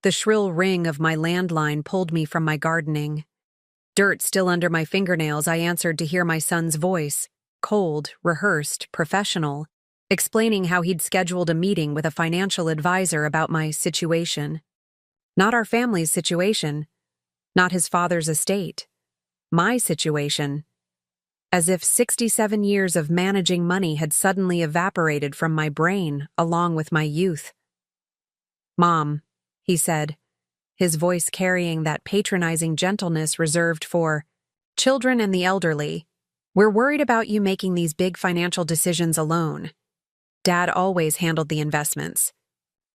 The shrill ring of my landline pulled me from my gardening. Dirt still under my fingernails, I answered to hear my son's voice, cold, rehearsed, professional, explaining how he'd scheduled a meeting with a financial advisor about my situation. Not our family's situation, not his father's estate. My situation. As if 67 years of managing money had suddenly evaporated from my brain along with my youth. "Mom," he said, his voice carrying that patronizing gentleness reserved for children and the elderly, "we're worried about you making these big financial decisions alone." Dad always handled the investments.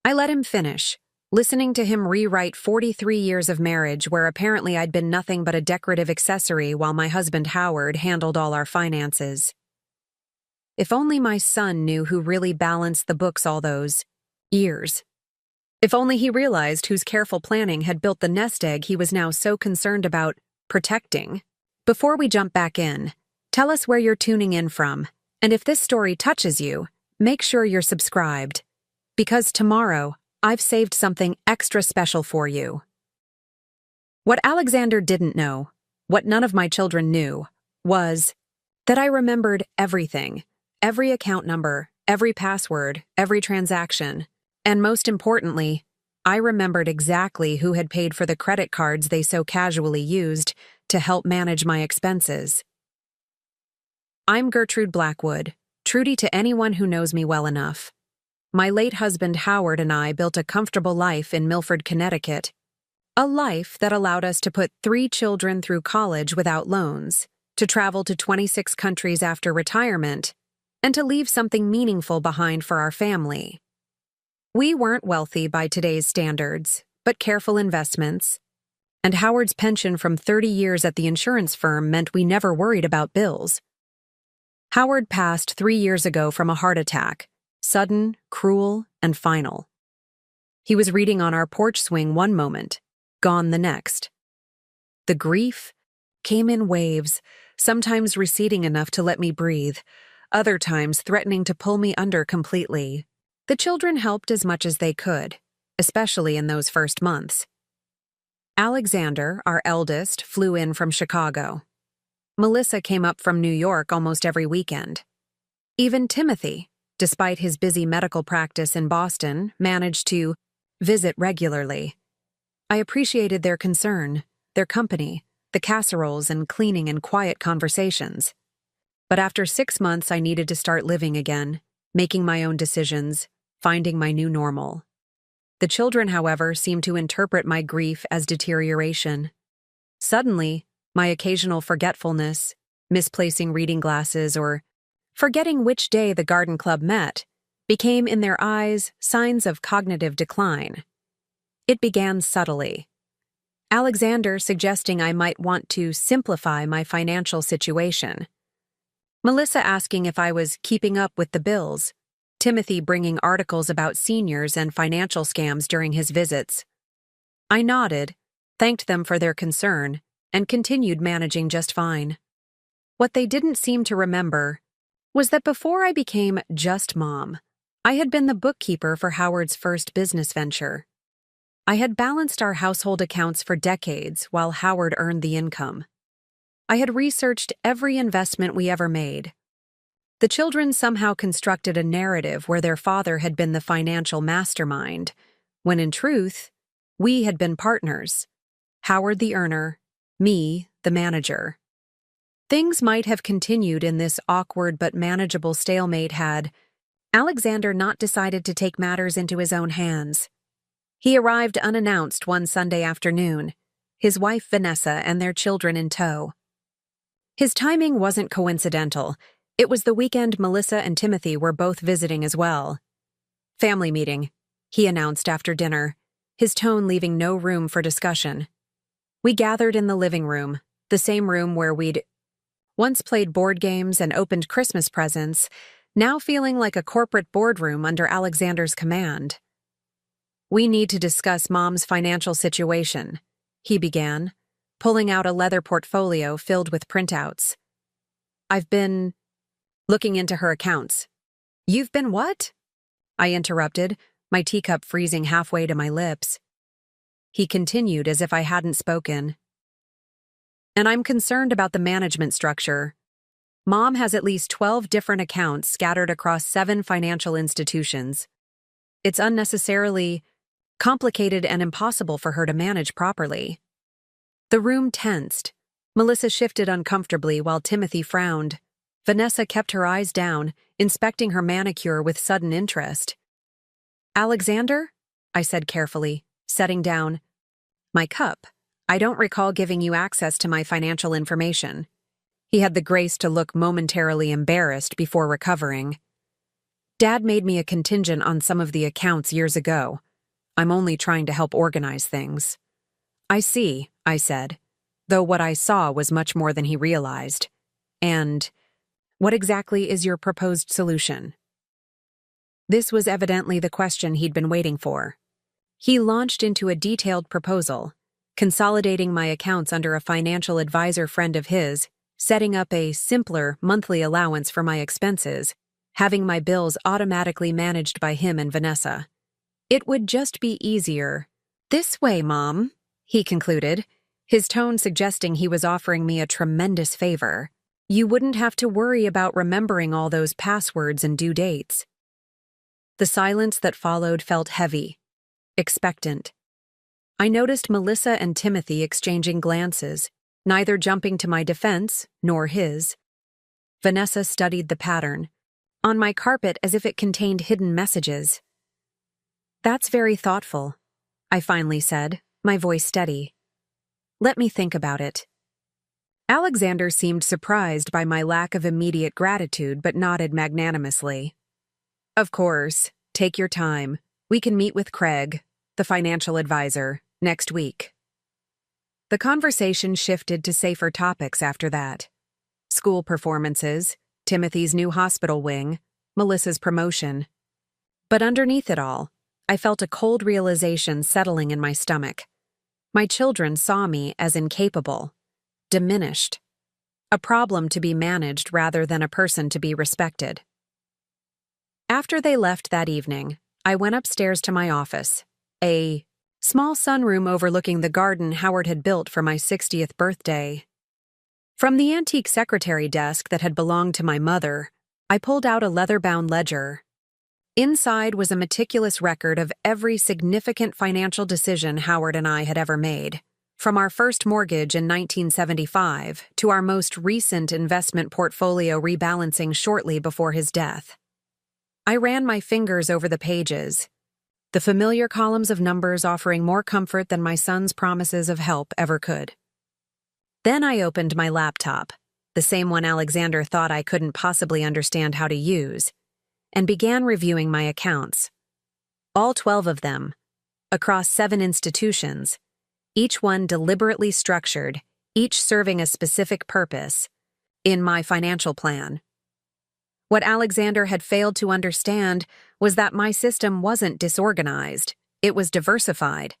I let him finish, listening to him rewrite 43 years of marriage where apparently I'd been nothing but a decorative accessory while my husband Howard handled all our finances. If only my son knew who really balanced the books all those years. If only he realized whose careful planning had built the nest egg he was now so concerned about protecting. Before we jump back in, tell us where you're tuning in from, and if this story touches you, make sure you're subscribed. Because tomorrow, I've saved something extra special for you. What Alexander didn't know, what none of my children knew, was that I remembered everything, every account number, every password, every transaction, and most importantly, I remembered exactly who had paid for the credit cards they so casually used to help manage my expenses. I'm Gertrude Blackwood, Trudy to anyone who knows me well enough. My late husband Howard and I built a comfortable life in Milford, Connecticut. A life that allowed us to put 3 children through college without loans, to travel to 26 countries after retirement, and to leave something meaningful behind for our family. We weren't wealthy by today's standards, but careful investments. And Howard's pension from 30 years at the insurance firm meant we never worried about bills. Howard passed 3 years ago from a heart attack, sudden, cruel, and final. He was reading on our porch swing one moment, gone the next. The grief came in waves, sometimes receding enough to let me breathe, other times threatening to pull me under completely. The children helped as much as they could, especially in those first months. Alexander, our eldest, flew in from Chicago. Melissa came up from New York almost every weekend. Even Timothy, despite his busy medical practice in Boston, managed to visit regularly. I appreciated their concern, their company, the casseroles and cleaning and quiet conversations. But after 6 months, I needed to start living again, making my own decisions, finding my new normal. The children, however, seemed to interpret my grief as deterioration. Suddenly, my occasional forgetfulness, misplacing reading glasses, or forgetting which day the garden club met, became in their eyes signs of cognitive decline. It began subtly. Alexander suggesting I might want to simplify my financial situation. Melissa asking if I was keeping up with the bills. Timothy bringing articles about seniors and financial scams during his visits. I nodded, thanked them for their concern, and continued managing just fine. What they didn't seem to remember was that before I became just mom, I had been the bookkeeper for Howard's first business venture. I had balanced our household accounts for decades while Howard earned the income. I had researched every investment we ever made. The children somehow constructed a narrative where their father had been the financial mastermind, when in truth, we had been partners. Howard the earner, me the manager. Things might have continued in this awkward but manageable stalemate had Alexander not decided to take matters into his own hands. He arrived unannounced one Sunday afternoon, his wife Vanessa and their children in tow. His timing wasn't coincidental. It was the weekend Melissa and Timothy were both visiting as well. "Family meeting," he announced after dinner, his tone leaving no room for discussion. We gathered in the living room, the same room where we'd once played board games and opened Christmas presents, now feeling like a corporate boardroom under Alexander's command. "We need to discuss Mom's financial situation," he began, pulling out a leather portfolio filled with printouts. "I've been looking into her accounts." "You've been what?" I interrupted, my teacup freezing halfway to my lips. he continued as if I hadn't spoken. And I'm concerned about the management structure. Mom has at least 12 different accounts scattered across 7 financial institutions. It's unnecessarily complicated and impossible for her to manage properly. The room tensed. Melissa shifted uncomfortably while Timothy frowned. Vanessa kept her eyes down, inspecting her manicure with sudden interest. "Alexander?" I said carefully, setting down my cup. "I don't recall giving you access to my financial information." He had the grace to look momentarily embarrassed before recovering. "Dad made me a contingent on some of the accounts years ago. I'm only trying to help organize things." "I see," I said, though what I saw was much more than he realized. "And what exactly is your proposed solution?" This was evidently the question he'd been waiting for. He launched into a detailed proposal, consolidating my accounts under a financial advisor friend of his, setting up a simpler monthly allowance for my expenses, having my bills automatically managed by him and Vanessa. It would just be easier. "This way, Mom," he concluded, his tone suggesting he was offering me a tremendous favor. "You wouldn't have to worry about remembering all those passwords and due dates." The silence that followed felt heavy, expectant. I noticed Melissa and Timothy exchanging glances, neither jumping to my defense nor his. Vanessa studied the pattern on my carpet as if it contained hidden messages. "That's very thoughtful," I finally said, my voice steady. "Let me think about it." Alexander seemed surprised by my lack of immediate gratitude but nodded magnanimously. "Of course, take your time. We can meet with Craig, the financial advisor, next week." The conversation shifted to safer topics after that. School performances, Timothy's new hospital wing, Melissa's promotion. But underneath it all, I felt a cold realization settling in my stomach. My children saw me as incapable, diminished, a problem to be managed rather than a person to be respected. After they left that evening, I went upstairs to my office, a small sunroom overlooking the garden Howard had built for my 60th birthday. From the antique secretary desk that had belonged to my mother, I pulled out a leather-bound ledger. Inside was a meticulous record of every significant financial decision Howard and I had ever made, from our first mortgage in 1975 to our most recent investment portfolio rebalancing shortly before his death. I ran my fingers over the pages, the familiar columns of numbers offering more comfort than my son's promises of help ever could. Then I opened my laptop, the same one Alexander thought I couldn't possibly understand how to use, and began reviewing my accounts. All 12 of them, across 7 institutions, each one deliberately structured, each serving a specific purpose, in my financial plan. What Alexander had failed to understand was that my system wasn't disorganized, it was diversified.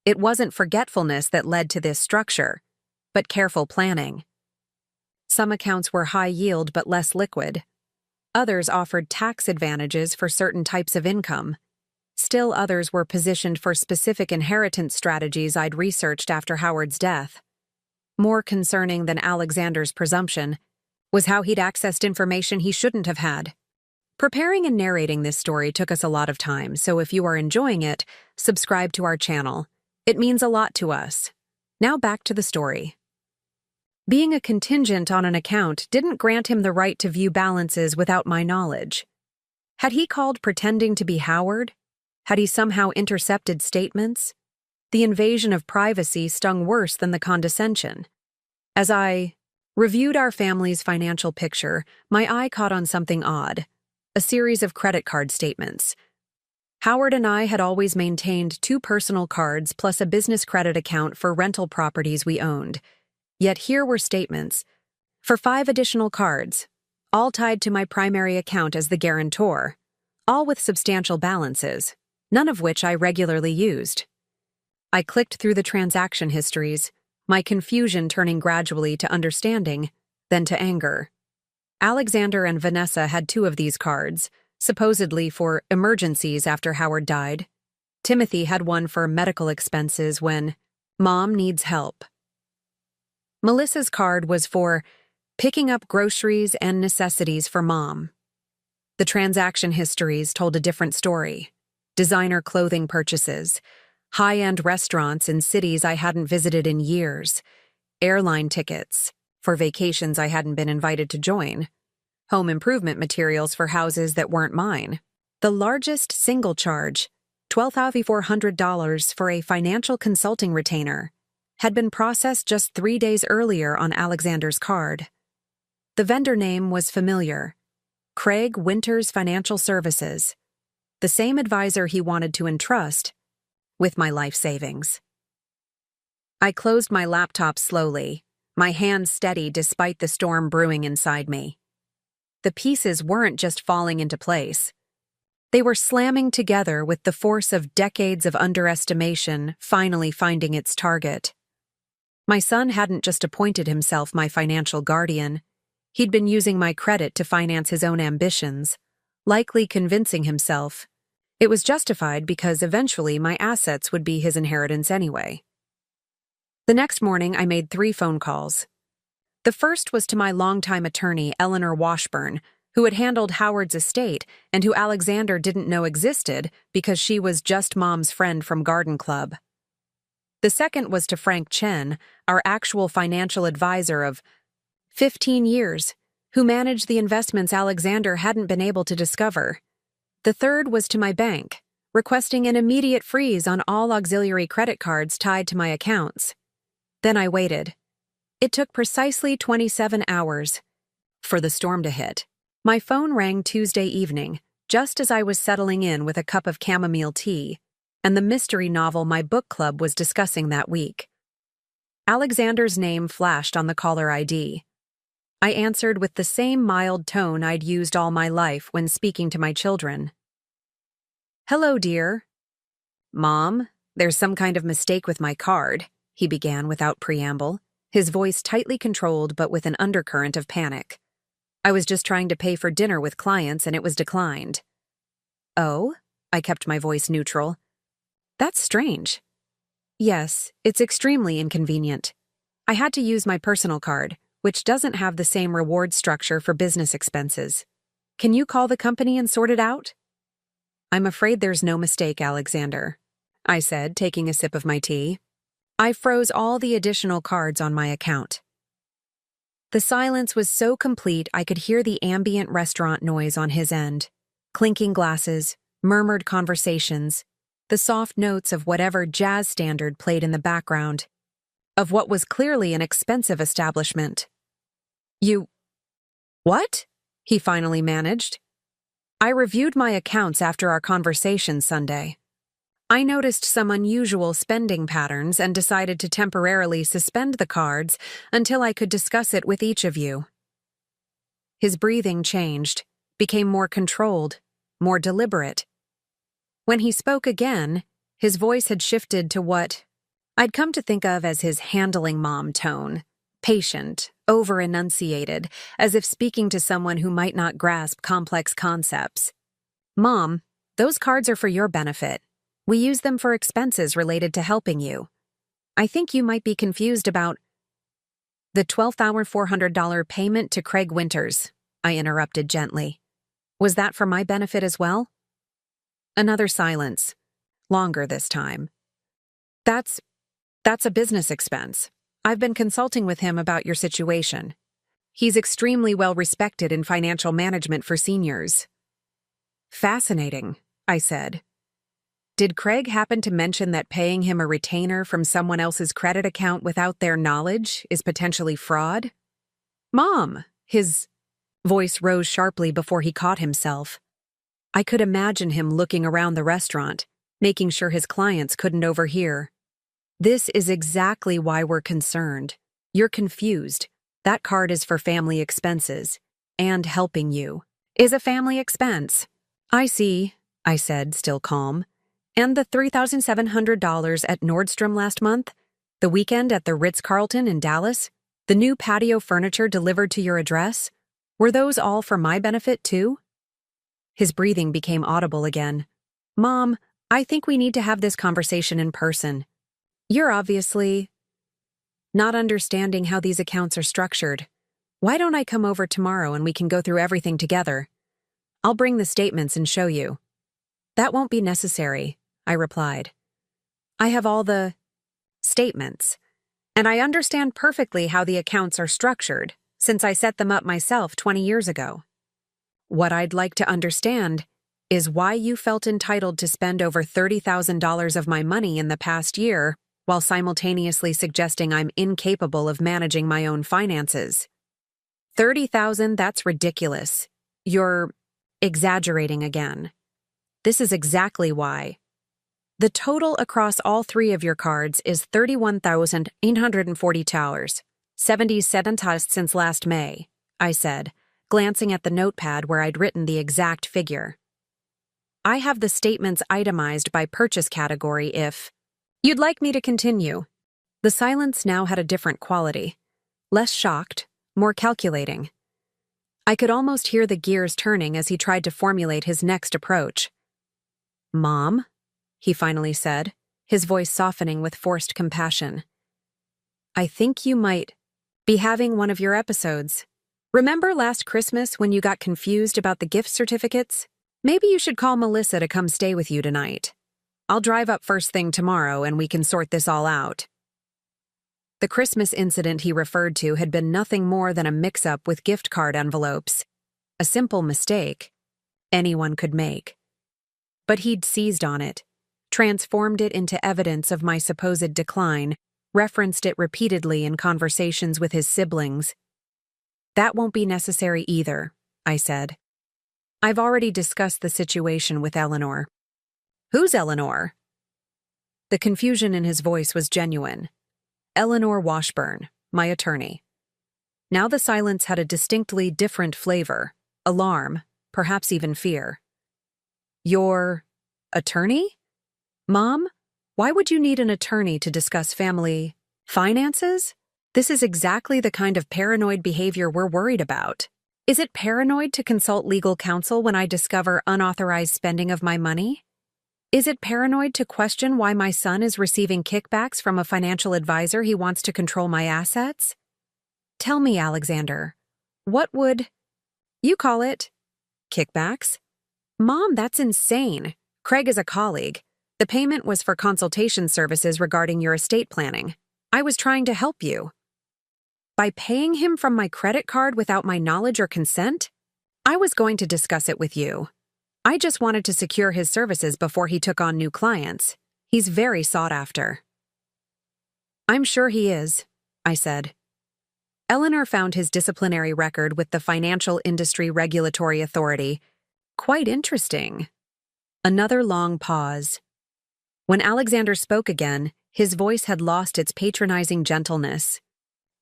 It wasn't forgetfulness that led to this structure, but careful planning. Some accounts were high yield but less liquid. Others offered tax advantages for certain types of income. Still others were positioned for specific inheritance strategies I'd researched after Howard's death. More concerning than Alexander's presumption was how he'd accessed information he shouldn't have had. Preparing and narrating this story took us a lot of time, so if you are enjoying it, subscribe to our channel. It means a lot to us. Now back to the story. Being a contingent on an account didn't grant him the right to view balances without my knowledge. Had he called pretending to be Howard? Had he somehow intercepted statements? The invasion of privacy stung worse than the condescension. As I reviewed our family's financial picture, my eye caught on something odd, a series of credit card statements. Howard and I had always maintained 2 personal cards plus a business credit account for rental properties we owned. Yet here were statements for 5 additional cards, all tied to my primary account as the guarantor, all with substantial balances, none of which I regularly used. I clicked through the transaction histories, my confusion turning gradually to understanding, then to anger. Alexander and Vanessa had 2 of these cards, supposedly for emergencies after Howard died. Timothy had one for medical expenses when Mom needs help. Melissa's card was for picking up groceries and necessities for Mom. The transaction histories told a different story. Designer clothing purchases, high-end restaurants in cities I hadn't visited in years, airline tickets for vacations I hadn't been invited to join, home improvement materials for houses that weren't mine. The largest single charge, $12,400 for a financial consulting retainer, had been processed just 3 days earlier on Alexander's card. The vendor name was familiar: Craig Winters Financial Services, the same advisor he wanted to entrust with my life savings. I closed my laptop slowly, my hand steady despite the storm brewing inside me. The pieces weren't just falling into place. They were slamming together with the force of decades of underestimation finally finding its target. My son hadn't just appointed himself my financial guardian. He'd been using my credit to finance his own ambitions, likely convincing himself it was justified because eventually my assets would be his inheritance anyway. The next morning, I made 3 phone calls. The first was to my longtime attorney, Eleanor Washburn, who had handled Howard's estate and who Alexander didn't know existed because she was just Mom's friend from Garden Club. The second was to Frank Chen, our actual financial advisor of 15 years, who managed the investments Alexander hadn't been able to discover. The third was to my bank, requesting an immediate freeze on all auxiliary credit cards tied to my accounts. Then I waited. It took precisely 27 hours for the storm to hit. My phone rang Tuesday evening, just as I was settling in with a cup of chamomile tea and the mystery novel my book club was discussing that week. Alexander's name flashed on the caller ID. I answered with the same mild tone I'd used all my life when speaking to my children. "Hello, dear." "Mom, there's some kind of mistake with my card," he began without preamble, his voice tightly controlled but with an undercurrent of panic. "I was just trying to pay for dinner with clients and it was declined." "Oh?" I kept my voice neutral. "That's strange." "Yes, it's extremely inconvenient. I had to use my personal card, which doesn't have the same reward structure for business expenses. Can you call the company and sort it out?" "I'm afraid there's no mistake, Alexander," I said, taking a sip of my tea. I froze all the additional cards on my account. The silence was so complete I could hear the ambient restaurant noise on his end. Clinking glasses, murmured conversations, the soft notes of whatever jazz standard played in the background, of what was clearly an expensive establishment. What?" he finally managed. "I reviewed my accounts after our conversation Sunday. I noticed some unusual spending patterns and decided to temporarily suspend the cards until I could discuss it with each of you." His breathing changed, became more controlled, more deliberate. When he spoke again, his voice had shifted to what I'd come to think of as his handling mom tone, patient, over-enunciated, as if speaking to someone who might not grasp complex concepts. "Mom, those cards are for your benefit. We use them for expenses related to helping you. I think you might be confused about the $12,400 payment to Craig Winters," I interrupted gently. "Was that for my benefit as well?" Another silence, longer this time. That's a business expense. I've been consulting with him about your situation. He's extremely well respected in financial management for seniors." "Fascinating," I said. "Did Craig happen to mention that paying him a retainer from someone else's credit account without their knowledge is potentially fraud?" "Mom!" His voice rose sharply before he caught himself. I could imagine him looking around the restaurant, making sure his clients couldn't overhear. "This is exactly why we're concerned. You're confused. That card is for family expenses, and helping you is a family expense." "I see," I said, still calm. "And the $3,700 at Nordstrom last month? The weekend at the Ritz-Carlton in Dallas? The new patio furniture delivered to your address? Were those all for my benefit, too?" His breathing became audible again. "Mom, I think we need to have this conversation in person. You're obviously not understanding how these accounts are structured. Why don't I come over tomorrow and we can go through everything together? I'll bring the statements and show you. That won't be necessary, I replied. I have all the statements, and I understand perfectly how the accounts are structured, since I set them up myself 20 years ago. What I'd like to understand is why you felt entitled to spend over $30,000 of my money in the past year while simultaneously suggesting I'm incapable of managing my own finances. $30,000, that's ridiculous. You're exaggerating again. This is exactly why. The total across all three of your cards is $31,840, 77 since last May, I said, glancing at the notepad where I'd written the exact figure. I have the statements itemized by purchase category if you'd like me to continue. The silence now had a different quality. Less shocked, more calculating. I could almost hear the gears turning as he tried to formulate his next approach. Mom, he finally said, his voice softening with forced compassion. I think you might be having one of your episodes. Remember last Christmas when you got confused about the gift certificates? Maybe you should call Melissa to come stay with you tonight. I'll drive up first thing tomorrow and we can sort this all out. The Christmas incident he referred to had been nothing more than a mix-up with gift card envelopes. A simple mistake anyone could make. But he'd seized on it, transformed it into evidence of my supposed decline, referenced it repeatedly in conversations with his siblings. That won't be necessary either, I said. I've already discussed the situation with Eleanor. Who's Eleanor? The confusion in his voice was genuine. Eleanor Washburn, my attorney. Now the silence had a distinctly different flavor, alarm, perhaps even fear. Your attorney? Mom, why would you need an attorney to discuss family finances? This is exactly the kind of paranoid behavior we're worried about. Is it paranoid to consult legal counsel when I discover unauthorized spending of my money? Is it paranoid to question why my son is receiving kickbacks from a financial advisor he wants to control my assets? Tell me, Alexander, what would you call it? Kickbacks? Mom, that's insane. Craig is a colleague. The payment was for consultation services regarding your estate planning. I was trying to help you. By paying him from my credit card without my knowledge or consent? I was going to discuss it with you. I just wanted to secure his services before he took on new clients. He's very sought after. I'm sure he is, I said. Eleanor found his disciplinary record with the Financial Industry Regulatory Authority quite interesting. Another long pause. When Alexander spoke again, his voice had lost its patronizing gentleness.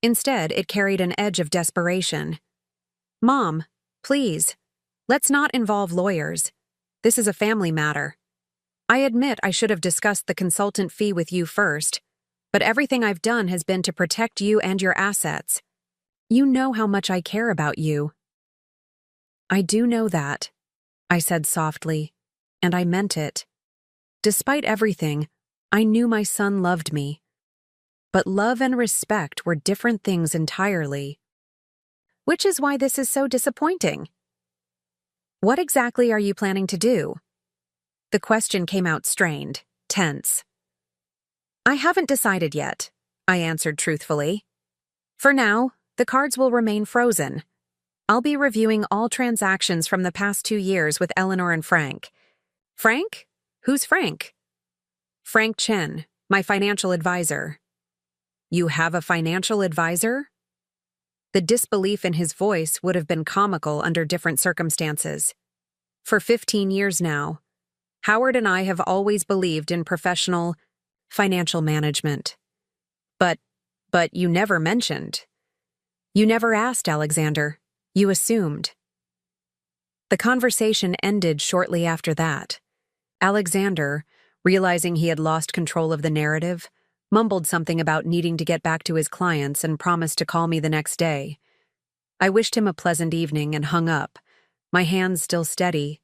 Instead, it carried an edge of desperation. Mom, please, let's not involve lawyers. This is a family matter. I admit I should have discussed the consultant fee with you first, but everything I've done has been to protect you and your assets. You know how much I care about you. I do know that, I said softly, and I meant it. Despite everything, I knew my son loved me. But love and respect were different things entirely. Which is why this is so disappointing. What exactly are you planning to do? The question came out strained, tense. I haven't decided yet, I answered truthfully. For now, the cards will remain frozen. I'll be reviewing all transactions from the past 2 years with Eleanor and Frank. Frank? Who's Frank? Frank Chen, my financial advisor. You have a financial advisor? The disbelief in his voice would have been comical under different circumstances. For 15 years now, Howard and I have always believed in professional financial management. But you never mentioned. You never asked, Alexander. You assumed. The conversation ended shortly after that. Alexander, realizing he had lost control of the narrative, mumbled something about needing to get back to his clients and promised to call me the next day. I wished him a pleasant evening and hung up, my hands still steady,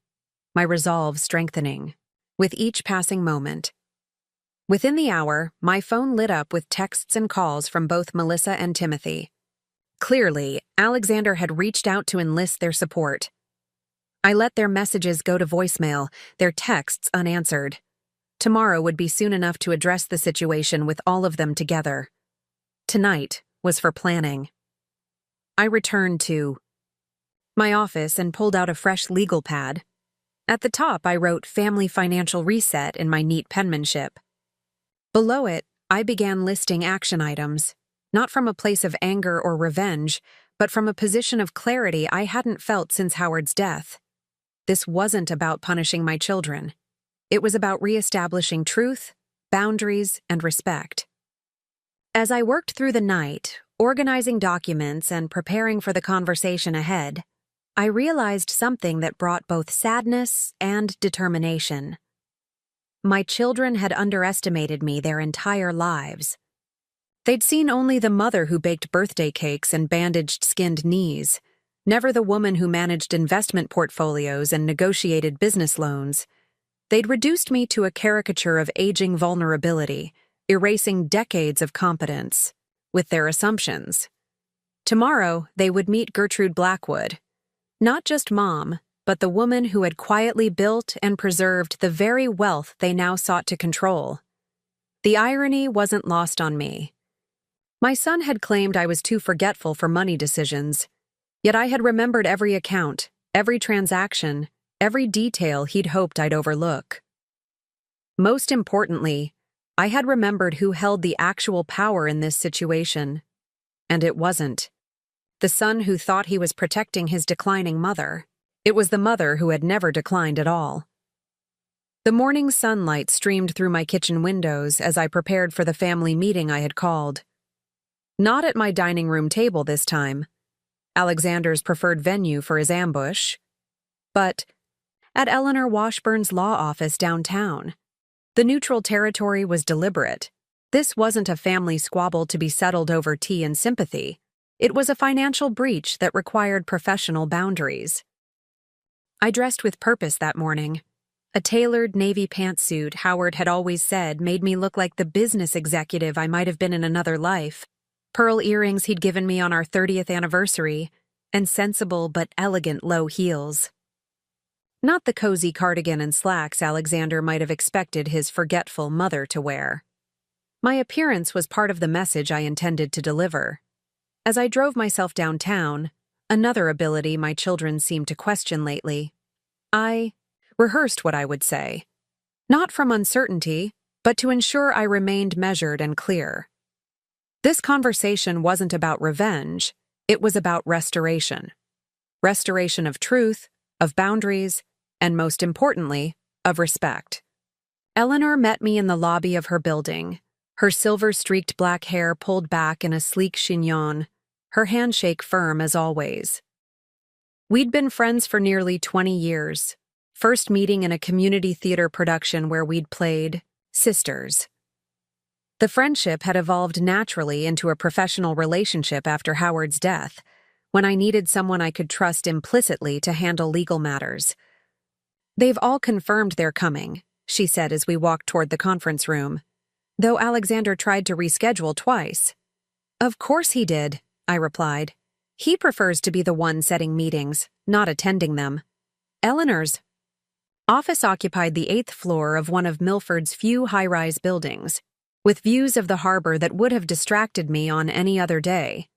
my resolve strengthening. with each passing moment. Within the hour, my phone lit up with texts and calls from both Melissa and Timothy. Clearly, Alexander had reached out to enlist their support. I let their messages go to voicemail, their texts unanswered. Tomorrow would be soon enough to address the situation with all of them together. Tonight was for planning. I returned to my office and pulled out a fresh legal pad. At the top, I wrote "Family Financial Reset" in my neat penmanship. Below it, I began listing action items, not from a place of anger or revenge, but from a position of clarity I hadn't felt since Howard's death. This wasn't about punishing my children. It was about reestablishing truth, boundaries, and respect. As I worked through the night, organizing documents and preparing for the conversation ahead, I realized something that brought both sadness and determination. My children had underestimated me their entire lives. They'd seen only the mother who baked birthday cakes and bandaged skinned knees, never the woman who managed investment portfolios and negotiated business loans. They'd reduced me to a caricature of aging vulnerability, erasing decades of competence, with their assumptions. Tomorrow, they would meet Gertrude Blackwood, not just mom, but the woman who had quietly built and preserved the very wealth they now sought to control. The irony wasn't lost on me. My son had claimed I was too forgetful for money decisions, yet I had remembered every account, every transaction, every detail he'd hoped I'd overlook. Most importantly, I had remembered who held the actual power in this situation. And it wasn't the son who thought he was protecting his declining mother. It was the mother who had never declined at all. The morning sunlight streamed through my kitchen windows as I prepared for the family meeting I had called. Not at my dining room table this time, Alexander's preferred venue for his ambush, but at Eleanor Washburn's law office downtown. The neutral territory was deliberate. This wasn't a family squabble to be settled over tea and sympathy. It was a financial breach that required professional boundaries. I dressed with purpose that morning. A tailored navy pantsuit Howard had always said made me look like the business executive I might have been in another life, pearl earrings he'd given me on our 30th anniversary, and sensible but elegant low heels. Not the cozy cardigan and slacks Alexander might have expected his forgetful mother to wear. My appearance was part of the message I intended to deliver. As I drove myself downtown, another ability my children seemed to question lately, I rehearsed what I would say. Not from uncertainty, but to ensure I remained measured and clear. This conversation wasn't about revenge, it was about restoration. Restoration of truth, of boundaries, and most importantly, of respect. Eleanor met me in the lobby of her building, her silver-streaked black hair pulled back in a sleek chignon, her handshake firm as always. We'd been friends for nearly 20 years, first meeting in a community theater production where we'd played sisters. The friendship had evolved naturally into a professional relationship after Howard's death, when I needed someone I could trust implicitly to handle legal matters. "They've all confirmed they're coming," she said as we walked toward the conference room, though Alexander tried to reschedule twice. "Of course he did," I replied. "He prefers to be the one setting meetings, not attending them." Eleanor's office occupied the 8th floor of one of Milford's few high-rise buildings, with views of the harbor that would have distracted me on any other day.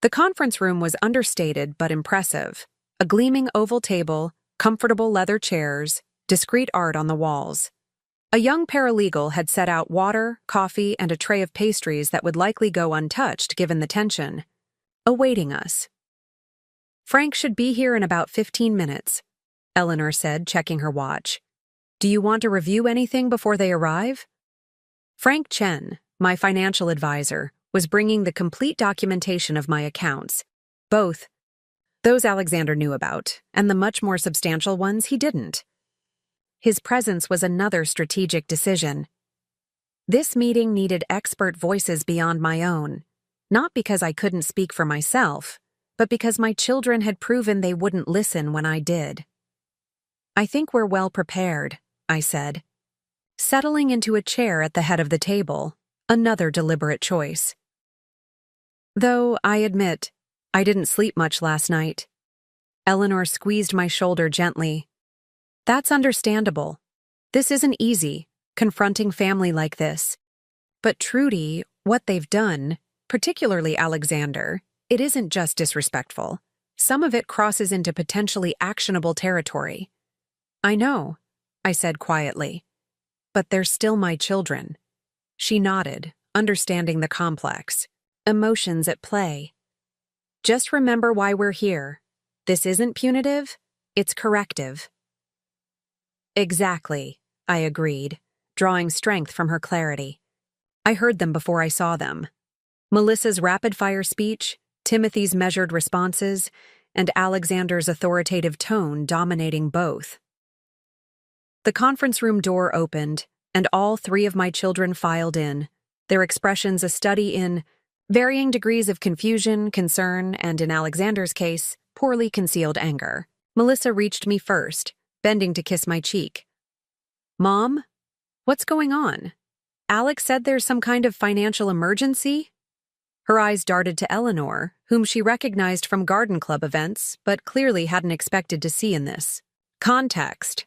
The conference room was understated but impressive, a gleaming oval table, comfortable leather chairs, discreet art on the walls. A young paralegal had set out water, coffee, and a tray of pastries that would likely go untouched given the tension, awaiting us. "Frank should be here in about 15 minutes, Eleanor said, checking her watch. "Do you want to review anything before they arrive?" Frank Chen, my financial advisor, was bringing the complete documentation of my accounts, both those Alexander knew about, and the much more substantial ones he didn't. His presence was another strategic decision. This meeting needed expert voices beyond my own, not because I couldn't speak for myself, but because my children had proven they wouldn't listen when I did. "I think we're well prepared," I said, settling into a chair at the head of the table, another deliberate choice. Though, I admit, I didn't sleep much last night. Eleanor squeezed my shoulder gently. That's understandable. This isn't easy, confronting family like this. But Trudy, what they've done, particularly Alexander, it isn't just disrespectful. Some of it crosses into potentially actionable territory. I know, I said quietly. But they're still my children. She nodded, understanding the complex emotions at play. Just remember why we're here. This isn't punitive, it's corrective. Exactly, I agreed, drawing strength from her clarity. I heard them before I saw them. Melissa's rapid-fire speech, Timothy's measured responses, and Alexander's authoritative tone dominating both. The conference room door opened, and all three of my children filed in, their expressions a study in varying degrees of confusion, concern, and in Alexander's case, poorly concealed anger. Melissa reached me first, bending to kiss my cheek. Mom, what's going on? Alex said there's some kind of financial emergency? Her eyes darted to Eleanor, whom she recognized from garden club events, but clearly hadn't expected to see in this. Context.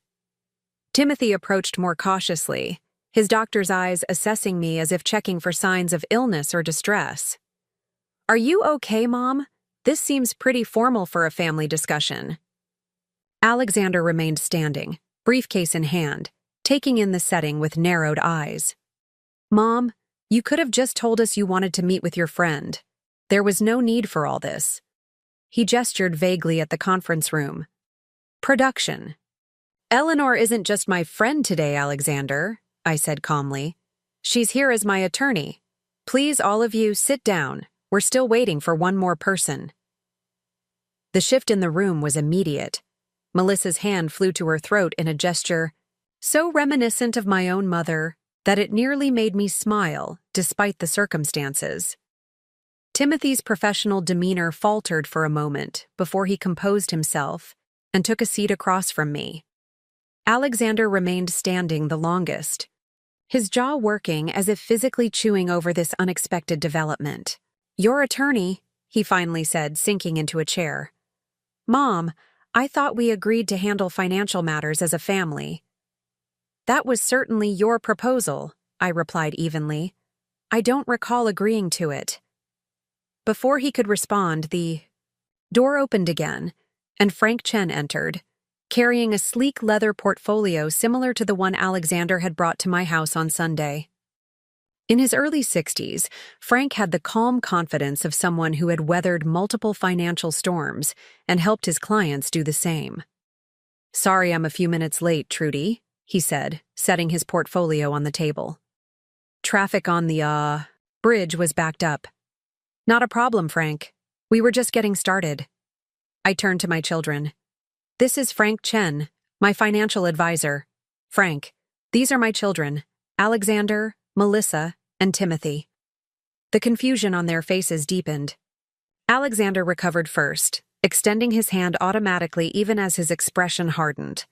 Timothy approached more cautiously, his doctor's eyes assessing me as if checking for signs of illness or distress. Are you okay, Mom? This seems pretty formal for a family discussion. Alexander remained standing, briefcase in hand, taking in the setting with narrowed eyes. Mom, you could have just told us you wanted to meet with your friend. There was no need for all this. He gestured vaguely at the conference room. Production. Eleanor isn't just my friend today, Alexander, I said calmly. She's here as my attorney. Please, all of you, sit down. We're still waiting for one more person. The shift in the room was immediate. Melissa's hand flew to her throat in a gesture so reminiscent of my own mother that it nearly made me smile, despite the circumstances. Timothy's professional demeanor faltered for a moment before he composed himself and took a seat across from me. Alexander remained standing the longest, his jaw working as if physically chewing over this unexpected development. Your attorney, he finally said, sinking into a chair. Mom, I thought we agreed to handle financial matters as a family. That was certainly your proposal, I replied evenly. I don't recall agreeing to it. Before he could respond, the door opened again, and Frank Chen entered, carrying a sleek leather portfolio similar to the one Alexander had brought to my house on Sunday. In his early 60s, Frank had the calm confidence of someone who had weathered multiple financial storms and helped his clients do the same. Sorry I'm a few minutes late, Trudy, he said, setting his portfolio on the table. Traffic on the, bridge was backed up. Not a problem, Frank. We were just getting started. I turned to my children. This is Frank Chen, my financial advisor. Frank, these are my children, Alexander, Melissa, and Timothy. The confusion on their faces deepened. Alexander recovered first, extending his hand automatically even as his expression hardened.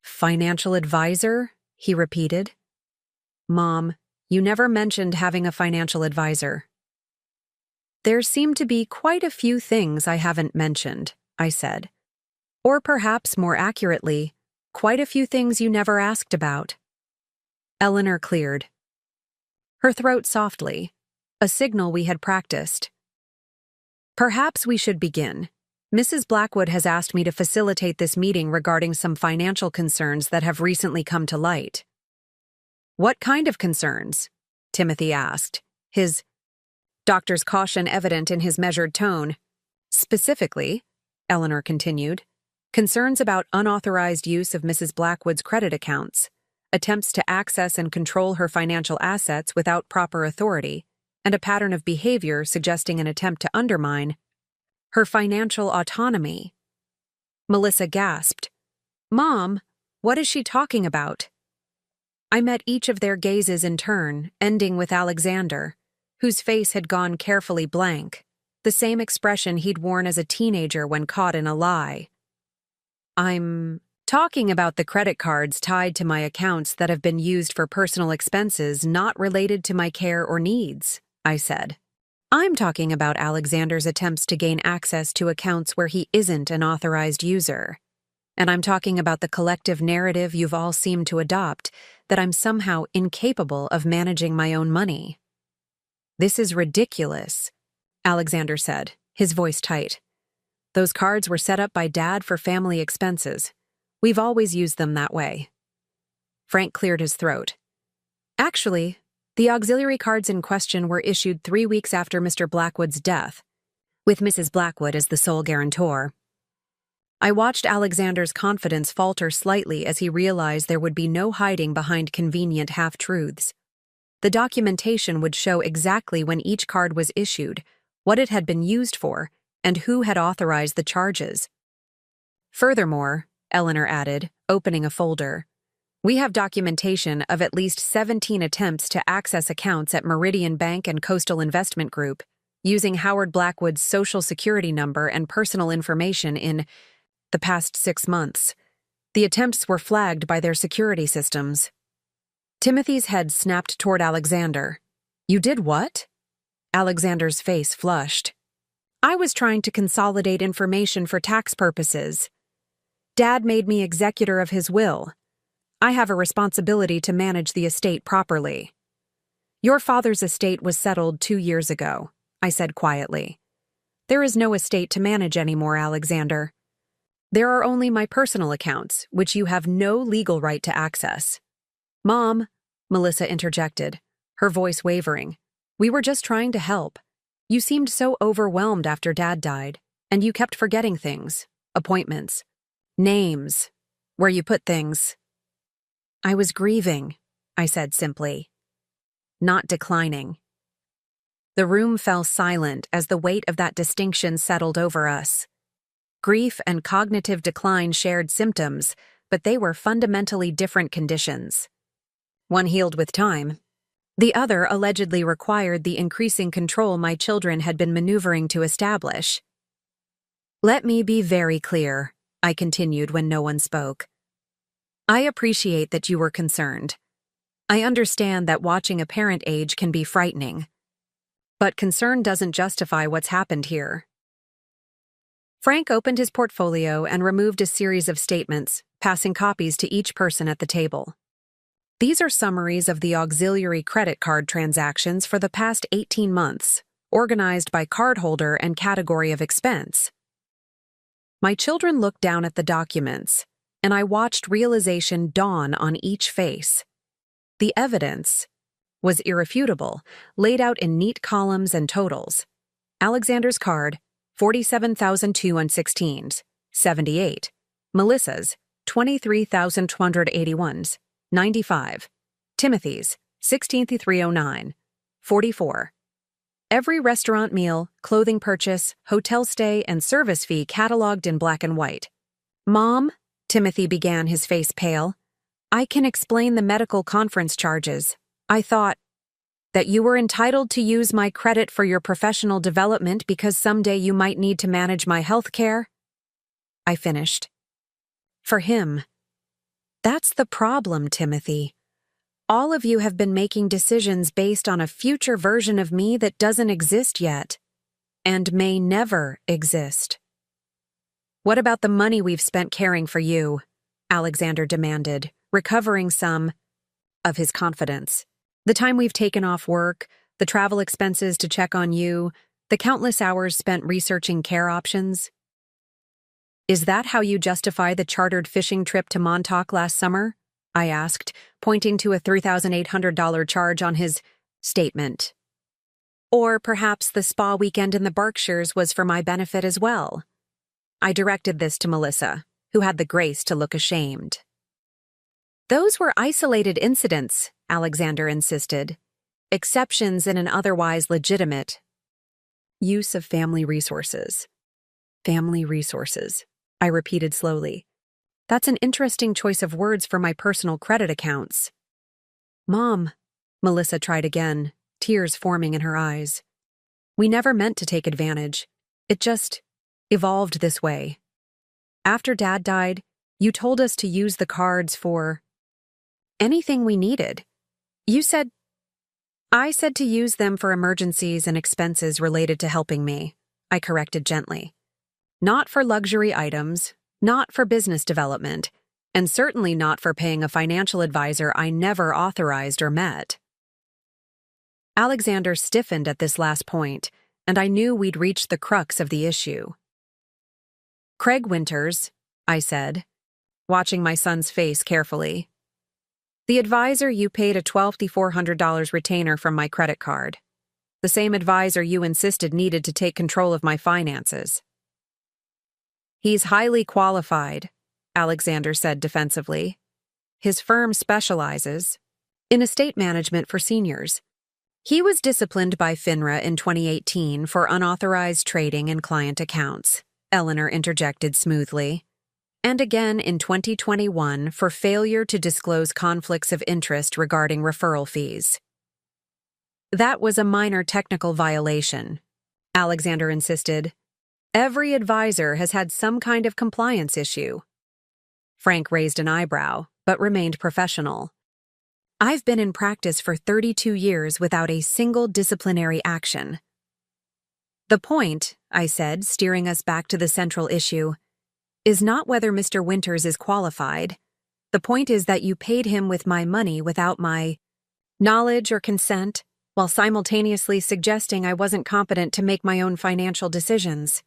Financial advisor? He repeated. Mom, you never mentioned having a financial advisor. There seem to be quite a few things I haven't mentioned, I said. Or perhaps more accurately, quite a few things you never asked about. Eleanor cleared her throat softly, a signal we had practiced. Perhaps we should begin. Mrs. Blackwood has asked me to facilitate this meeting regarding some financial concerns that have recently come to light. What kind of concerns? Timothy asked, his doctor's caution evident in his measured tone. Specifically, Eleanor continued, concerns about unauthorized use of Mrs. Blackwood's credit accounts, attempts to access and control her financial assets without proper authority, and a pattern of behavior suggesting an attempt to undermine her financial autonomy. Melissa gasped. Mom, what is she talking about? I met each of their gazes in turn, ending with Alexander, whose face had gone carefully blank, the same expression he'd worn as a teenager when caught in a lie. I'm Talking about the credit cards tied to my accounts that have been used for personal expenses not related to my care or needs, I said. I'm talking about Alexander's attempts to gain access to accounts where he isn't an authorized user. And I'm talking about the collective narrative you've all seemed to adopt that I'm somehow incapable of managing my own money. This is ridiculous, Alexander said, his voice tight. Those cards were set up by Dad for family expenses. We've always used them that way. Frank cleared his throat. Actually, the auxiliary cards in question were issued 3 weeks after Mr. Blackwood's death, with Mrs. Blackwood as the sole guarantor. I watched Alexander's confidence falter slightly as he realized there would be no hiding behind convenient half-truths. The documentation would show exactly when each card was issued, what it had been used for, and who had authorized the charges. Furthermore, Eleanor added, opening a folder, we have documentation of at least 17 attempts to access accounts at Meridian Bank and Coastal Investment Group, using Howard Blackwood's social security number and personal information in the past 6 months. The attempts were flagged by their security systems. Timothy's head snapped toward Alexander. You did what? Alexander's face flushed. I was trying to consolidate information for tax purposes. Dad made me executor of his will. I have a responsibility to manage the estate properly. Your father's estate was settled 2 years ago, I said quietly. There is no estate to manage anymore, Alexander. There are only my personal accounts, which you have no legal right to access. Mom, Melissa interjected, her voice wavering. We were just trying to help. You seemed so overwhelmed after Dad died, and you kept forgetting things, appointments, names, where you put things. I was grieving, I said simply, not declining. The room fell silent as the weight of that distinction settled over us. Grief and cognitive decline shared symptoms, but they were fundamentally different conditions. One healed with time. The other allegedly required the increasing control my children had been maneuvering to establish. Let me be very clear, I continued when no one spoke. I appreciate that you were concerned. I understand that watching a parent age can be frightening. But concern doesn't justify what's happened here. Frank opened his portfolio and removed a series of statements, passing copies to each person at the table. These are summaries of the auxiliary credit card transactions for the past 18 months, organized by cardholder and category of expense. My children looked down at the documents, and I watched realization dawn on each face. The evidence was irrefutable, laid out in neat columns and totals. Alexander's card, 47,002 on 16s, 78. Melissa's, 23,281s, 95. Timothy's, 16,309, 44. Every restaurant meal, clothing purchase, hotel stay, and service fee cataloged in black and white. Mom, Timothy began, his face pale, I can explain the medical conference charges. I thought that you were entitled to use my credit for your professional development because someday you might need to manage my health care. I finished. For him. That's the problem, Timothy. All of you have been making decisions based on a future version of me that doesn't exist yet, and may never exist. What about the money we've spent caring for you? Alexander demanded, recovering some of his confidence. The time we've taken off work, the travel expenses to check on you, the countless hours spent researching care options. Is that how you justify the chartered fishing trip to Montauk last summer? I asked, pointing to a $3,800 charge on his statement. Or perhaps the spa weekend in the Berkshires was for my benefit as well. I directed this to Melissa, who had the grace to look ashamed. Those were isolated incidents, Alexander insisted. Exceptions in an otherwise legitimate use of family resources. Family resources, I repeated slowly. That's an interesting choice of words for my personal credit accounts. Mom, Melissa tried again, tears forming in her eyes. We never meant to take advantage. It just evolved this way. After Dad died, You told us to use the cards for anything we needed. I said to use them for emergencies and expenses related to helping me, I corrected gently. Not for luxury items, not for business development, and certainly not for paying a financial advisor I never authorized or met. Alexander stiffened at this last point, and I knew we'd reached the crux of the issue. Craig Winters, I said, watching my son's face carefully. The advisor you paid a $1,200 retainer from my credit card. The same advisor you insisted needed to take control of my finances. He's highly qualified, Alexander said defensively. His firm specializes in estate management for seniors. He was disciplined by FINRA in 2018 for unauthorized trading in client accounts, Eleanor interjected smoothly, and again in 2021 for failure to disclose conflicts of interest regarding referral fees. That was a minor technical violation, Alexander insisted. Every advisor has had some kind of compliance issue. Frank raised an eyebrow, but remained professional. I've been in practice for 32 years without a single disciplinary action. The point, I said, steering us back to the central issue, is not whether Mr. Winters is qualified. The point is that you paid him with my money without my knowledge or consent, while simultaneously suggesting I wasn't competent to make my own financial decisions.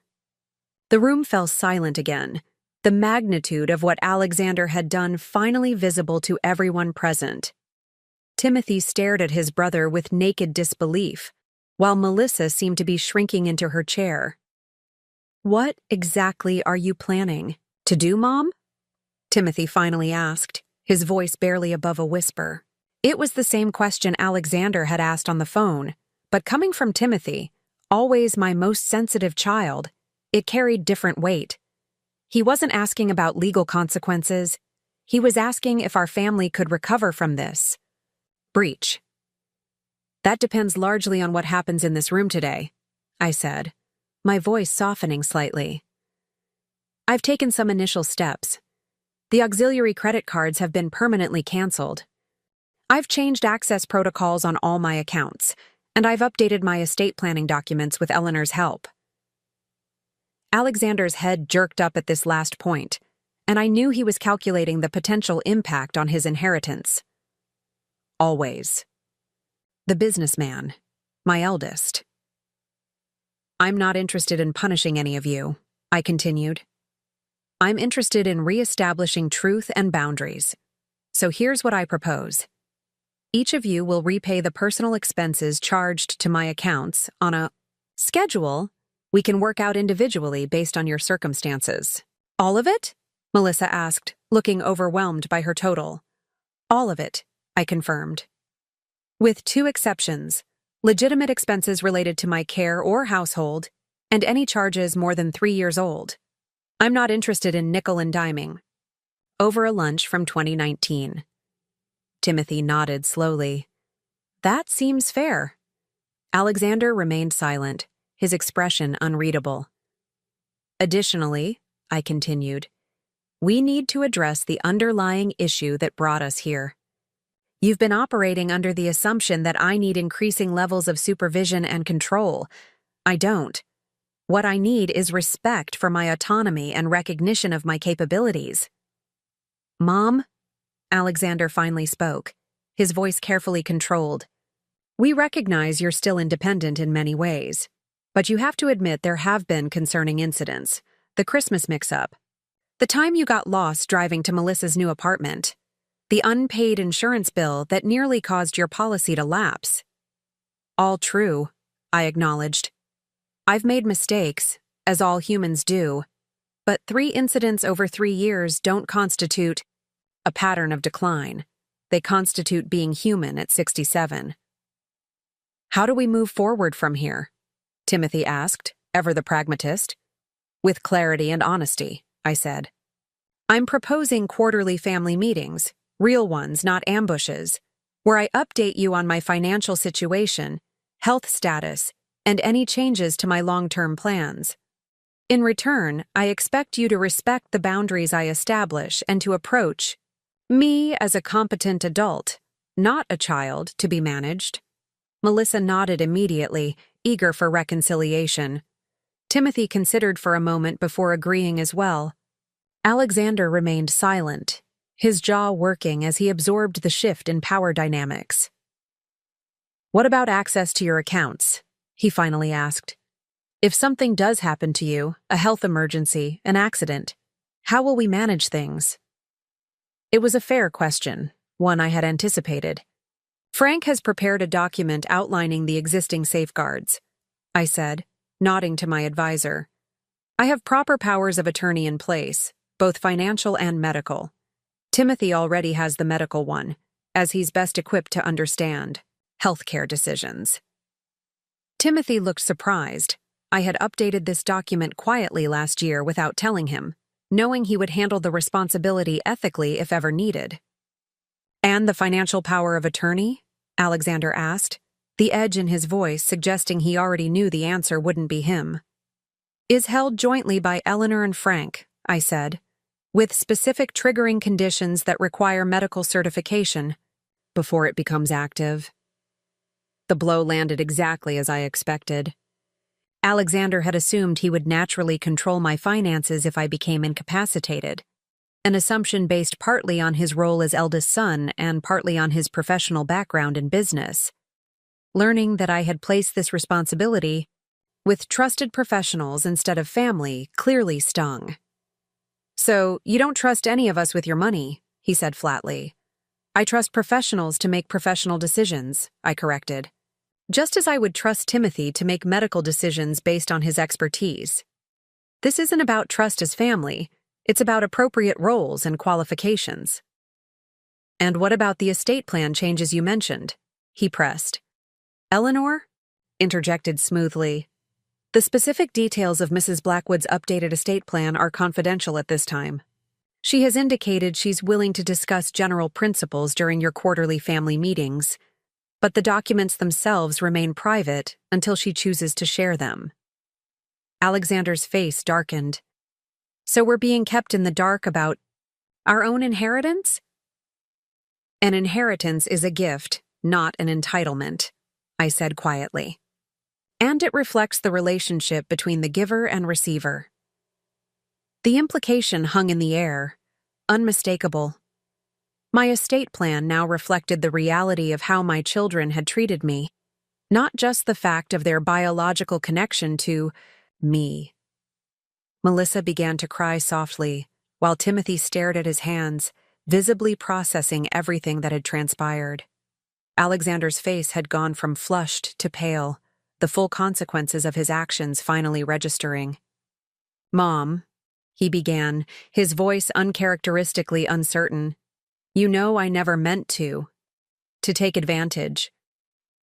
The room fell silent again, the magnitude of what Alexander had done finally visible to everyone present. Timothy stared at his brother with naked disbelief, while Melissa seemed to be shrinking into her chair. What exactly are you planning to do, Mom? Timothy finally asked, his voice barely above a whisper. It was the same question Alexander had asked on the phone, but coming from Timothy, always my most sensitive child, it carried different weight. He wasn't asking about legal consequences. He was asking if our family could recover from this breach. That depends largely on what happens in this room today, I said, my voice softening slightly. I've taken some initial steps. The auxiliary credit cards have been permanently canceled. I've changed access protocols on all my accounts, and I've updated my estate planning documents with Eleanor's help. Alexander's head jerked up at this last point, and I knew he was calculating the potential impact on his inheritance. Always. The businessman, my eldest. I'm not interested in punishing any of you, I continued. I'm interested in reestablishing truth and boundaries. So here's what I propose. Each of you will repay the personal expenses charged to my accounts on a schedule we can work out individually based on your circumstances. All of it? Melissa asked, looking overwhelmed by her total. All of it, I confirmed. With two exceptions. Legitimate expenses related to my care or household, and any charges more than 3 years old. I'm not interested in nickel and diming. Over a lunch from 2019. Timothy nodded slowly. That seems fair. Alexander remained silent, his expression unreadable. Additionally, I continued, we need to address the underlying issue that brought us here. You've been operating under the assumption that I need increasing levels of supervision and control. I don't. What I need is respect for my autonomy and recognition of my capabilities. Mom, Alexander finally spoke, his voice carefully controlled. We recognize you're still independent in many ways, but you have to admit there have been concerning incidents. The Christmas mix-up. The time you got lost driving to Melissa's new apartment. The unpaid insurance bill that nearly caused your policy to lapse. All true, I acknowledged. I've made mistakes, as all humans do, but 3 incidents over 3 years don't constitute a pattern of decline. They constitute being human at 67. How do we move forward from here? Timothy asked, ever the pragmatist. With clarity and honesty, I said. I'm proposing quarterly family meetings. Real ones, not ambushes, where I update you on my financial situation, health status, and any changes to my long-term plans. In return, I expect you to respect the boundaries I establish and to approach me as a competent adult, not a child to be managed." Melissa nodded immediately, eager for reconciliation. Timothy considered for a moment before agreeing as well. Alexander remained silent, his jaw working as he absorbed the shift in power dynamics. "What about access to your accounts?" he finally asked. "If something does happen to you, a health emergency, an accident, how will we manage things?" It was a fair question, one I had anticipated. "Frank has prepared a document outlining the existing safeguards," I said, nodding to my advisor. "I have proper powers of attorney in place, both financial and medical. Timothy already has the medical one, as he's best equipped to understand healthcare decisions." Timothy looked surprised. I had updated this document quietly last year without telling him, knowing he would handle the responsibility ethically if ever needed. "And the financial power of attorney?" Alexander asked, the edge in his voice suggesting he already knew the answer wouldn't be him. "Is held jointly by Eleanor and Frank," I said, "with specific triggering conditions that require medical certification before it becomes active." The blow landed exactly as I expected. Alexander had assumed he would naturally control my finances if I became incapacitated, an assumption based partly on his role as eldest son and partly on his professional background in business. Learning that I had placed this responsibility with trusted professionals instead of family clearly stung. "So, you don't trust any of us with your money," he said flatly. "I trust professionals to make professional decisions," I corrected. "Just as I would trust Timothy to make medical decisions based on his expertise. This isn't about trust as family, it's about appropriate roles and qualifications." "And what about the estate plan changes you mentioned?" he pressed. "Eleanor?" interjected smoothly. "The specific details of Mrs. Blackwood's updated estate plan are confidential at this time. She has indicated she's willing to discuss general principles during your quarterly family meetings, but the documents themselves remain private until she chooses to share them." Alexander's face darkened. "So we're being kept in the dark about our own inheritance?" "An inheritance is a gift, not an entitlement," I said quietly. "And it reflects the relationship between the giver and receiver." The implication hung in the air, unmistakable. My estate plan now reflected the reality of how my children had treated me, not just the fact of their biological connection to me. Melissa began to cry softly, while Timothy stared at his hands, visibly processing everything that had transpired. Alexander's face had gone from flushed to pale, the full consequences of his actions finally registering. "Mom," he began, his voice uncharacteristically uncertain, "you know I never meant to take advantage.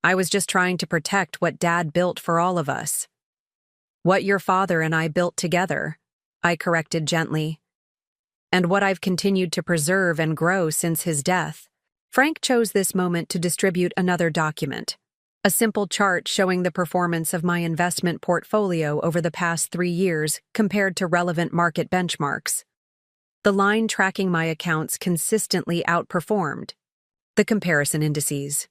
I was just trying to protect what Dad built for all of us. What your father and I built together," I corrected gently. "And what I've continued to preserve and grow since his death." Frank chose this moment to distribute another document, a simple chart showing the performance of my investment portfolio over the past 3 years compared to relevant market benchmarks. The line tracking my accounts consistently outperformed the comparison indices.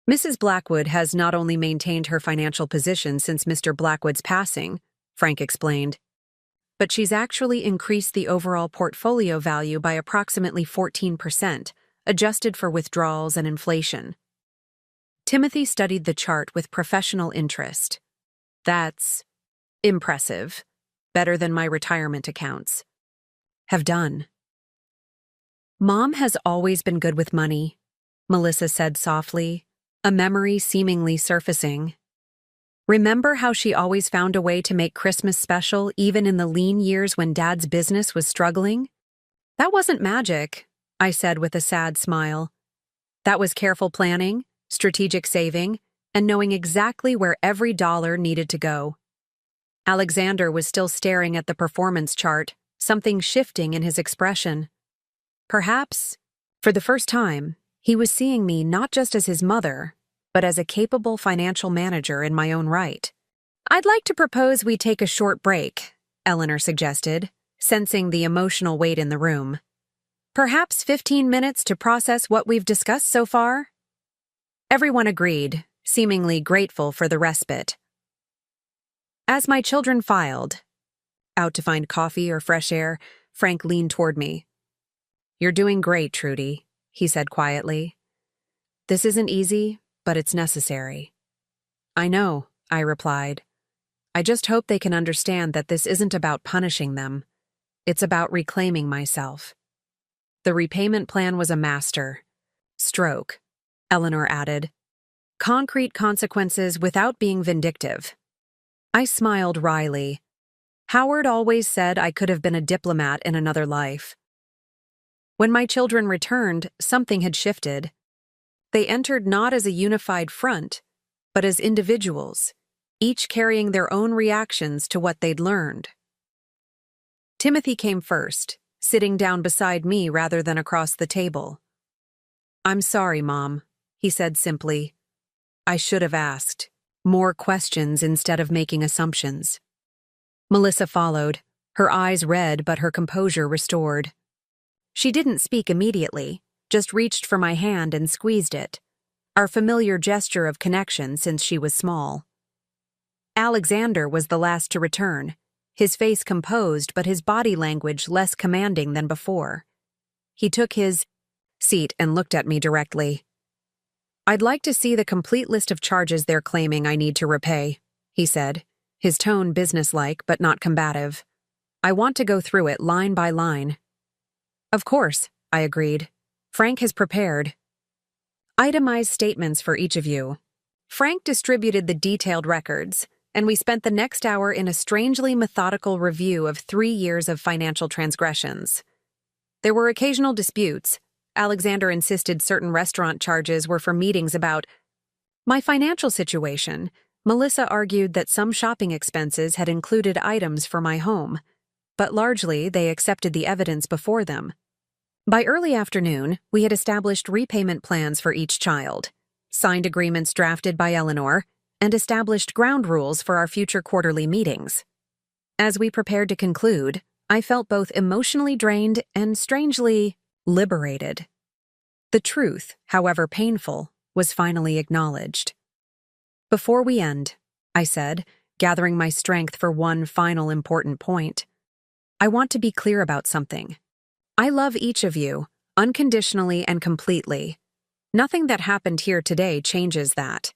"Mrs. Blackwood has not only maintained her financial position since Mr. Blackwood's passing," Frank explained, "but she's actually increased the overall portfolio value by approximately 14%, adjusted for withdrawals and inflation." Timothy studied the chart with professional interest. "That's impressive. Better than my retirement accounts have done." "Mom has always been good with money," Melissa said softly, a memory seemingly surfacing. "Remember how she always found a way to make Christmas special even in the lean years when Dad's business was struggling? That wasn't magic," I said with a sad smile. "That was careful planning, strategic saving, and knowing exactly where every dollar needed to go." Alexander was still staring at the performance chart, something shifting in his expression. Perhaps, for the first time, he was seeing me not just as his mother, but as a capable financial manager in my own right. "I'd like to propose we take a short break," Eleanor suggested, sensing the emotional weight in the room. Perhaps 15 minutes to process what we've discussed so far? Everyone agreed, seemingly grateful for the respite. As my children filed, out to find coffee or fresh air, Frank leaned toward me. "You're doing great, Trudy," he said quietly. "This isn't easy, but it's necessary." "I know," I replied. "I just hope they can understand that this isn't about punishing them. It's about reclaiming myself." The repayment plan was a master stroke, Eleanor added. Concrete consequences without being vindictive. I smiled wryly. Howard always said I could have been a diplomat in another life. When my children returned, something had shifted. They entered not as a unified front, but as individuals, each carrying their own reactions to what they'd learned. Timothy came first, sitting down beside me rather than across the table. "I'm sorry, Mom," he said simply. "I should have asked more questions instead of making assumptions." Melissa followed, her eyes red but her composure restored. She didn't speak immediately, just reached for my hand and squeezed it, our familiar gesture of connection since she was small. Alexander was the last to return, his face composed but his body language less commanding than before. He took his seat and looked at me directly. "I'd like to see the complete list of charges they're claiming I need to repay," he said, his tone businesslike but not combative. "I want to go through it line by line." "Of course," I agreed. "Frank has prepared itemized statements for each of you." Frank distributed the detailed records, and we spent the next hour in a strangely methodical review of 3 years of financial transgressions. There were occasional disputes. Alexander insisted certain restaurant charges were for meetings about my financial situation. Melissa argued that some shopping expenses had included items for my home, but largely they accepted the evidence before them. By early afternoon, we had established repayment plans for each child, signed agreements drafted by Eleanor, and established ground rules for our future quarterly meetings. As we prepared to conclude, I felt both emotionally drained and strangely liberated. The truth, however painful, was finally acknowledged. "Before we end," I said, gathering my strength for one final important point, "I want to be clear about something. I love each of you, unconditionally and completely. Nothing that happened here today changes that.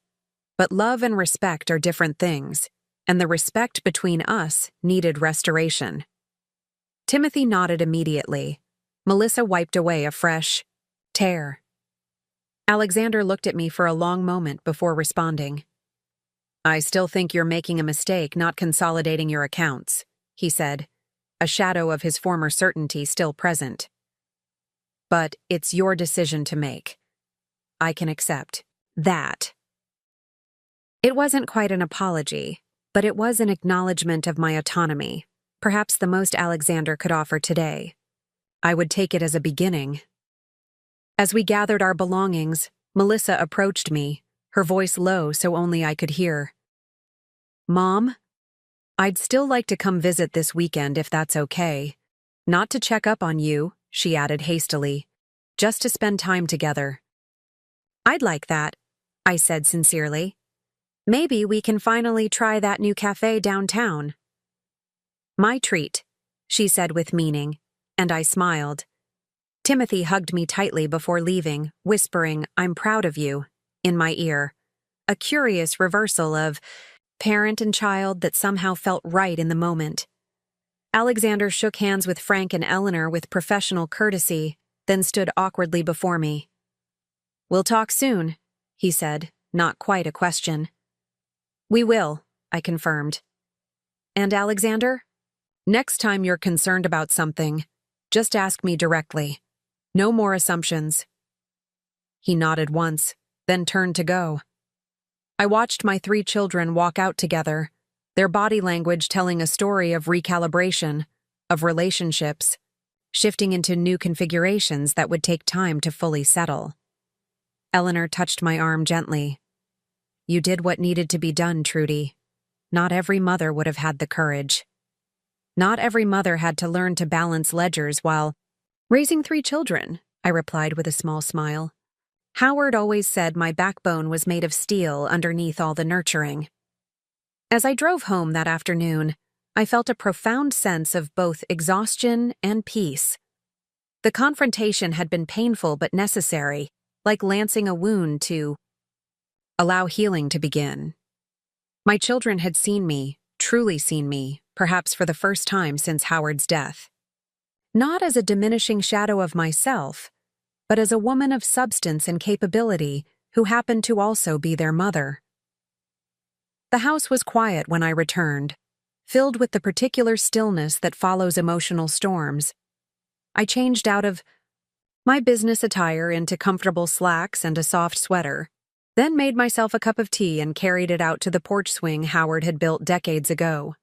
But love and respect are different things, and the respect between us needed restoration." Timothy nodded immediately. Melissa wiped away a fresh tear. Alexander looked at me for a long moment before responding. "I still think you're making a mistake not consolidating your accounts," he said, a shadow of his former certainty still present. "But it's your decision to make. I can accept that." It wasn't quite an apology, but it was an acknowledgement of my autonomy, perhaps the most Alexander could offer today. I would take it as a beginning. As we gathered our belongings, Melissa approached me, her voice low so only I could hear. "Mom, I'd still like to come visit this weekend if that's okay. Not to check up on you," she added hastily, "just to spend time together." "I'd like that," I said sincerely. "Maybe we can finally try that new cafe downtown." "My treat," she said with meaning, and I smiled. Timothy hugged me tightly before leaving, whispering, "I'm proud of you," in my ear. A curious reversal of parent and child that somehow felt right in the moment. Alexander shook hands with Frank and Eleanor with professional courtesy, then stood awkwardly before me. "We'll talk soon," he said, not quite a question. "We will," I confirmed. "And Alexander? Next time you're concerned about something, just ask me directly. No more assumptions." He nodded once, then turned to go. I watched my 3 children walk out together, their body language telling a story of recalibration, of relationships, shifting into new configurations that would take time to fully settle. Eleanor touched my arm gently. "You did what needed to be done, Trudy. Not every mother would have had the courage." Not every mother had to learn to balance ledgers while raising 3 children, I replied with a small smile. Howard always said my backbone was made of steel underneath all the nurturing. As I drove home that afternoon, I felt a profound sense of both exhaustion and peace. The confrontation had been painful but necessary, like lancing a wound to allow healing to begin. My children had seen me, truly seen me, perhaps for the first time since Howard's death. Not as a diminishing shadow of myself, but as a woman of substance and capability who happened to also be their mother. The house was quiet when I returned, filled with the particular stillness that follows emotional storms. I changed out of my business attire into comfortable slacks and a soft sweater, then made myself a cup of tea and carried it out to the porch swing Howard had built decades ago.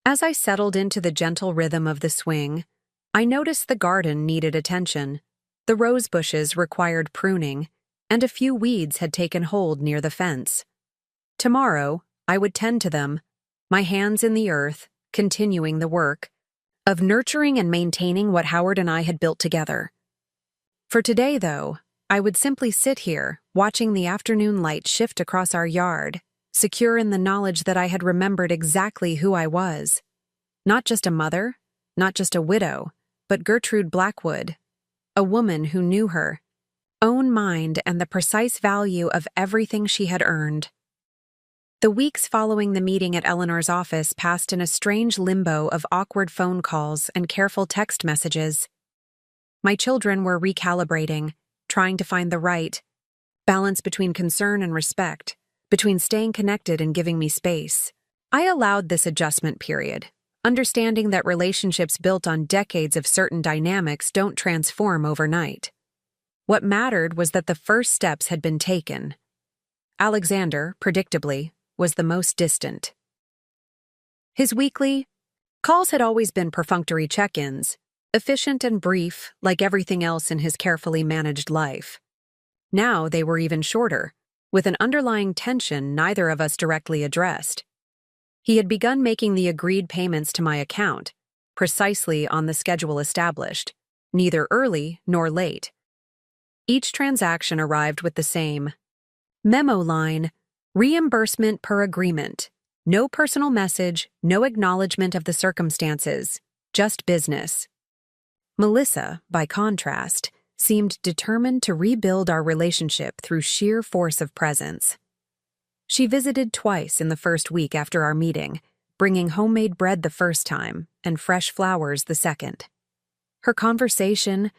As I settled into the gentle rhythm of the swing, I noticed the garden needed attention. The rose bushes required pruning, and a few weeds had taken hold near the fence. Tomorrow, I would tend to them, my hands in the earth, continuing the work of nurturing and maintaining what Howard and I had built together. For today, though, I would simply sit here, watching the afternoon light shift across our yard, secure in the knowledge that I had remembered exactly who I was. Not just a mother, not just a widow, but Gertrude Blackwood, a woman who knew her own mind and the precise value of everything she had earned. The weeks following the meeting at Eleanor's office passed in a strange limbo of awkward phone calls and careful text messages. My children were recalibrating, trying to find the right balance between concern and respect, between staying connected and giving me space. I allowed this adjustment period, understanding that relationships built on decades of certain dynamics don't transform overnight. What mattered was that the first steps had been taken. Alexander, predictably, was the most distant. His weekly calls had always been perfunctory check-ins, efficient and brief, like everything else in his carefully managed life. Now they were even shorter, with an underlying tension neither of us directly addressed. He had begun making the agreed payments to my account, precisely on the schedule established, neither early nor late. Each transaction arrived with the same memo line: reimbursement per agreement. No personal message, no acknowledgement of the circumstances, just business. Melissa, by contrast, seemed determined to rebuild our relationship through sheer force of presence. She visited twice in the first week after our meeting, bringing homemade bread the first time and fresh flowers the second. Her conversation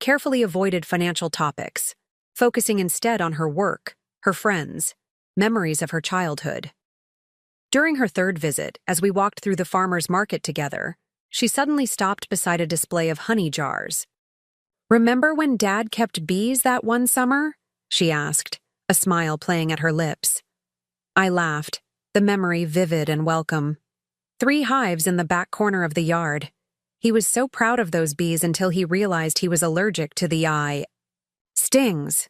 carefully avoided financial topics, focusing instead on her work, her friends, memories of her childhood. During her third visit, as we walked through the farmer's market together, she suddenly stopped beside a display of honey jars. "Remember when Dad kept bees that one summer?" she asked, a smile playing at her lips. I laughed, the memory vivid and welcome. 3 hives in the back corner of the yard. He was so proud of those bees until he realized he was allergic to the eye stings.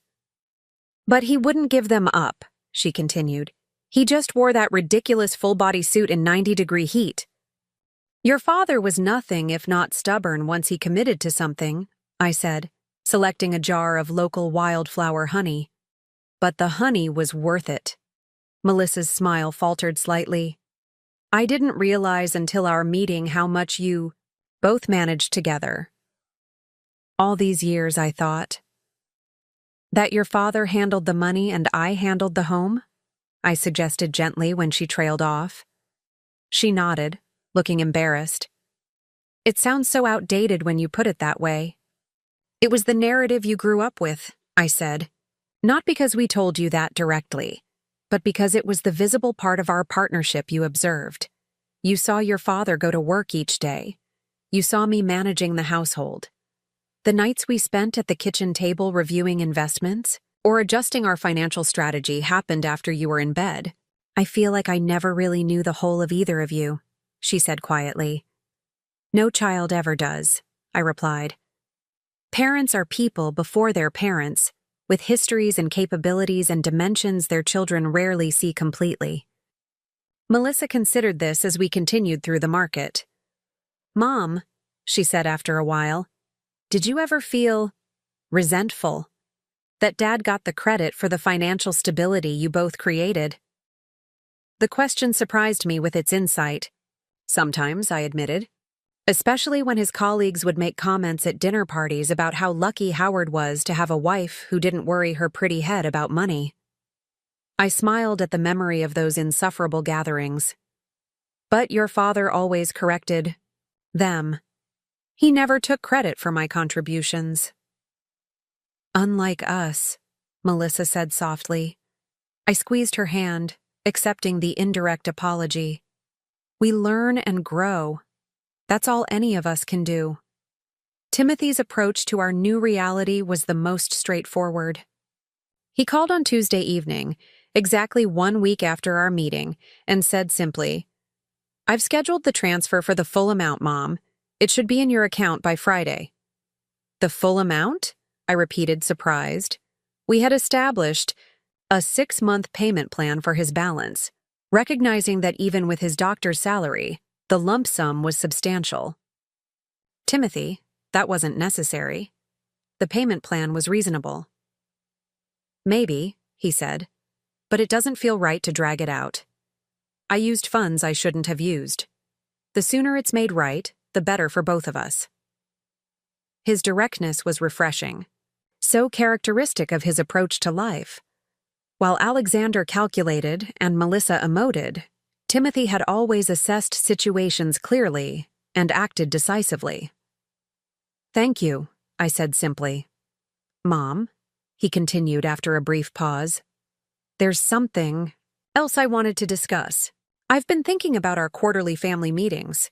But he wouldn't give them up, she continued. He just wore that ridiculous full-body suit in 90-degree heat. Your father was nothing if not stubborn once he committed to something, I said, selecting a jar of local wildflower honey. But the honey was worth it. Melissa's smile faltered slightly. I didn't realize until our meeting how much you both managed together. All these years, I thought. That your father handled the money and I handled the home? I suggested gently when she trailed off. She nodded, looking embarrassed. It sounds so outdated when you put it that way. It was the narrative you grew up with, I said. Not because we told you that directly, but because it was the visible part of our partnership you observed. You saw your father go to work each day. You saw me managing the household. The nights we spent at the kitchen table reviewing investments or adjusting our financial strategy happened after you were in bed. I feel like I never really knew the whole of either of you, she said quietly. No child ever does, I replied. Parents are people before they're parents, with histories and capabilities and dimensions their children rarely see completely. Melissa considered this as we continued through the market. Mom, she said after a while, did you ever feel resentful that Dad got the credit for the financial stability you both created? The question surprised me with its insight. Sometimes, I admitted, especially when his colleagues would make comments at dinner parties about how lucky Howard was to have a wife who didn't worry her pretty head about money. I smiled at the memory of those insufferable gatherings. But your father always corrected them. He never took credit for my contributions. Unlike us, Melissa said softly. I squeezed her hand, accepting the indirect apology. We learn and grow. That's all any of us can do. Timothy's approach to our new reality was the most straightforward. He called on Tuesday evening, exactly 1 week after our meeting, and said simply, I've scheduled the transfer for the full amount, Mom. It should be in your account by Friday. The full amount? I repeated, surprised. We had established a 6-month payment plan for his balance, recognizing that even with his doctor's salary, the lump sum was substantial. Timothy, that wasn't necessary. The payment plan was reasonable. Maybe, he said, but it doesn't feel right to drag it out. I used funds I shouldn't have used. The sooner it's made right, the better for both of us. His directness was refreshing, so characteristic of his approach to life. While Alexander calculated and Melissa emoted, Timothy had always assessed situations clearly and acted decisively. Thank you, I said simply. Mom, he continued after a brief pause, there's something else I wanted to discuss. I've been thinking about our quarterly family meetings.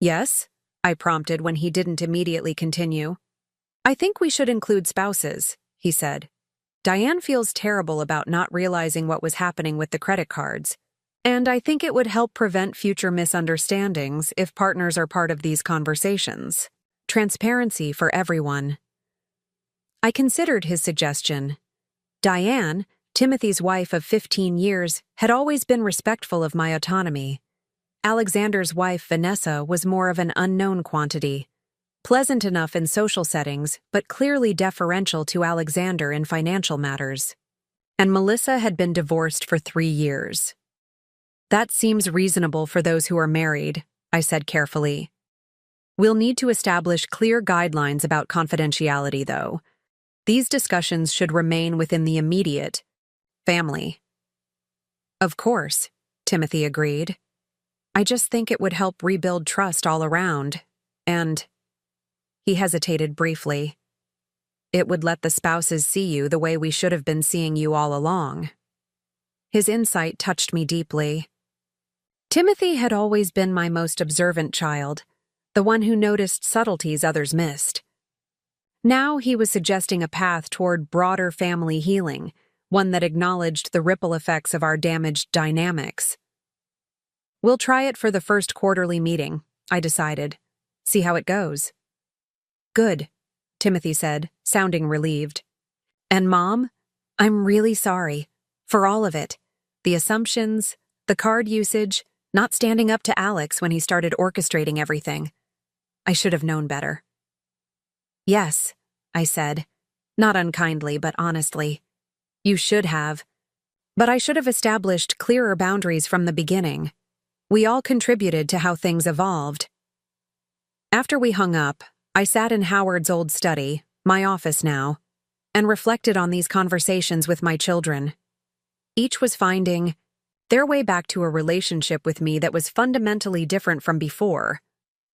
Yes? I prompted when he didn't immediately continue. I think we should include spouses, he said. Diane feels terrible about not realizing what was happening with the credit cards, and I think it would help prevent future misunderstandings if partners are part of these conversations. Transparency for everyone. I considered his suggestion. Diane, Timothy's wife of 15 years, had always been respectful of my autonomy. Alexander's wife, Vanessa, was more of an unknown quantity. Pleasant enough in social settings, but clearly deferential to Alexander in financial matters. And Melissa had been divorced for 3 years. That seems reasonable for those who are married, I said carefully. We'll need to establish clear guidelines about confidentiality, though. These discussions should remain within the immediate family. Of course, Timothy agreed. I just think it would help rebuild trust all around, and... He hesitated briefly. It would let the spouses see you the way we should have been seeing you all along. His insight touched me deeply. Timothy had always been my most observant child, the one who noticed subtleties others missed. Now he was suggesting a path toward broader family healing, one that acknowledged the ripple effects of our damaged dynamics. We'll try it for the first quarterly meeting, I decided. See how it goes. Good, Timothy said, sounding relieved. And Mom, I'm really sorry. For all of it. The assumptions, the card usage, not standing up to Alex when he started orchestrating everything. I should have known better. Yes, I said, not unkindly but honestly. You should have. But I should have established clearer boundaries from the beginning. We all contributed to how things evolved. After we hung up, I sat in Howard's old study, my office now, and reflected on these conversations with my children. Each was finding their way back to a relationship with me that was fundamentally different from before,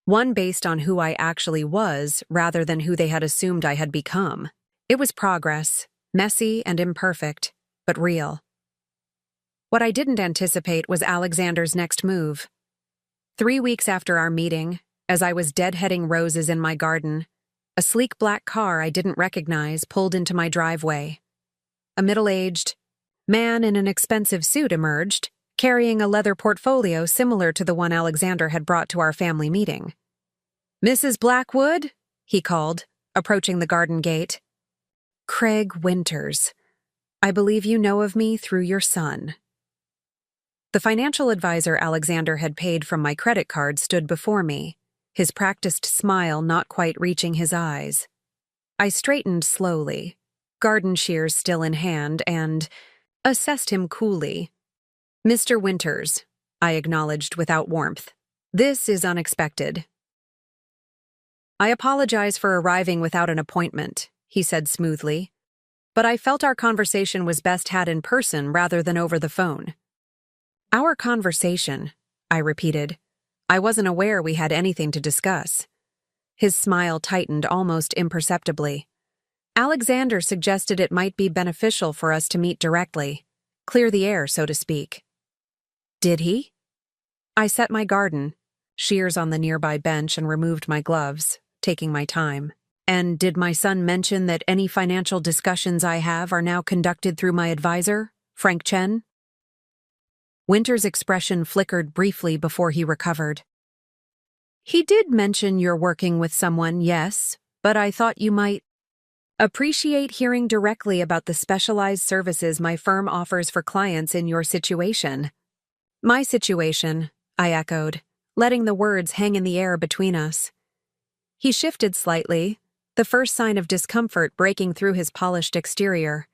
one based on who I actually was rather than who they had assumed I had become. It was progress, messy and imperfect, but real. What I didn't anticipate was Alexander's next move. 3 weeks after our meeting, as I was deadheading roses in my garden, a sleek black car I didn't recognize pulled into my driveway. A middle-aged man in an expensive suit emerged, carrying a leather portfolio similar to the one Alexander had brought to our family meeting. "Mrs. Blackwood?" he called, approaching the garden gate. "Craig Winters. I believe you know of me through your son." The financial advisor Alexander had paid from my credit card stood before me, his practiced smile not quite reaching his eyes. I straightened slowly, garden shears still in hand, and assessed him coolly. "Mr. Winters," I acknowledged without warmth. "This is unexpected." "I apologize for arriving without an appointment," he said smoothly, "but I felt our conversation was best had in person rather than over the phone." "Our conversation," I repeated. I wasn't aware we had anything to discuss. His smile tightened almost imperceptibly. "Alexander suggested it might be beneficial for us to meet directly, clear the air, so to speak." "Did he?" I set my garden, shears on the nearby bench, and removed my gloves, taking my time. "And did my son mention that any financial discussions I have are now conducted through my advisor, Frank Chen?" Winter's expression flickered briefly before he recovered. "He did mention you're working with someone, yes, but I thought you might appreciate hearing directly about the specialized services my firm offers for clients in your situation." "My situation," I echoed, letting the words hang in the air between us. He shifted slightly, the first sign of discomfort breaking through his polished exterior.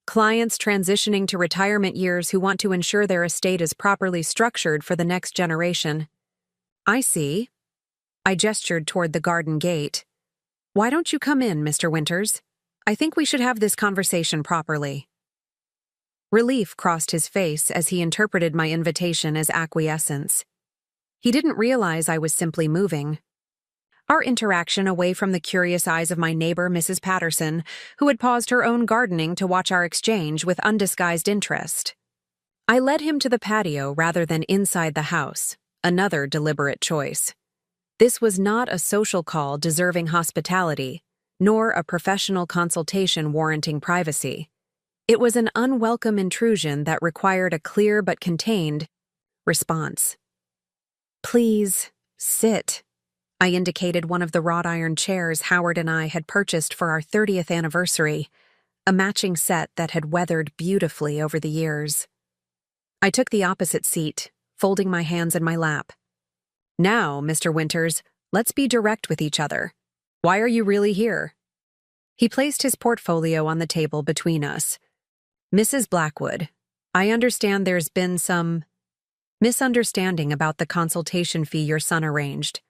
"Clients transitioning to retirement years who want to ensure their estate is properly structured for the next generation." "I see." I gestured toward the garden gate. "Why don't you come in, Mr. Winters? I think we should have this conversation properly." Relief crossed his face as he interpreted my invitation as acquiescence. He didn't realize I was simply moving. Our interaction away from the curious eyes of my neighbor, Mrs. Patterson, who had paused her own gardening to watch our exchange with undisguised interest. I led him to the patio rather than inside the house, another deliberate choice. This was not a social call deserving hospitality, nor a professional consultation warranting privacy. It was an unwelcome intrusion that required a clear but contained response. "Please, sit." I indicated one of the wrought iron chairs Howard and I had purchased for our 30th anniversary, a matching set that had weathered beautifully over the years. I took the opposite seat, folding my hands in my lap. "Now, Mr. Winters, let's be direct with each other. Why are you really here?" He placed his portfolio on the table between us. "Mrs. Blackwood, I understand there's been some misunderstanding about the consultation fee your son arranged.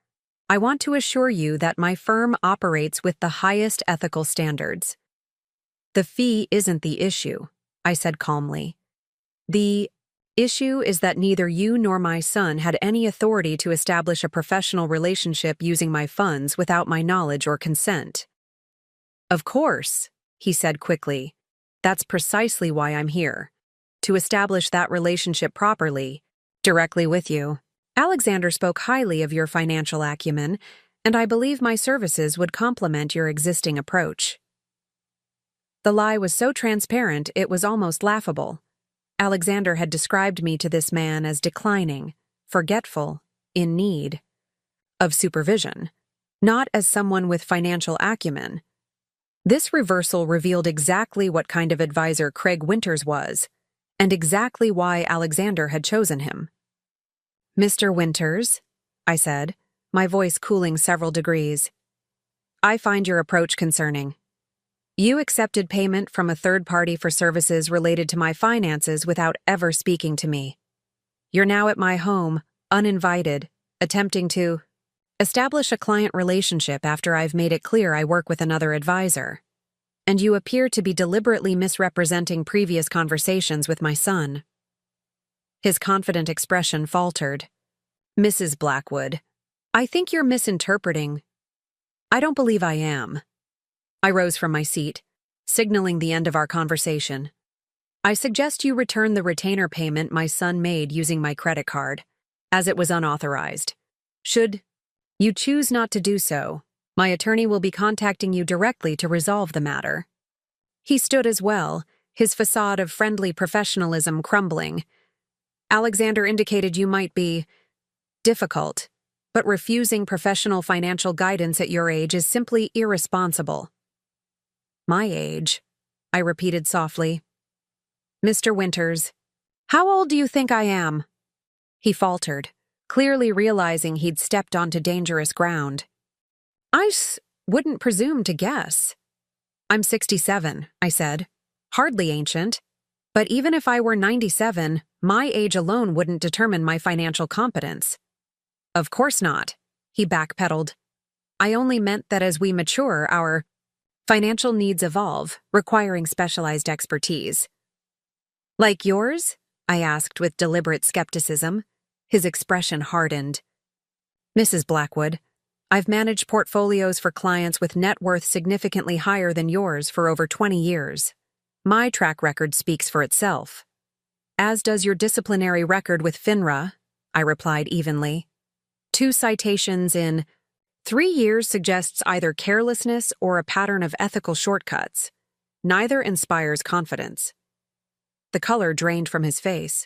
I want to assure you that my firm operates with the highest ethical standards." "The fee isn't the issue," I said calmly. "The issue is that neither you nor my son had any authority to establish a professional relationship using my funds without my knowledge or consent." "Of course," he said quickly. "That's precisely why I'm here. To establish that relationship properly, directly with you. Alexander spoke highly of your financial acumen, and I believe my services would complement your existing approach." The lie was so transparent it was almost laughable. Alexander had described me to this man as declining, forgetful, in need of supervision, not as someone with financial acumen. This reversal revealed exactly what kind of advisor Craig Winters was, and exactly why Alexander had chosen him. "Mr. Winters," I said, my voice cooling several degrees, "I find your approach concerning. You accepted payment from a third party for services related to my finances without ever speaking to me. You're now at my home, uninvited, attempting to establish a client relationship after I've made it clear I work with another advisor. And you appear to be deliberately misrepresenting previous conversations with my son." His confident expression faltered. "Mrs. Blackwood, I think you're misinterpreting." "I don't believe I am." I rose from my seat, signaling the end of our conversation. "I suggest you return the retainer payment my son made using my credit card, as it was unauthorized. Should you choose not to do so, my attorney will be contacting you directly to resolve the matter." He stood as well, his facade of friendly professionalism crumbling. "Alexander indicated you might be difficult, but refusing professional financial guidance at your age is simply irresponsible." "My age," I repeated softly. "Mr. Winters, how old do you think I am?" He faltered, clearly realizing he'd stepped onto dangerous ground. Wouldn't presume to guess. I'm 67, I said. Hardly ancient. But even if I were 97, my age alone wouldn't determine my financial competence. Of course not, he backpedaled. I only meant that as we mature, our financial needs evolve, requiring specialized expertise. Like yours? I asked with deliberate skepticism. His expression hardened. Mrs. Blackwood, I've managed portfolios for clients with net worth significantly higher than yours for over 20 years. My track record speaks for itself. As does your disciplinary record with FINRA, I replied evenly. 2 citations in 3 years suggests either carelessness or a pattern of ethical shortcuts. Neither inspires confidence. The color drained from his face.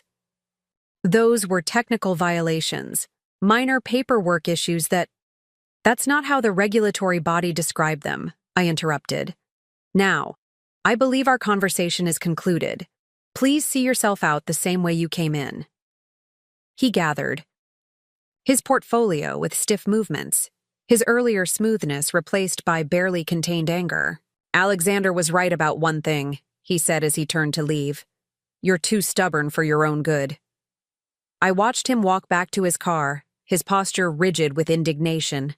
Those were technical violations, minor paperwork issues That's not how the regulatory body described them, I interrupted. Now, I believe our conversation is concluded. Please see yourself out the same way you came in. He gathered. His portfolio with stiff movements, his earlier smoothness replaced by barely contained anger. Alexander was right about one thing, he said as he turned to leave. You're too stubborn for your own good. I watched him walk back to his car, his posture rigid with indignation.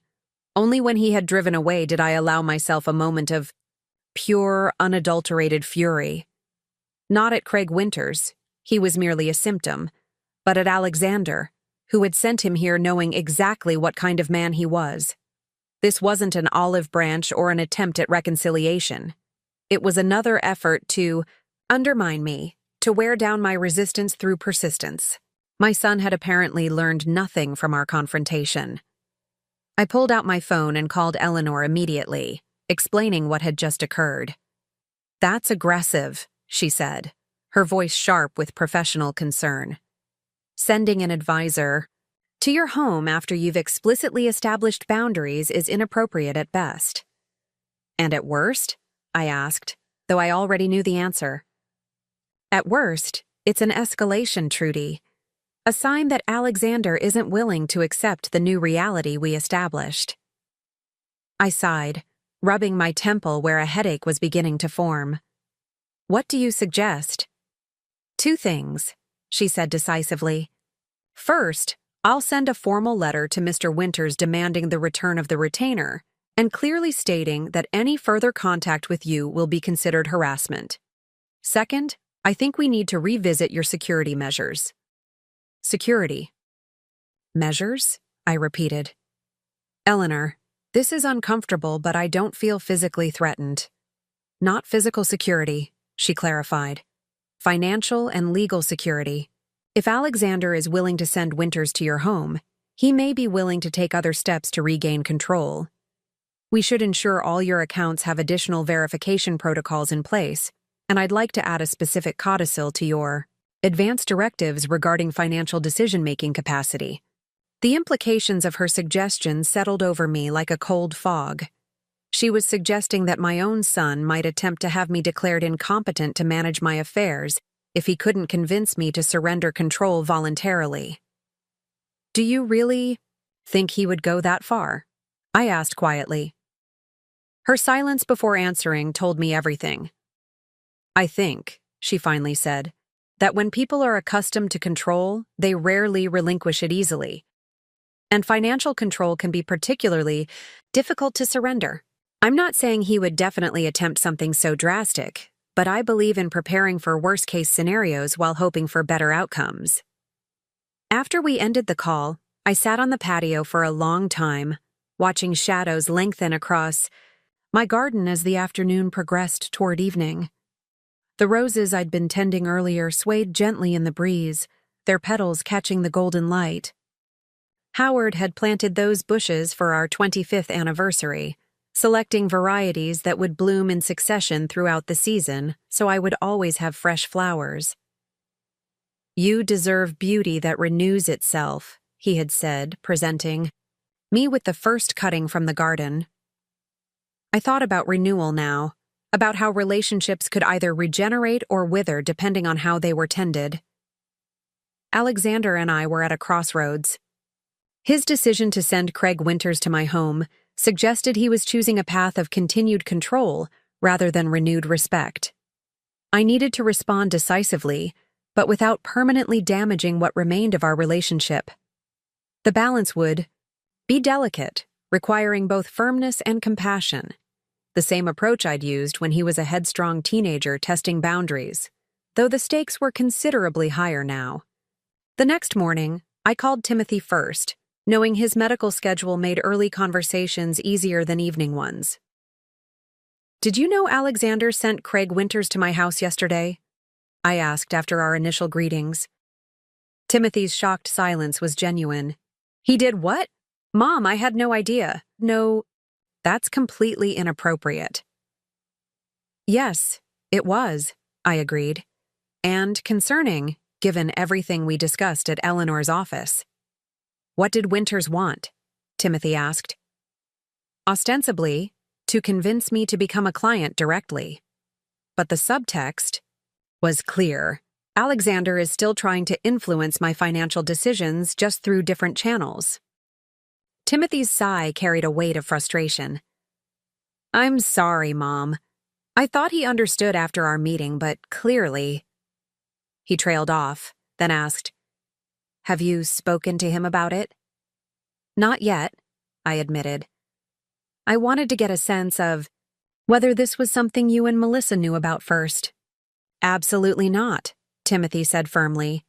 Only when he had driven away did I allow myself a moment of pure, unadulterated fury. Not at Craig Winters, he was merely a symptom, but at Alexander, who had sent him here knowing exactly what kind of man he was. This wasn't an olive branch or an attempt at reconciliation. It was another effort to undermine me, to wear down my resistance through persistence. My son had apparently learned nothing from our confrontation. I pulled out my phone and called Eleanor immediately, explaining what had just occurred. That's aggressive, she said, her voice sharp with professional concern. Sending an advisor to your home after you've explicitly established boundaries is inappropriate at best. And at worst? I asked, though I already knew the answer. At worst, it's an escalation, Trudy. A sign that Alexander isn't willing to accept the new reality we established. I sighed, rubbing my temple where a headache was beginning to form. What do you suggest? 2 things, she said decisively. First, I'll send a formal letter to Mr. Winters demanding the return of the retainer and clearly stating that any further contact with you will be considered harassment. Second, I think we need to revisit your security measures. Security. Measures? I repeated. Eleanor, this is uncomfortable, but I don't feel physically threatened. Not physical security, she clarified. Financial and legal security. If Alexander is willing to send Winters to your home, he may be willing to take other steps to regain control. We should ensure all your accounts have additional verification protocols in place, and I'd like to add a specific codicil to your advanced directives regarding financial decision-making capacity. The implications of her suggestion settled over me like a cold fog. She was suggesting that my own son might attempt to have me declared incompetent to manage my affairs if he couldn't convince me to surrender control voluntarily. Do you really think he would go that far? I asked quietly. Her silence before answering told me everything. I think, she finally said, that when people are accustomed to control, they rarely relinquish it easily. And financial control can be particularly difficult to surrender. I'm not saying he would definitely attempt something so drastic, but I believe in preparing for worst-case scenarios while hoping for better outcomes. After we ended the call, I sat on the patio for a long time, watching shadows lengthen across my garden as the afternoon progressed toward evening. The roses I'd been tending earlier swayed gently in the breeze, their petals catching the golden light. Howard had planted those bushes for our 25th anniversary, selecting varieties that would bloom in succession throughout the season, so I would always have fresh flowers. You deserve beauty that renews itself, he had said, presenting me with the first cutting from the garden. I thought about renewal now, about how relationships could either regenerate or wither depending on how they were tended. Alexander and I were at a crossroads. His decision to send Craig Winters to my home suggested he was choosing a path of continued control rather than renewed respect. I needed to respond decisively, but without permanently damaging what remained of our relationship. The balance would be delicate, requiring both firmness and compassion, the same approach I'd used when he was a headstrong teenager testing boundaries, though the stakes were considerably higher now. The next morning, I called Timothy first, knowing his medical schedule made early conversations easier than evening ones. "Did you know Alexander sent Craig Winters to my house yesterday?" I asked after our initial greetings. Timothy's shocked silence was genuine. "He did what? Mom, I had no idea." "No, that's completely inappropriate." "Yes, it was," I agreed. "And concerning, given everything we discussed at Eleanor's office." "What did Winters want?" Timothy asked. "Ostensibly, to convince me to become a client directly. But the subtext was clear. Alexander is still trying to influence my financial decisions just through different channels." Timothy's sigh carried a weight of frustration. "I'm sorry, Mom. I thought he understood after our meeting, but clearly—" He trailed off, then asked, "Have you spoken to him about it?" "Not yet," I admitted. "I wanted to get a sense of whether this was something you and Melissa knew about first." "Absolutely not," Timothy said firmly.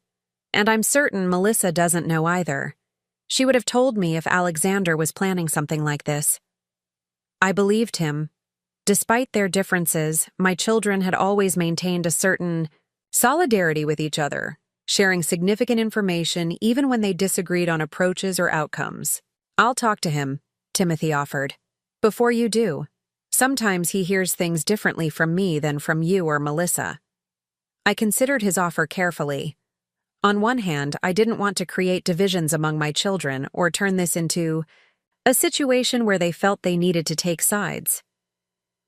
"And I'm certain Melissa doesn't know either. She would have told me if Alexander was planning something like this." I believed him. Despite their differences, my children had always maintained a certain solidarity with each other, sharing significant information even when they disagreed on approaches or outcomes. "I'll talk to him," Timothy offered. "Before you do. Sometimes he hears things differently from me than from you or Melissa." I considered his offer carefully. On one hand, I didn't want to create divisions among my children or turn this into a situation where they felt they needed to take sides.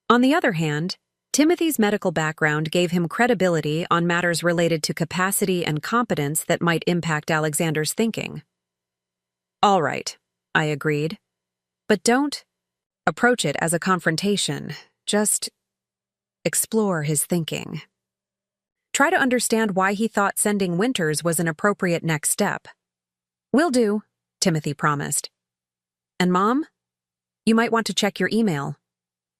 On the other hand, Timothy's medical background gave him credibility on matters related to capacity and competence that might impact Alexander's thinking. "All right," I agreed. "But don't approach it as a confrontation. Just explore his thinking. Try to understand why he thought sending Winters was an appropriate next step." "Will do," Timothy promised. "And Mom, you might want to check your email.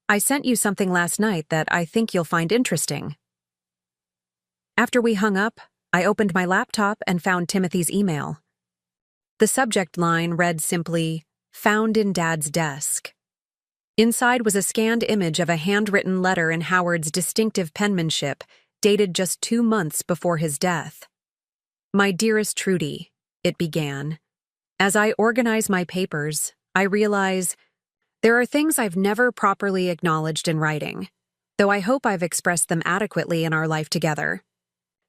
I sent you something last night that I think you'll find interesting." After we hung up, I opened my laptop and found Timothy's email. The subject line read simply, "Found in Dad's desk." Inside was a scanned image of a handwritten letter in Howard's distinctive penmanship, dated just 2 months before his death. "My dearest Trudy," it began. "As I organize my papers, I realize there are things I've never properly acknowledged in writing, though I hope I've expressed them adequately in our life together.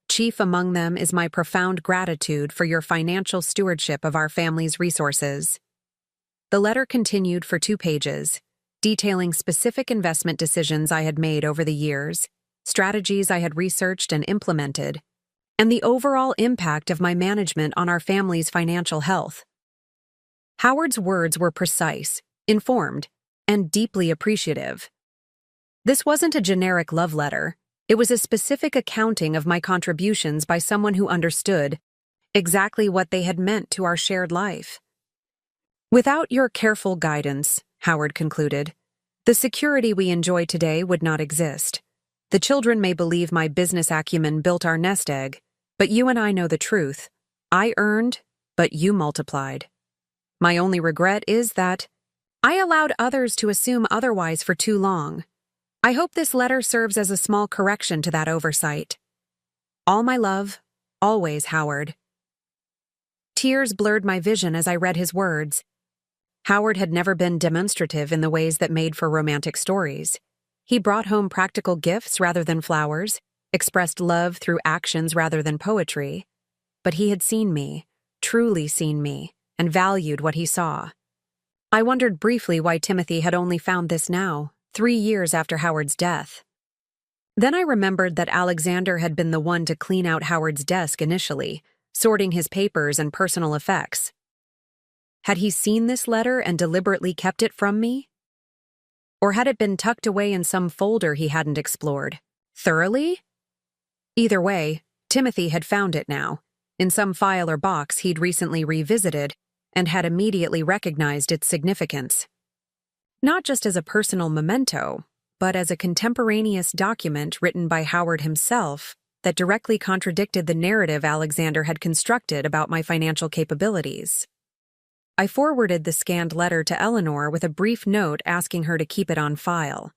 Chief among them is my profound gratitude for your financial stewardship of our family's resources." The letter continued for 2 pages, detailing specific investment decisions I had made over the years, strategies I had researched and implemented, and the overall impact of my management on our family's financial health. Howard's words were precise, informed, and deeply appreciative. This wasn't a generic love letter. It was a specific accounting of my contributions by someone who understood exactly what they had meant to our shared life. "Without your careful guidance," Howard concluded, "the security we enjoy today would not exist. The children may believe my business acumen built our nest egg, but you and I know the truth. I earned, but you multiplied. My only regret is that I allowed others to assume otherwise for too long. I hope this letter serves as a small correction to that oversight. All my love, always, Howard." Tears blurred my vision as I read his words. Howard had never been demonstrative in the ways that made for romantic stories. He brought home practical gifts rather than flowers, expressed love through actions rather than poetry. But he had seen me, truly seen me, and valued what he saw. I wondered briefly why Timothy had only found this now, 3 years after Howard's death. Then I remembered that Alexander had been the one to clean out Howard's desk initially, sorting his papers and personal effects. Had he seen this letter and deliberately kept it from me? Or had it been tucked away in some folder he hadn't explored? Thoroughly? Either way, Timothy had found it now, in some file or box he'd recently revisited, and had immediately recognized its significance. Not just as a personal memento, but as a contemporaneous document written by Howard himself that directly contradicted the narrative Alexander had constructed about my financial capabilities. I forwarded the scanned letter to Eleanor with a brief note asking her to keep it on file.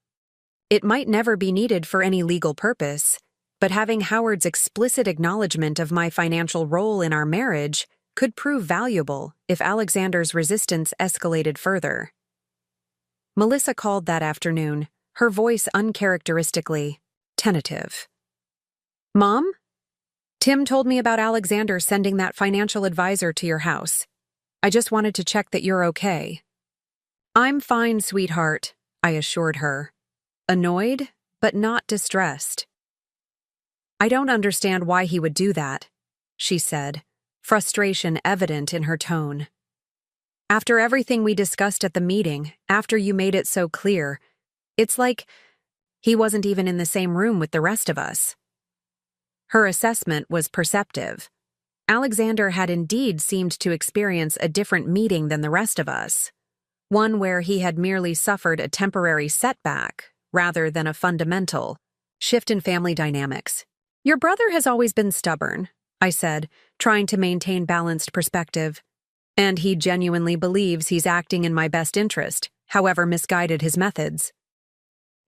It might never be needed for any legal purpose, but having Howard's explicit acknowledgement of my financial role in our marriage could prove valuable if Alexander's resistance escalated further. Melissa called that afternoon, her voice uncharacteristically tentative. "Mom? Tim told me about Alexander sending that financial advisor to your house. I just wanted to check that you're okay." "I'm fine, sweetheart," I assured her, annoyed but not distressed. "I don't understand why he would do that," she said, frustration evident in her tone. "After everything we discussed at the meeting, after you made it so clear, it's like he wasn't even in the same room with the rest of us." Her assessment was perceptive. Alexander had indeed seemed to experience a different meeting than the rest of us, one where he had merely suffered a temporary setback rather than a fundamental shift in family dynamics. "Your brother has always been stubborn," I said, trying to maintain balanced perspective. "And he genuinely believes he's acting in my best interest, however misguided his methods."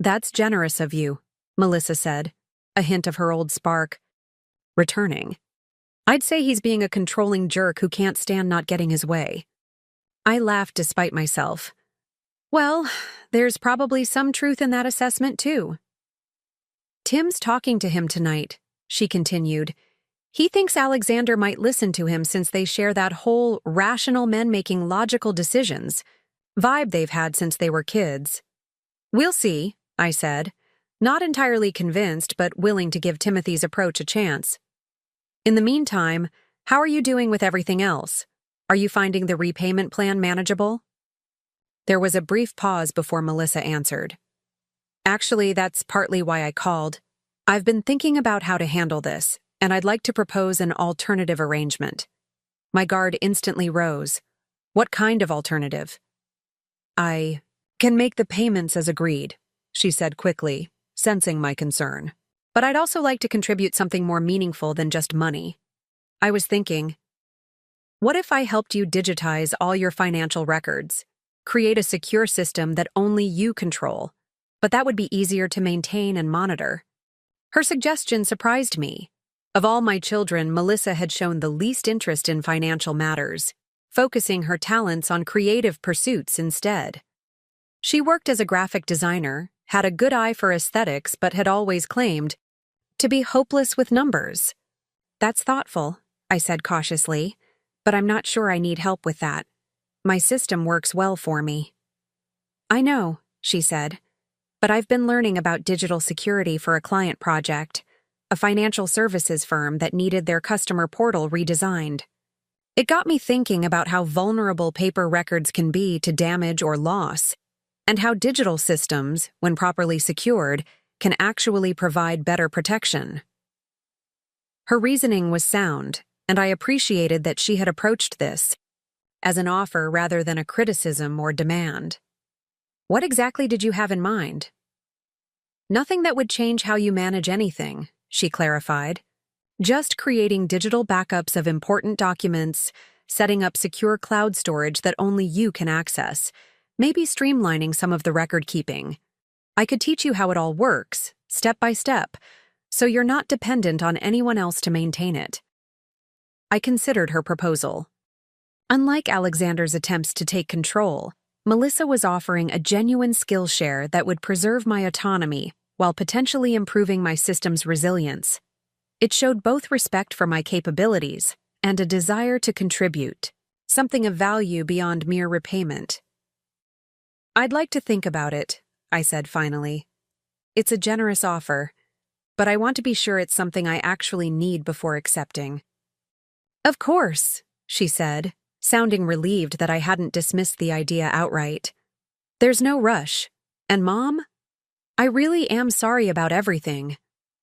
"That's generous of you," Melissa said, a hint of her old spark returning. "I'd say he's being a controlling jerk who can't stand not getting his way." I laughed despite myself. "Well, there's probably some truth in that assessment, too." "Tim's talking to him tonight," she continued. "He thinks Alexander might listen to him since they share that whole rational men making logical decisions vibe they've had since they were kids." "We'll see," I said, not entirely convinced but willing to give Timothy's approach a chance. "In the meantime, how are you doing with everything else? Are you finding the repayment plan manageable?" There was a brief pause before Melissa answered. "Actually, that's partly why I called. I've been thinking about how to handle this, and I'd like to propose an alternative arrangement." My guard instantly rose. "What kind of alternative?" "I can make the payments as agreed," she said quickly, sensing my concern. "But I'd also like to contribute something more meaningful than just money. I was thinking, what if I helped you digitize all your financial records, create a secure system that only you control, but that would be easier to maintain and monitor?" Her suggestion surprised me. Of all my children, Melissa had shown the least interest in financial matters, focusing her talents on creative pursuits instead. She worked as a graphic designer, had a good eye for aesthetics, but had always claimed to be hopeless with numbers. "That's thoughtful," I said cautiously, "but I'm not sure I need help with that. My system works well for me." "I know," she said, "but I've been learning about digital security for a client project, a financial services firm that needed their customer portal redesigned. It got me thinking about how vulnerable paper records can be to damage or loss, and how digital systems, when properly secured, can actually provide better protection." Her reasoning was sound, and I appreciated that she had approached this as an offer rather than a criticism or demand. "What exactly did you have in mind?" "Nothing that would change how you manage anything," she clarified. "Just creating digital backups of important documents, setting up secure cloud storage that only you can access, maybe streamlining some of the record keeping. I could teach you how it all works, step by step, so you're not dependent on anyone else to maintain it." I considered her proposal. Unlike Alexander's attempts to take control, Melissa was offering a genuine skill share that would preserve my autonomy while potentially improving my system's resilience. It showed both respect for my capabilities and a desire to contribute, something of value beyond mere repayment. "I'd like to think about it," I said finally. "It's a generous offer, but I want to be sure it's something I actually need before accepting." "Of course," she said, sounding relieved that I hadn't dismissed the idea outright. There's no rush. And Mom? I really am sorry about everything.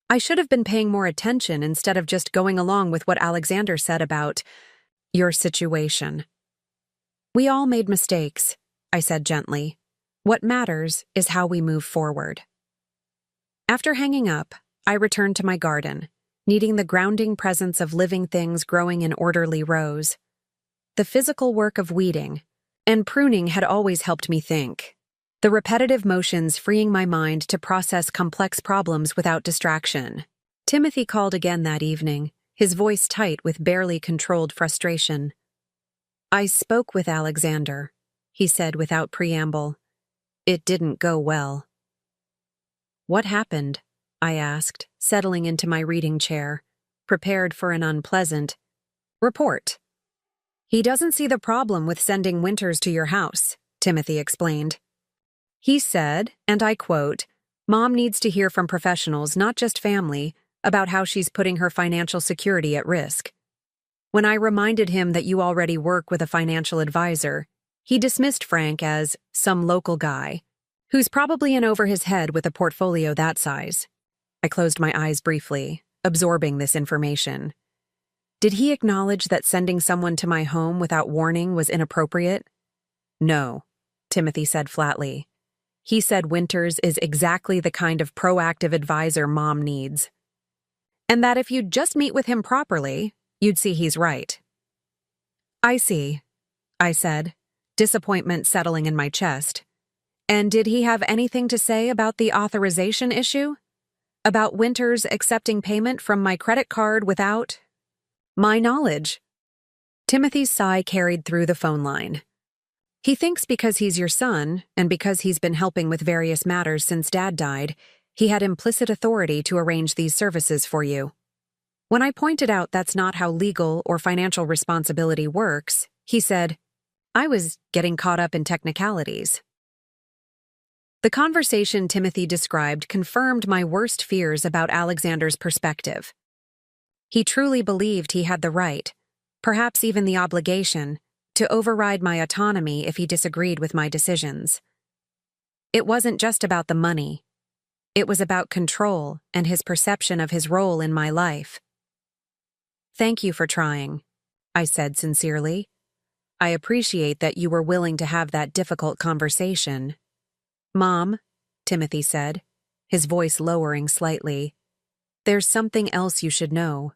I should have been paying more attention instead of just going along with what Alexander said about your situation. We all made mistakes, I said gently. What matters is how we move forward. After hanging up, I returned to my garden, needing the grounding presence of living things growing in orderly rows. The physical work of weeding and pruning had always helped me think. The repetitive motions freeing my mind to process complex problems without distraction. Timothy called again that evening, his voice tight with barely controlled frustration. I spoke with Alexander, he said without preamble. It didn't go well. What happened? I asked, settling into my reading chair, prepared for an unpleasant report. He doesn't see the problem with sending Winters to your house, Timothy explained. He said, and I quote, Mom needs to hear from professionals, not just family, about how she's putting her financial security at risk. When I reminded him that you already work with a financial advisor, he dismissed Frank as some local guy, who's probably in over his head with a portfolio that size. I closed my eyes briefly, absorbing this information. Did he acknowledge that sending someone to my home without warning was inappropriate? No, Timothy said flatly. He said Winters is exactly the kind of proactive advisor Mom needs. And that if you'd just meet with him properly, you'd see he's right. I see, I said, disappointment settling in my chest. And did he have anything to say about the authorization issue? About Winters accepting payment from my credit card without my knowledge? Timothy's sigh carried through the phone line. He thinks because he's your son, and because he's been helping with various matters since Dad died, he had implicit authority to arrange these services for you. When I pointed out that's not how legal or financial responsibility works, he said, I was getting caught up in technicalities. The conversation Timothy described confirmed my worst fears about Alexander's perspective. He truly believed he had the right, perhaps even the obligation, to override my autonomy if he disagreed with my decisions. It wasn't just about the money. It was about control and his perception of his role in my life. Thank you for trying, I said sincerely. I appreciate that you were willing to have that difficult conversation. Mom, Timothy said, his voice lowering slightly, there's something else you should know.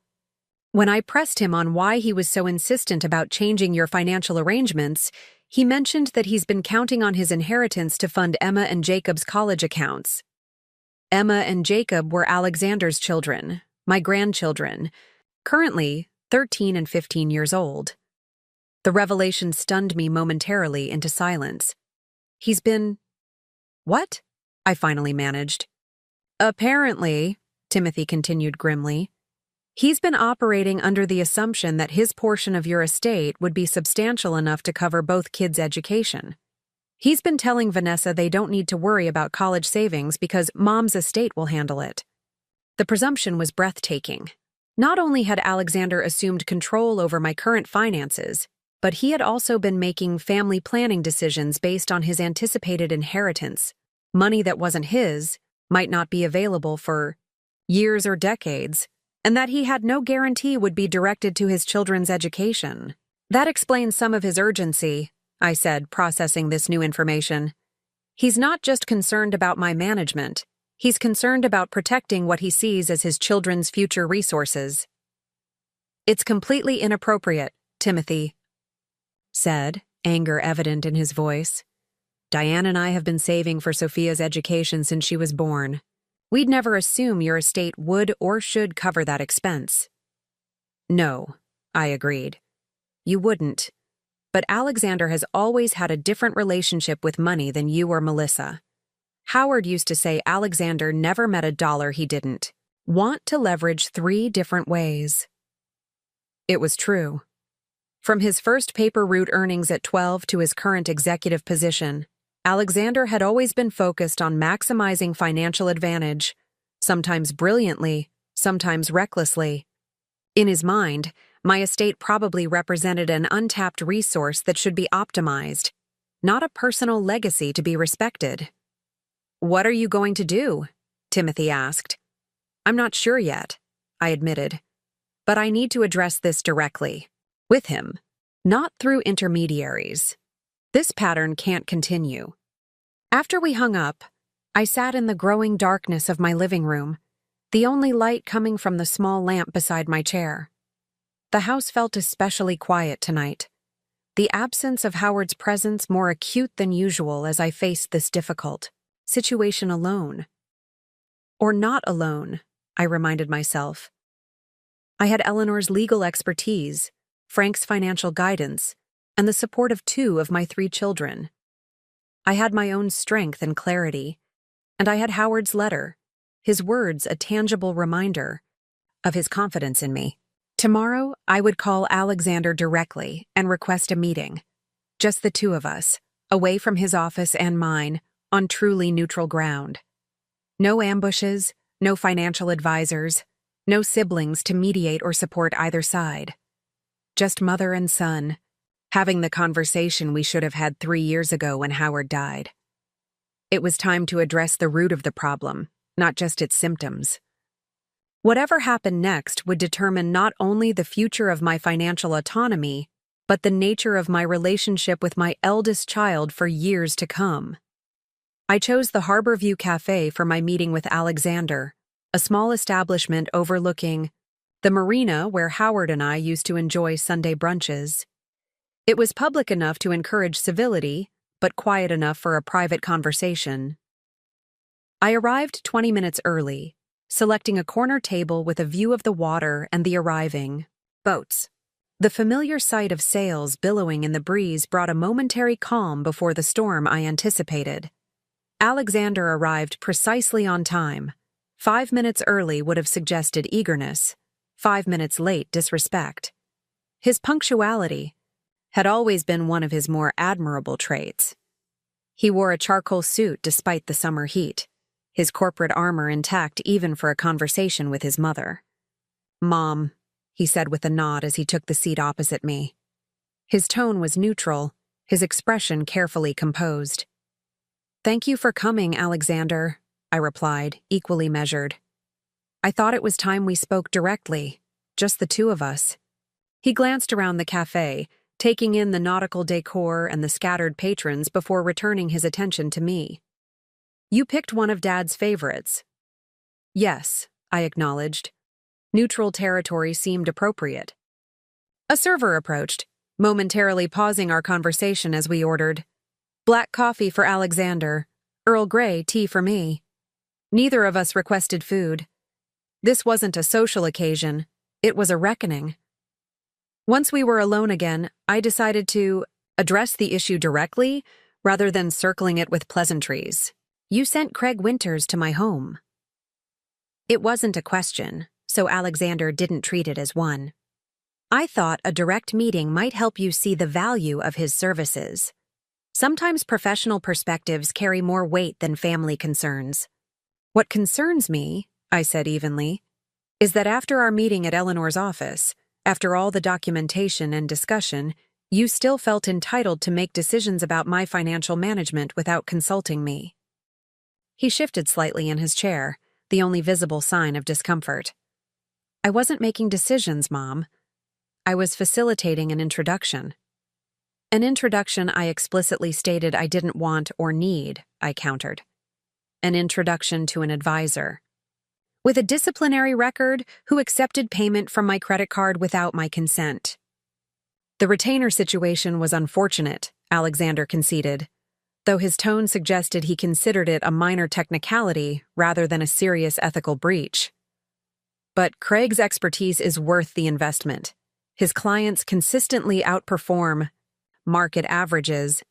When I pressed him on why he was so insistent about changing your financial arrangements, he mentioned that he's been counting on his inheritance to fund Emma and Jacob's college accounts. Emma and Jacob were Alexander's children, my grandchildren, currently 13 and 15 years old. The revelation stunned me momentarily into silence. He's been... What? I finally managed. Apparently, Timothy continued grimly, he's been operating under the assumption that his portion of your estate would be substantial enough to cover both kids' education. He's been telling Vanessa they don't need to worry about college savings because Mom's estate will handle it. The presumption was breathtaking. Not only had Alexander assumed control over my current finances, but he had also been making family planning decisions based on his anticipated inheritance. Money that wasn't his might not be available for years or decades, and that he had no guarantee would be directed to his children's education. That explains some of his urgency, I said, processing this new information. He's not just concerned about my management. He's concerned about protecting what he sees as his children's future resources. It's completely inappropriate, Timothy said, anger evident in his voice. Diane and I have been saving for Sophia's education since she was born. We'd never assume your estate would or should cover that expense. No, I agreed. You wouldn't. But Alexander has always had a different relationship with money than you or Melissa. Howard used to say Alexander never met a dollar he didn't want to leverage 3 different ways. It was true. From his first paper route earnings at 12 to his current executive position, Alexander had always been focused on maximizing financial advantage, sometimes brilliantly, sometimes recklessly. In his mind, My estate probably represented an untapped resource that should be optimized, not a personal legacy to be respected. "What are you going to do?" Timothy asked. "I'm not sure yet," I admitted. "But I need to address this directly. With him, not through intermediaries. This pattern can't continue." After we hung up, I sat in the growing darkness of my living room, the only light coming from the small lamp beside my chair. The house felt especially quiet tonight, the absence of Howard's presence more acute than usual as I faced this difficult situation alone. Or not alone, I reminded myself. I had Eleanor's legal expertise, Frank's financial guidance, and the support of 2 of my 3 children. I had my own strength and clarity, and I had Howard's letter, his words a tangible reminder of his confidence in me. Tomorrow, I would call Alexander directly and request a meeting. Just the 2 of us, away from his office and mine, on truly neutral ground. No ambushes, no financial advisors, no siblings to mediate or support either side. Just mother and son, having the conversation we should have had 3 years ago when Howard died. It was time to address the root of the problem, not just its symptoms. Whatever happened next would determine not only the future of my financial autonomy, but the nature of my relationship with my eldest child for years to come. I chose the Harborview Cafe for my meeting with Alexander, a small establishment overlooking the marina where Howard and I used to enjoy Sunday brunches. It was public enough to encourage civility, but quiet enough for a private conversation. I arrived 20 minutes early, selecting a corner table with a view of the water and the arriving boats. The familiar sight of sails billowing in the breeze brought a momentary calm before the storm I anticipated. Alexander arrived precisely on time. 5 minutes early would have suggested eagerness, 5 minutes late disrespect. His punctuality had always been one of his more admirable traits. He wore a charcoal suit despite the summer heat, his corporate armor intact even for a conversation with his mother. "Mom," he said with a nod as he took the seat opposite me. His tone was neutral, his expression carefully composed. "Thank you for coming, Alexander," I replied, equally measured. "I thought it was time we spoke directly, just the 2 of us." He glanced around the cafe, taking in the nautical decor and the scattered patrons before returning his attention to me. "You picked one of Dad's favorites." "Yes," I acknowledged. Neutral territory seemed appropriate. A server approached, momentarily pausing our conversation as we ordered. "Black coffee for Alexander, Earl Grey tea for me." Neither of us requested food. This wasn't a social occasion, it was a reckoning. Once we were alone again, I decided to address the issue directly rather than circling it with pleasantries. "You sent Craig Winters to my home." It wasn't a question, so Alexander didn't treat it as one. "I thought a direct meeting might help you see the value of his services. Sometimes professional perspectives carry more weight than family concerns. What concerns me," I said evenly, "is that after our meeting at Eleanor's office, after all the documentation and discussion, you still felt entitled to make decisions about my financial management without consulting me." He shifted slightly in his chair, the only visible sign of discomfort. "I wasn't making decisions, Mom. I was facilitating an introduction." "An introduction I explicitly stated I didn't want or need," I countered. "An introduction to an advisor. With a disciplinary record who accepted payment from my credit card without my consent." "The retainer situation was unfortunate," Alexander conceded, though his tone suggested he considered it a minor technicality rather than a serious ethical breach. "But Craig's expertise is worth the investment. His clients consistently outperform market averages."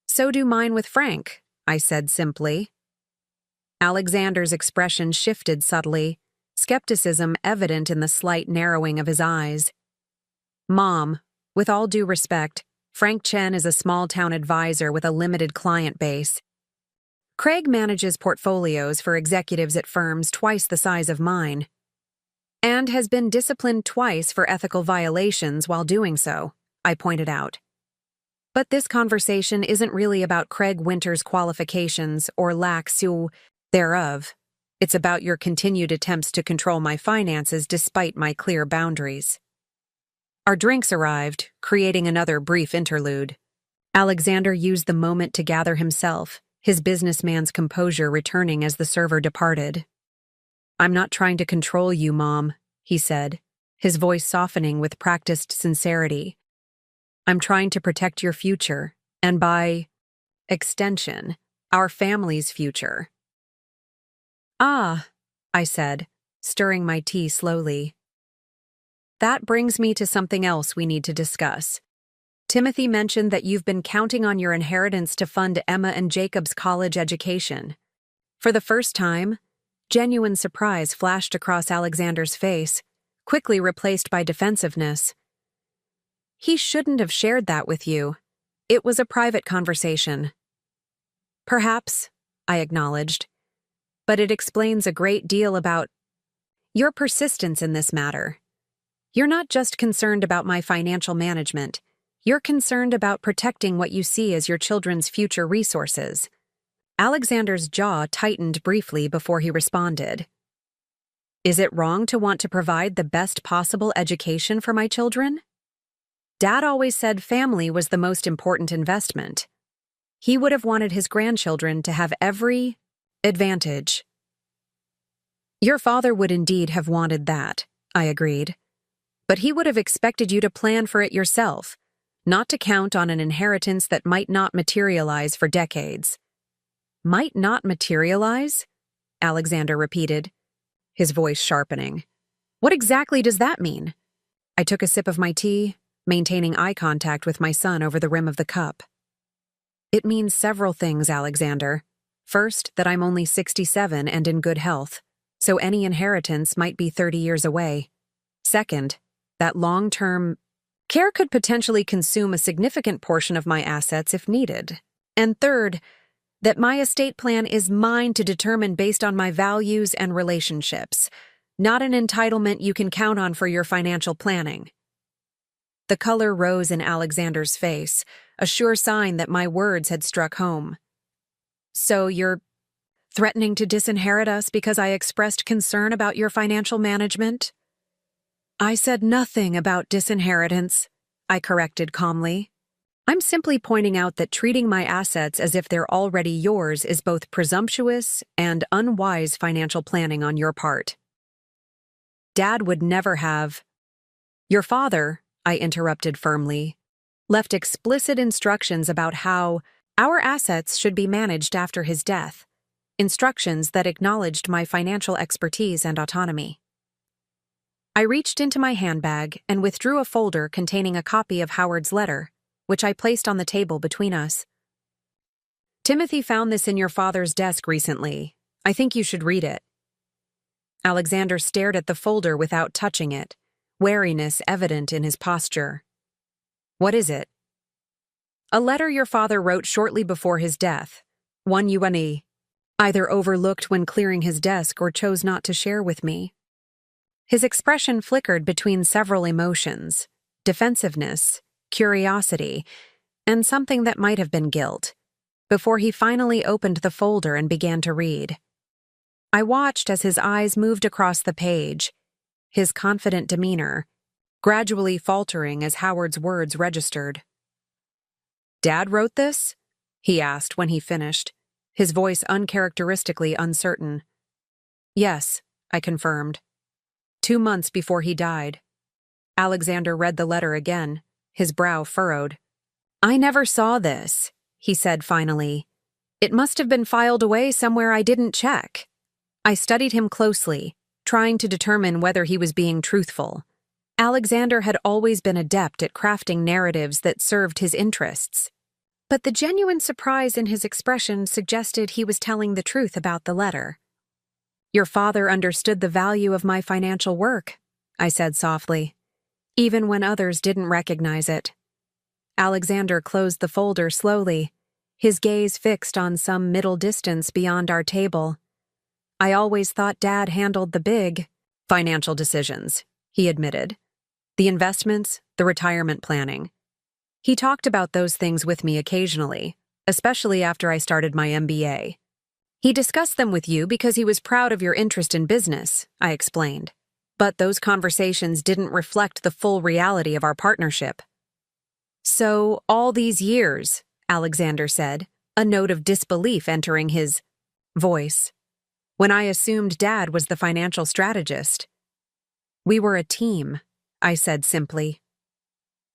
"So do mine with Frank," I said simply. Alexander's expression shifted subtly, skepticism evident in the slight narrowing of his eyes. "Mom, with all due respect, Frank Chen is a small-town advisor with a limited client base. Craig manages portfolios for executives at firms twice the size of mine. And has been disciplined twice for ethical violations while doing so, I pointed out. But this conversation isn't really about Craig Winter's qualifications or lack thereof. It's about your continued attempts to control my finances despite my clear boundaries. Our drinks arrived, creating another brief interlude. Alexander used the moment to gather himself, his businessman's composure returning as the server departed. "I'm not trying to control you, Mom," he said, his voice softening with practiced sincerity. "I'm trying to protect your future, and by extension, our family's future." "Ah," I said, stirring my tea slowly. "That brings me to something else we need to discuss. Timothy mentioned that you've been counting on your inheritance to fund Emma and Jacob's college education." For the first time, genuine surprise flashed across Alexander's face, quickly replaced by defensiveness. "He shouldn't have shared that with you. It was a private conversation." "Perhaps," I acknowledged, "but it explains a great deal about your persistence in this matter. You're not just concerned about my financial management. You're concerned about protecting what you see as your children's future resources." Alexander's jaw tightened briefly before he responded. "Is it wrong to want to provide the best possible education for my children? Dad always said family was the most important investment. He would have wanted his grandchildren to have every advantage." "Your father would indeed have wanted that," I agreed. "But he would have expected you to plan for it yourself, not to count on an inheritance that might not materialize for decades." "Might not materialize?" Alexander repeated, his voice sharpening. "What exactly does that mean?" I took a sip of my tea, maintaining eye contact with my son over the rim of the cup. "It means several things, Alexander. First, that I'm only 67 and in good health, so any inheritance might be 30 years away. Second, that long-term care could potentially consume a significant portion of my assets if needed. And third, that my estate plan is mine to determine based on my values and relationships, not an entitlement you can count on for your financial planning." The color rose in Alexander's face, a sure sign that my words had struck home. "So you're threatening to disinherit us because I expressed concern about your financial management?" "I said nothing about disinheritance," I corrected calmly. "I'm simply pointing out that treating my assets as if they're already yours is both presumptuous and unwise financial planning on your part." "Dad would never have—" "Your father," I interrupted firmly, "left explicit instructions about how our assets should be managed after his death, instructions that acknowledged my financial expertise and autonomy." I reached into my handbag and withdrew a folder containing a copy of Howard's letter, which I placed on the table between us. "Timothy found this in your father's desk recently. I think you should read it." Alexander stared at the folder without touching it, wariness evident in his posture. "What is it?" "A letter your father wrote shortly before his death, one you either overlooked when clearing his desk or chose not to share with me." His expression flickered between several emotions: defensiveness, curiosity, and something that might have been guilt, before he finally opened the folder and began to read. I watched as his eyes moved across the page, his confident demeanor gradually faltering as Howard's words registered. "Dad wrote this?" he asked when he finished, his voice uncharacteristically uncertain. "Yes," I confirmed. 2 months before he died." Alexander read the letter again, his brow furrowed. "I never saw this," he said finally. "It must have been filed away somewhere I didn't check." I studied him closely, trying to determine whether he was being truthful. Alexander had always been adept at crafting narratives that served his interests. But the genuine surprise in his expression suggested he was telling the truth about the letter. "Your father understood the value of my financial work," I said softly, even when others didn't recognize it. Alexander closed the folder slowly, his gaze fixed on some middle distance beyond our table. "I always thought Dad handled the big Financial decisions, he admitted. The investments, the retirement planning. He talked about those things with me occasionally, especially after I started my MBA. He discussed them with you because he was proud of your interest in business, I explained. But those conversations didn't reflect the full reality of our partnership. So, all these years, Alexander said, a note of disbelief entering his voice, when I assumed Dad was the financial strategist. We were a team, I said simply.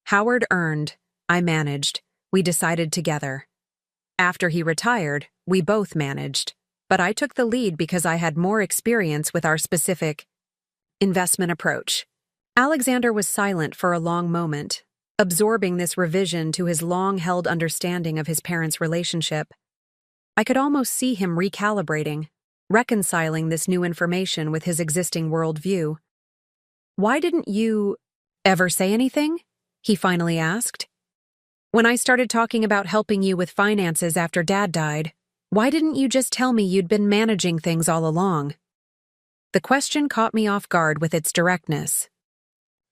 Howard earned, I managed, we decided together. After he retired, we both managed, but I took the lead because I had more experience with our specific investment approach. Alexander was silent for a long moment, absorbing this revision to his long-held understanding of his parents' relationship. I could almost see him recalibrating, reconciling this new information with his existing worldview. Why didn't you ever say anything? He finally asked. When I started talking about helping you with finances after Dad died, why didn't you just tell me you'd been managing things all along? The question caught me off guard with its directness.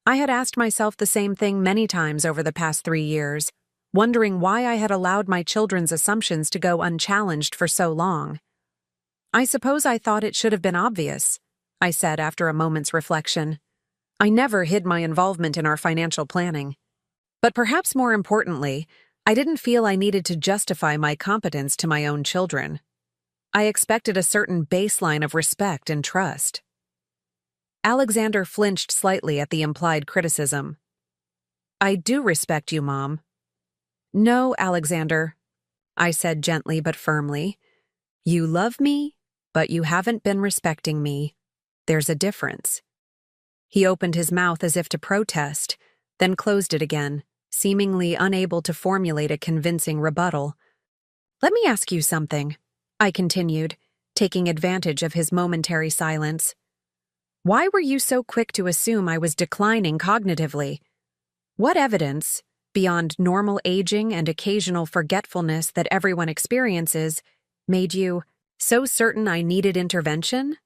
I had asked myself the same thing many times over the past 3 years, wondering why I had allowed my children's assumptions to go unchallenged for so long. I suppose I thought it should have been obvious, I said after a moment's reflection. I never hid my involvement in our financial planning. But perhaps more importantly, I didn't feel I needed to justify my competence to my own children. I expected a certain baseline of respect and trust. Alexander flinched slightly at the implied criticism. I do respect you, Mom. No, Alexander, I said gently but firmly. You love me, but you haven't been respecting me. There's a difference. He opened his mouth as if to protest, then closed it again, seemingly unable to formulate a convincing rebuttal. Let me ask you something, I continued, taking advantage of his momentary silence. Why were you so quick to assume I was declining cognitively? What evidence, beyond normal aging and occasional forgetfulness that everyone experiences, made you so certain I needed intervention?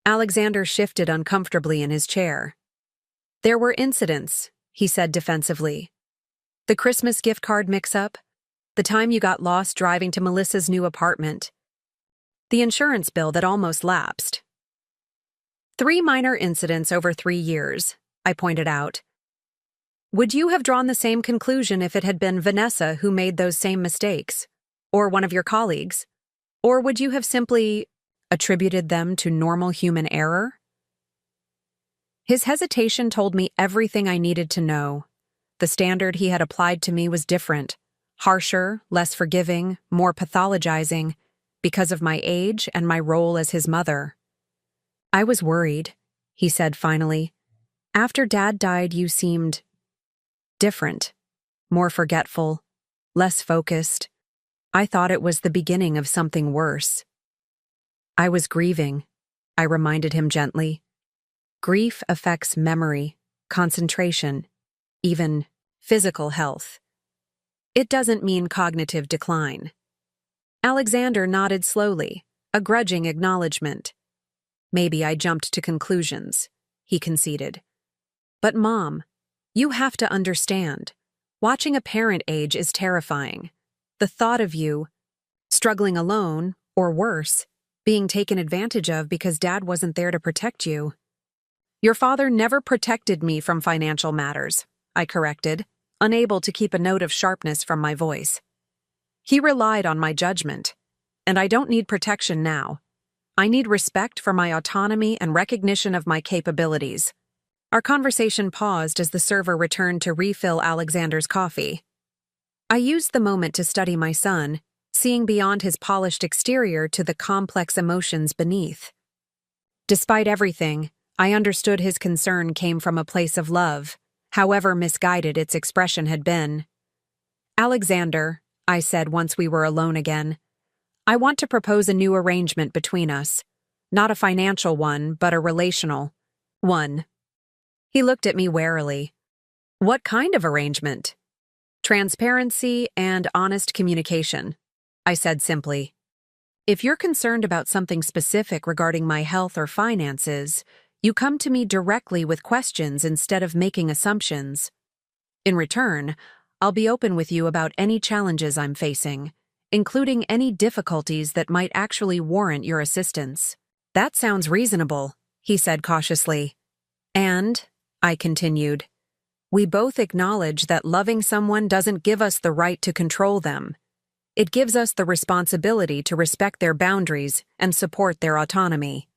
Alexander shifted uncomfortably in his chair. There were incidents, he said defensively. The Christmas gift card mix-up, the time you got lost driving to Melissa's new apartment, the insurance bill that almost lapsed. 3 minor incidents over 3 years, I pointed out. Would you have drawn the same conclusion if it had been Vanessa who made those same mistakes? Or one of your colleagues? Or would you have simply attributed them to normal human error? His hesitation told me everything I needed to know. The standard he had applied to me was different, harsher, less forgiving, more pathologizing, because of my age and my role as his mother. I was worried, he said finally. After Dad died, you seemed different, more forgetful, less focused. I thought it was the beginning of something worse. I was grieving, I reminded him gently. Grief affects memory, concentration, even physical health. It doesn't mean cognitive decline. Alexander nodded slowly, a grudging acknowledgement. Maybe I jumped to conclusions, he conceded. But Mom, you have to understand. Watching a parent age is terrifying. The thought of you struggling alone, or worse, being taken advantage of because Dad wasn't there to protect you. Your father never protected me from financial matters, I corrected, unable to keep a note of sharpness from my voice. He relied on my judgment, and I don't need protection now. I need respect for my autonomy and recognition of my capabilities. Our conversation paused as the server returned to refill Alexander's coffee. I used the moment to study my son, seeing beyond his polished exterior to the complex emotions beneath. Despite everything, I understood his concern came from a place of love, however misguided its expression had been. Alexander, I said once we were alone again, I want to propose a new arrangement between us. Not a financial one, but a relational one. He looked at me warily. What kind of arrangement? Transparency and honest communication, I said simply. If you're concerned about something specific regarding my health or finances, you come to me directly with questions instead of making assumptions. In return, I'll be open with you about any challenges I'm facing, including any difficulties that might actually warrant your assistance. That sounds reasonable, he said cautiously. And, I continued, we both acknowledge that loving someone doesn't give us the right to control them. It gives us the responsibility to respect their boundaries and support their autonomy.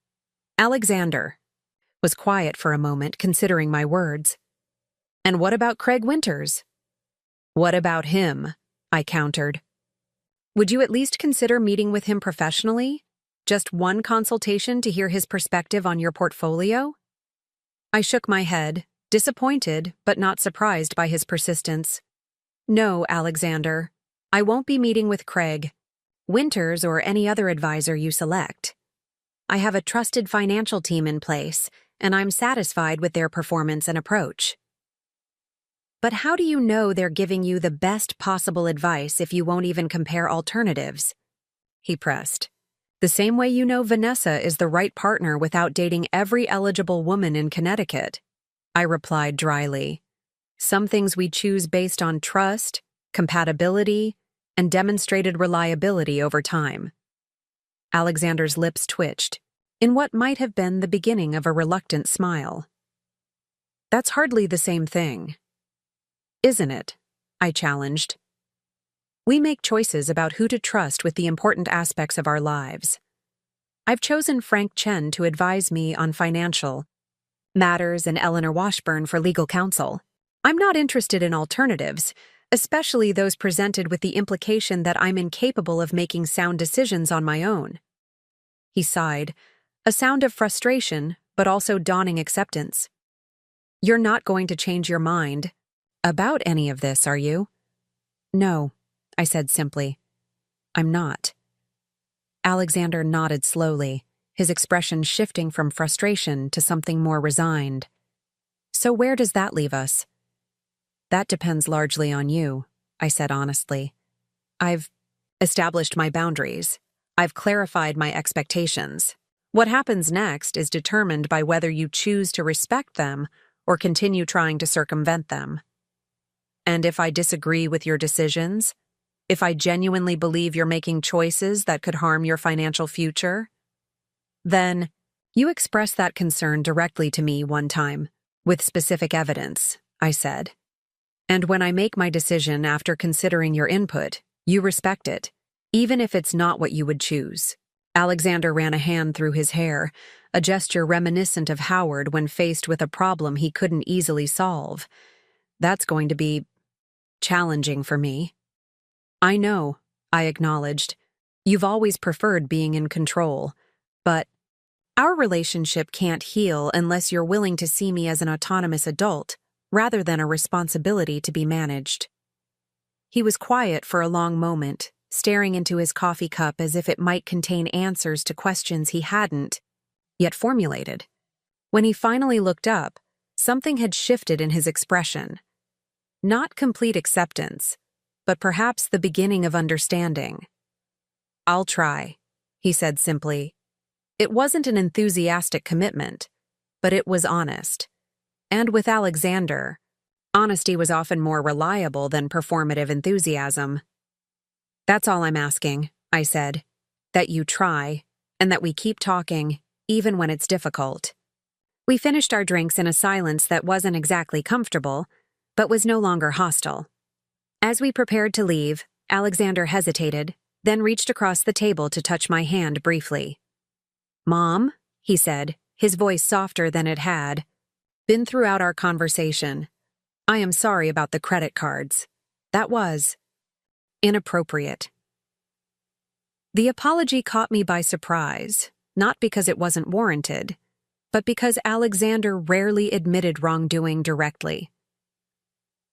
Alexander was quiet for a moment, considering my words. And what about Craig Winters? What about him? I countered. Would you at least consider meeting with him professionally? Just one consultation to hear his perspective on your portfolio? I shook my head, disappointed but not surprised by his persistence. No, Alexander. I won't be meeting with Craig, Winters, or any other advisor you select. I have a trusted financial team in place, and I'm satisfied with their performance and approach. But how do you know they're giving you the best possible advice if you won't even compare alternatives? He pressed. The same way you know Vanessa is the right partner without dating every eligible woman in Connecticut, I replied dryly. Some things we choose based on trust, compatibility, and demonstrated reliability over time. Alexander's lips twitched, in what might have been the beginning of a reluctant smile. That's hardly the same thing. Isn't it? I challenged. We make choices about who to trust with the important aspects of our lives. I've chosen Frank Chen to advise me on financial matters and Eleanor Washburn for legal counsel. I'm not interested in alternatives, especially those presented with the implication that I'm incapable of making sound decisions on my own. He sighed, a sound of frustration, but also dawning acceptance. You're not going to change your mind about any of this, are you? No, I said simply. I'm not. Alexander nodded slowly, his expression shifting from frustration to something more resigned. So where does that leave us? That depends largely on you, I said honestly. I've established my boundaries. I've clarified my expectations. What happens next is determined by whether you choose to respect them or continue trying to circumvent them. And if I disagree with your decisions, if I genuinely believe you're making choices that could harm your financial future, then you expressed that concern directly to me one time, with specific evidence, I said. And when I make my decision after considering your input, you respect it, even if it's not what you would choose. Alexander ran a hand through his hair, a gesture reminiscent of Howard when faced with a problem he couldn't easily solve. That's going to be challenging for me. I know, I acknowledged. You've always preferred being in control, but our relationship can't heal unless you're willing to see me as an autonomous adult, rather than a responsibility to be managed. He was quiet for a long moment, staring into his coffee cup as if it might contain answers to questions he hadn't yet formulated. When he finally looked up, something had shifted in his expression. Not complete acceptance, but perhaps the beginning of understanding. I'll try, he said simply. It wasn't an enthusiastic commitment, but it was honest. And with Alexander, honesty was often more reliable than performative enthusiasm. That's all I'm asking, I said. That you try, and that we keep talking, even when it's difficult. We finished our drinks in a silence that wasn't exactly comfortable, but was no longer hostile. As we prepared to leave, Alexander hesitated, then reached across the table to touch my hand briefly. Mom, he said, his voice softer than it had been throughout our conversation. I am sorry about the credit cards. That was inappropriate. The apology caught me by surprise, not because it wasn't warranted, but because Alexander rarely admitted wrongdoing directly.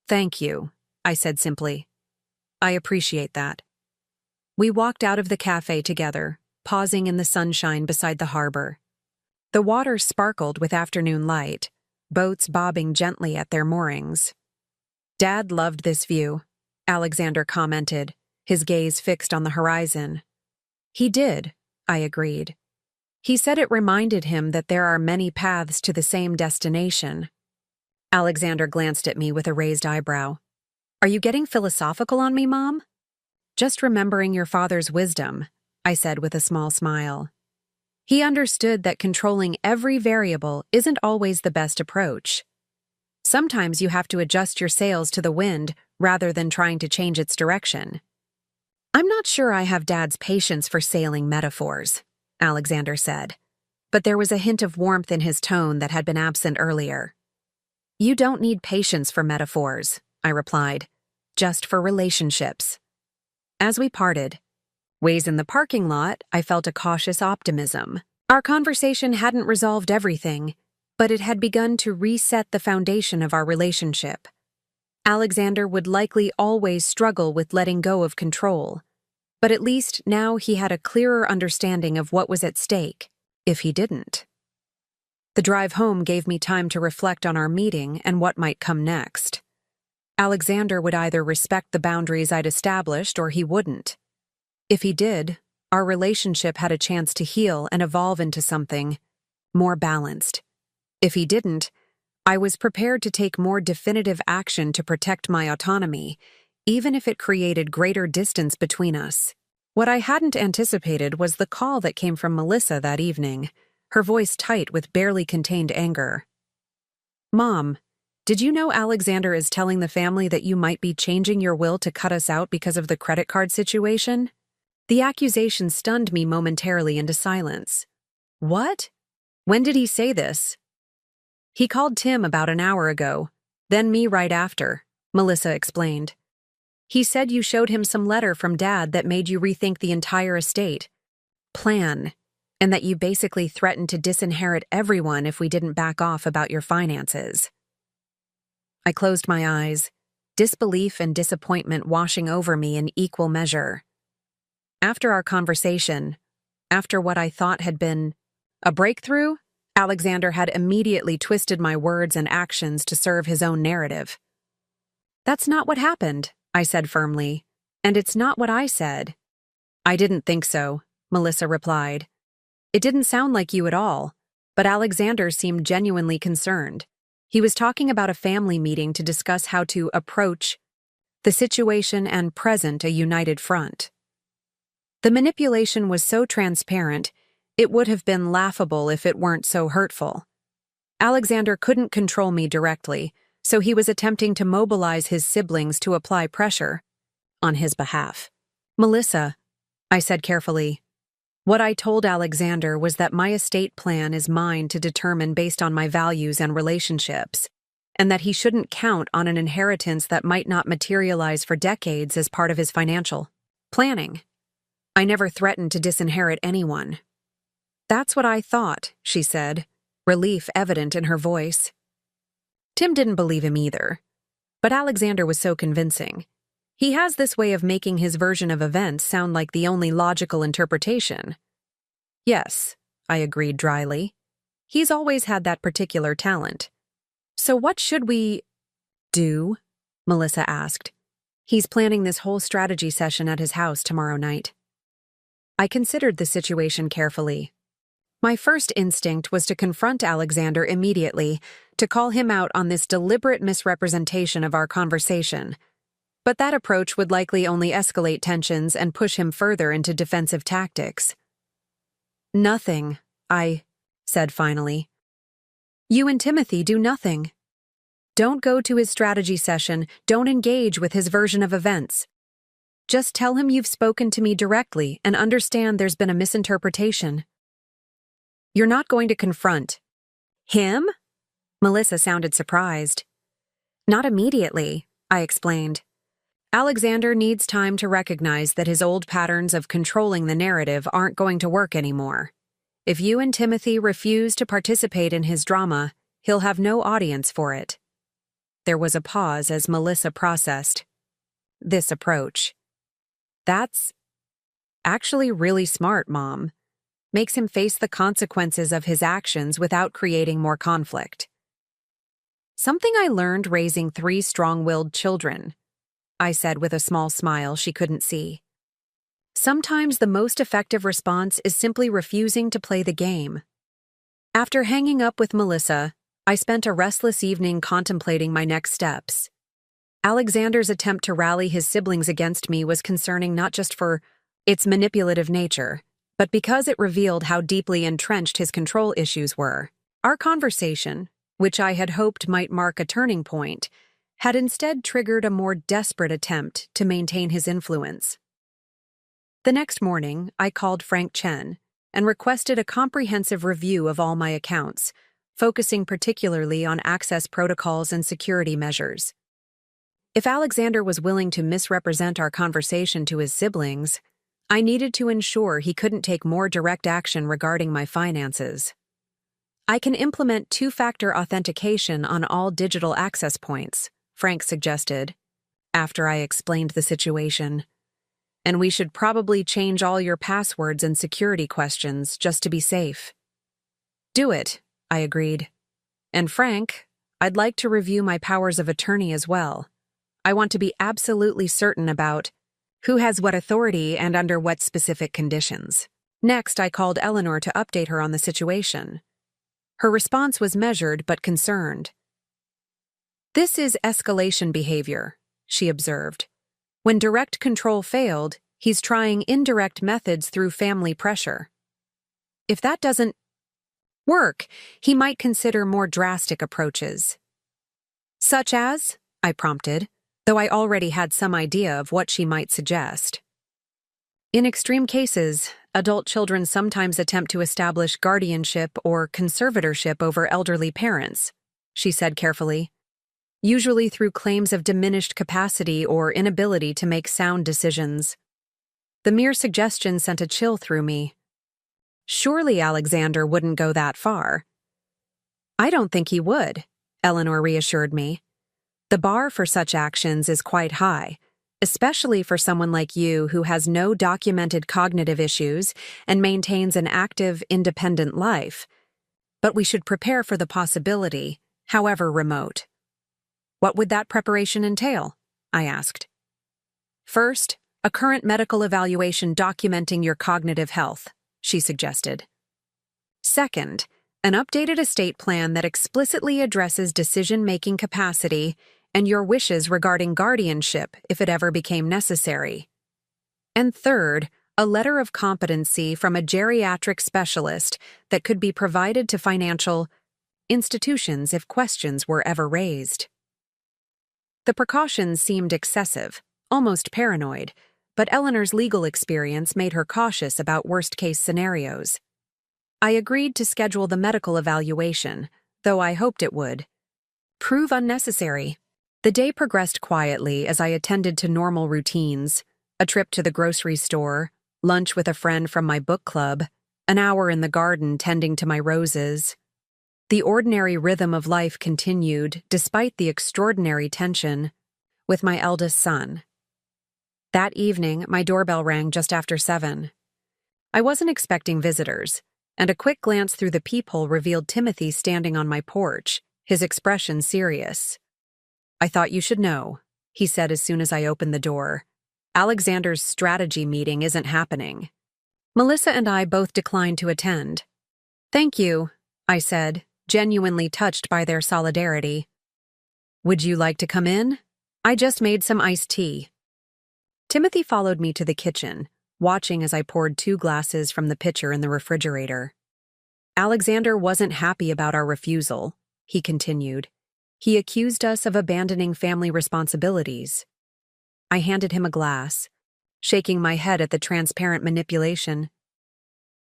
Thank you, I said simply. I appreciate that. We walked out of the cafe together, pausing in the sunshine beside the harbor. The water sparkled with afternoon light, boats bobbing gently at their moorings. Dad loved this view, Alexander commented, his gaze fixed on the horizon. He did, I agreed. He said it reminded him that there are many paths to the same destination. Alexander glanced at me with a raised eyebrow. Are you getting philosophical on me, Mom? Just remembering your father's wisdom, I said with a small smile. He understood that controlling every variable isn't always the best approach. Sometimes you have to adjust your sails to the wind rather than trying to change its direction. I'm not sure I have Dad's patience for sailing metaphors, Alexander said, but there was a hint of warmth in his tone that had been absent earlier. You don't need patience for metaphors, I replied, just for relationships. As we parted ways in the parking lot, I felt a cautious optimism. Our conversation hadn't resolved everything, but it had begun to reset the foundation of our relationship. Alexander would likely always struggle with letting go of control, but at least now he had a clearer understanding of what was at stake, if he didn't. The drive home gave me time to reflect on our meeting and what might come next. Alexander would either respect the boundaries I'd established or he wouldn't. If he did, our relationship had a chance to heal and evolve into something more balanced. If he didn't, I was prepared to take more definitive action to protect my autonomy, even if it created greater distance between us. What I hadn't anticipated was the call that came from Melissa that evening, her voice tight with barely contained anger. Mom, did you know Alexander is telling the family that you might be changing your will to cut us out because of the credit card situation? The accusation stunned me momentarily into silence. What? When did he say this? He called Tim about an hour ago, then me right after, Melissa explained. He said you showed him some letter from Dad that made you rethink the entire estate plan, and that you basically threatened to disinherit everyone if we didn't back off about your finances. I closed my eyes, disbelief and disappointment washing over me in equal measure. After our conversation, after what I thought had been a breakthrough, Alexander had immediately twisted my words and actions to serve his own narrative. That's not what happened, I said firmly, and it's not what I said. I didn't think so, Melissa replied. It didn't sound like you at all, but Alexander seemed genuinely concerned. He was talking about a family meeting to discuss how to approach the situation and present a united front. The manipulation was so transparent, it would have been laughable if it weren't so hurtful. Alexander couldn't control me directly, so he was attempting to mobilize his siblings to apply pressure on his behalf. Melissa, I said carefully, what I told Alexander was that my estate plan is mine to determine based on my values and relationships, and that he shouldn't count on an inheritance that might not materialize for decades as part of his financial planning. I never threatened to disinherit anyone. That's what I thought, she said, relief evident in her voice. Tim didn't believe him either, but Alexander was so convincing. He has this way of making his version of events sound like the only logical interpretation. Yes, I agreed dryly. He's always had that particular talent. So what should we do? Melissa asked. He's planning this whole strategy session at his house tomorrow night. I considered the situation carefully. My first instinct was to confront Alexander immediately, to call him out on this deliberate misrepresentation of our conversation. But that approach would likely only escalate tensions and push him further into defensive tactics. Nothing, I said finally. You and Timothy do nothing. Don't go to his strategy session, don't engage with his version of events. Just tell him you've spoken to me directly and understand there's been a misinterpretation. You're not going to confront him? Melissa sounded surprised. Not immediately, I explained. Alexander needs time to recognize that his old patterns of controlling the narrative aren't going to work anymore. If you and Timothy refuse to participate in his drama, he'll have no audience for it. There was a pause as Melissa processed this approach. That's actually really smart, Mom. Makes him face the consequences of his actions without creating more conflict. Something I learned raising 3 strong-willed children, I said with a small smile she couldn't see. Sometimes the most effective response is simply refusing to play the game. After hanging up with Melissa, I spent a restless evening contemplating my next steps. Alexander's attempt to rally his siblings against me was concerning not just for its manipulative nature, but because it revealed how deeply entrenched his control issues were. Our conversation, which I had hoped might mark a turning point, had instead triggered a more desperate attempt to maintain his influence. The next morning, I called Frank Chen and requested a comprehensive review of all my accounts, focusing particularly on access protocols and security measures. If Alexander was willing to misrepresent our conversation to his siblings, I needed to ensure he couldn't take more direct action regarding my finances. I can implement two-factor authentication on all digital access points, Frank suggested, after I explained the situation. And we should probably change all your passwords and security questions just to be safe. Do it, I agreed. And Frank, I'd like to review my powers of attorney as well. I want to be absolutely certain about who has what authority and under what specific conditions. Next, I called Eleanor to update her on the situation. Her response was measured but concerned. This is escalation behavior, she observed. When direct control failed, he's trying indirect methods through family pressure. If that doesn't work, he might consider more drastic approaches. Such as? I prompted, though I already had some idea of what she might suggest. In extreme cases, adult children sometimes attempt to establish guardianship or conservatorship over elderly parents, she said carefully, usually through claims of diminished capacity or inability to make sound decisions. The mere suggestion sent a chill through me. Surely Alexander wouldn't go that far. I don't think he would, Eleanor reassured me. The bar for such actions is quite high, especially for someone like you who has no documented cognitive issues and maintains an active, independent life. But we should prepare for the possibility, however remote. What would that preparation entail? I asked. First, a current medical evaluation documenting your cognitive health, she suggested. Second, an updated estate plan that explicitly addresses decision-making capacity and your wishes regarding guardianship if it ever became necessary. And third, a letter of competency from a geriatric specialist that could be provided to financial institutions if questions were ever raised. The precautions seemed excessive, almost paranoid, but Eleanor's legal experience made her cautious about worst-case scenarios. I agreed to schedule the medical evaluation, though I hoped it would prove unnecessary. The day progressed quietly as I attended to normal routines, a trip to the grocery store, lunch with a friend from my book club, an hour in the garden tending to my roses. The ordinary rhythm of life continued despite the extraordinary tension with my eldest son. That evening, my doorbell rang just after 7. I wasn't expecting visitors, and a quick glance through the peephole revealed Timothy standing on my porch, his expression serious. I thought you should know, he said as soon as I opened the door. Alexander's strategy meeting isn't happening. Melissa and I both declined to attend. Thank you, I said, genuinely touched by their solidarity. Would you like to come in? I just made some iced tea. Timothy followed me to the kitchen, watching as I poured 2 glasses from the pitcher in the refrigerator. Alexander wasn't happy about our refusal, he continued. He accused us of abandoning family responsibilities. I handed him a glass, shaking my head at the transparent manipulation.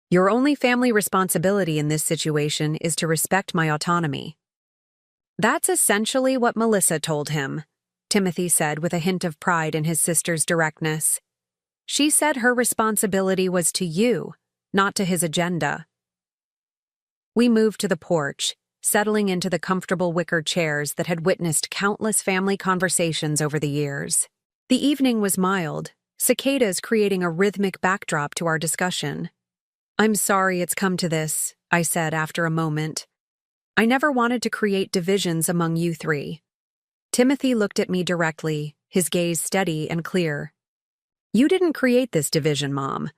Your only family responsibility in this situation is to respect my autonomy. That's essentially what Melissa told him, Timothy said with a hint of pride in his sister's directness. She said her responsibility was to you, not to his agenda. We moved to the porch, settling into the comfortable wicker chairs that had witnessed countless family conversations over the years. The evening was mild, cicadas creating a rhythmic backdrop to our discussion. I'm sorry it's come to this, I said after a moment. I never wanted to create divisions among you 3. Timothy looked at me directly, his gaze steady and clear. You didn't create this division, Mom.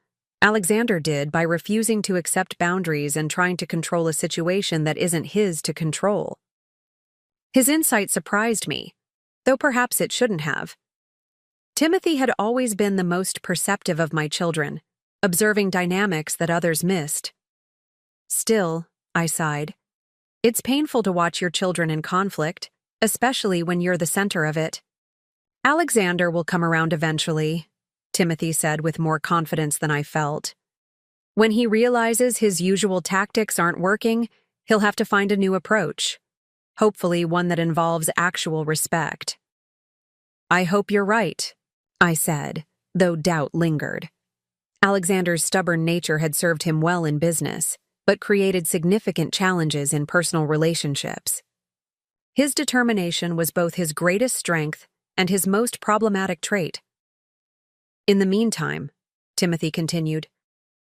Alexander did by refusing to accept boundaries and trying to control a situation that isn't his to control. His insight surprised me, though perhaps it shouldn't have. Timothy had always been the most perceptive of my children, observing dynamics that others missed. Still, I sighed, it's painful to watch your children in conflict, especially when you're the center of it. Alexander will come around eventually, Timothy said with more confidence than I felt. When he realizes his usual tactics aren't working, he'll have to find a new approach, hopefully one that involves actual respect. I hope you're right, I said, though doubt lingered. Alexander's stubborn nature had served him well in business, but created significant challenges in personal relationships. His determination was both his greatest strength and his most problematic trait. In the meantime, Timothy continued,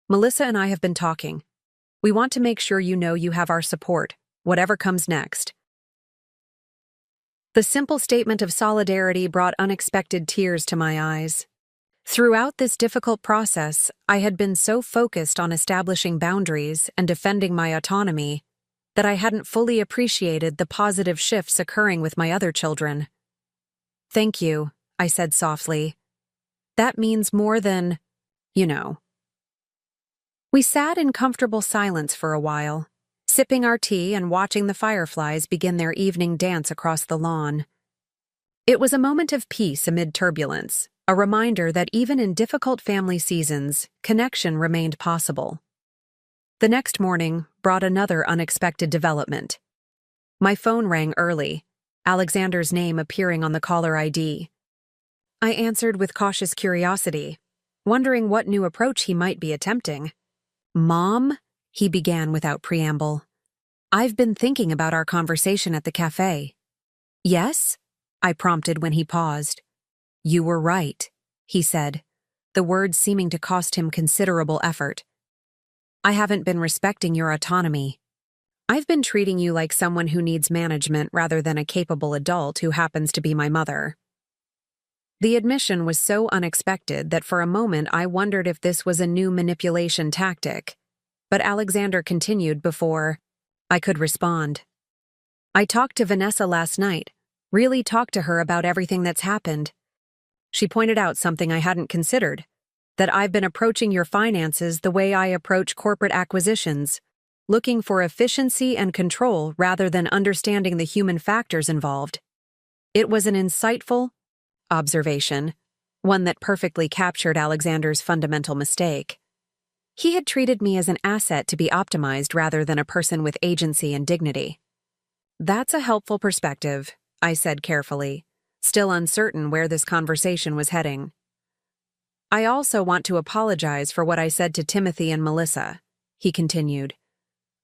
Melissa and I have been talking. We want to make sure you know you have our support, whatever comes next. The simple statement of solidarity brought unexpected tears to my eyes. Throughout this difficult process, I had been so focused on establishing boundaries and defending my autonomy that I hadn't fully appreciated the positive shifts occurring with my other children. Thank you, I said softly. That means more than, you know. We sat in comfortable silence for a while, sipping our tea and watching the fireflies begin their evening dance across the lawn. It was a moment of peace amid turbulence, a reminder that even in difficult family seasons, connection remained possible. The next morning brought another unexpected development. My phone rang early, Alexander's name appearing on the caller ID. I answered with cautious curiosity, wondering what new approach he might be attempting. Mom, he began without preamble. I've been thinking about our conversation at the cafe. Yes? I prompted when he paused. You were right, he said, the words seeming to cost him considerable effort. I haven't been respecting your autonomy. I've been treating you like someone who needs management rather than a capable adult who happens to be my mother. The admission was so unexpected that for a moment I wondered if this was a new manipulation tactic, but Alexander continued before I could respond. I talked to Vanessa last night, really talked to her about everything that's happened. She pointed out something I hadn't considered, that I've been approaching your finances the way I approach corporate acquisitions, looking for efficiency and control rather than understanding the human factors involved. It was an insightful observation, one that perfectly captured Alexander's fundamental mistake. He had treated me as an asset to be optimized rather than a person with agency and dignity. That's a helpful perspective, I said carefully, still uncertain where this conversation was heading. I also want to apologize for what I said to Timothy and Melissa, he continued.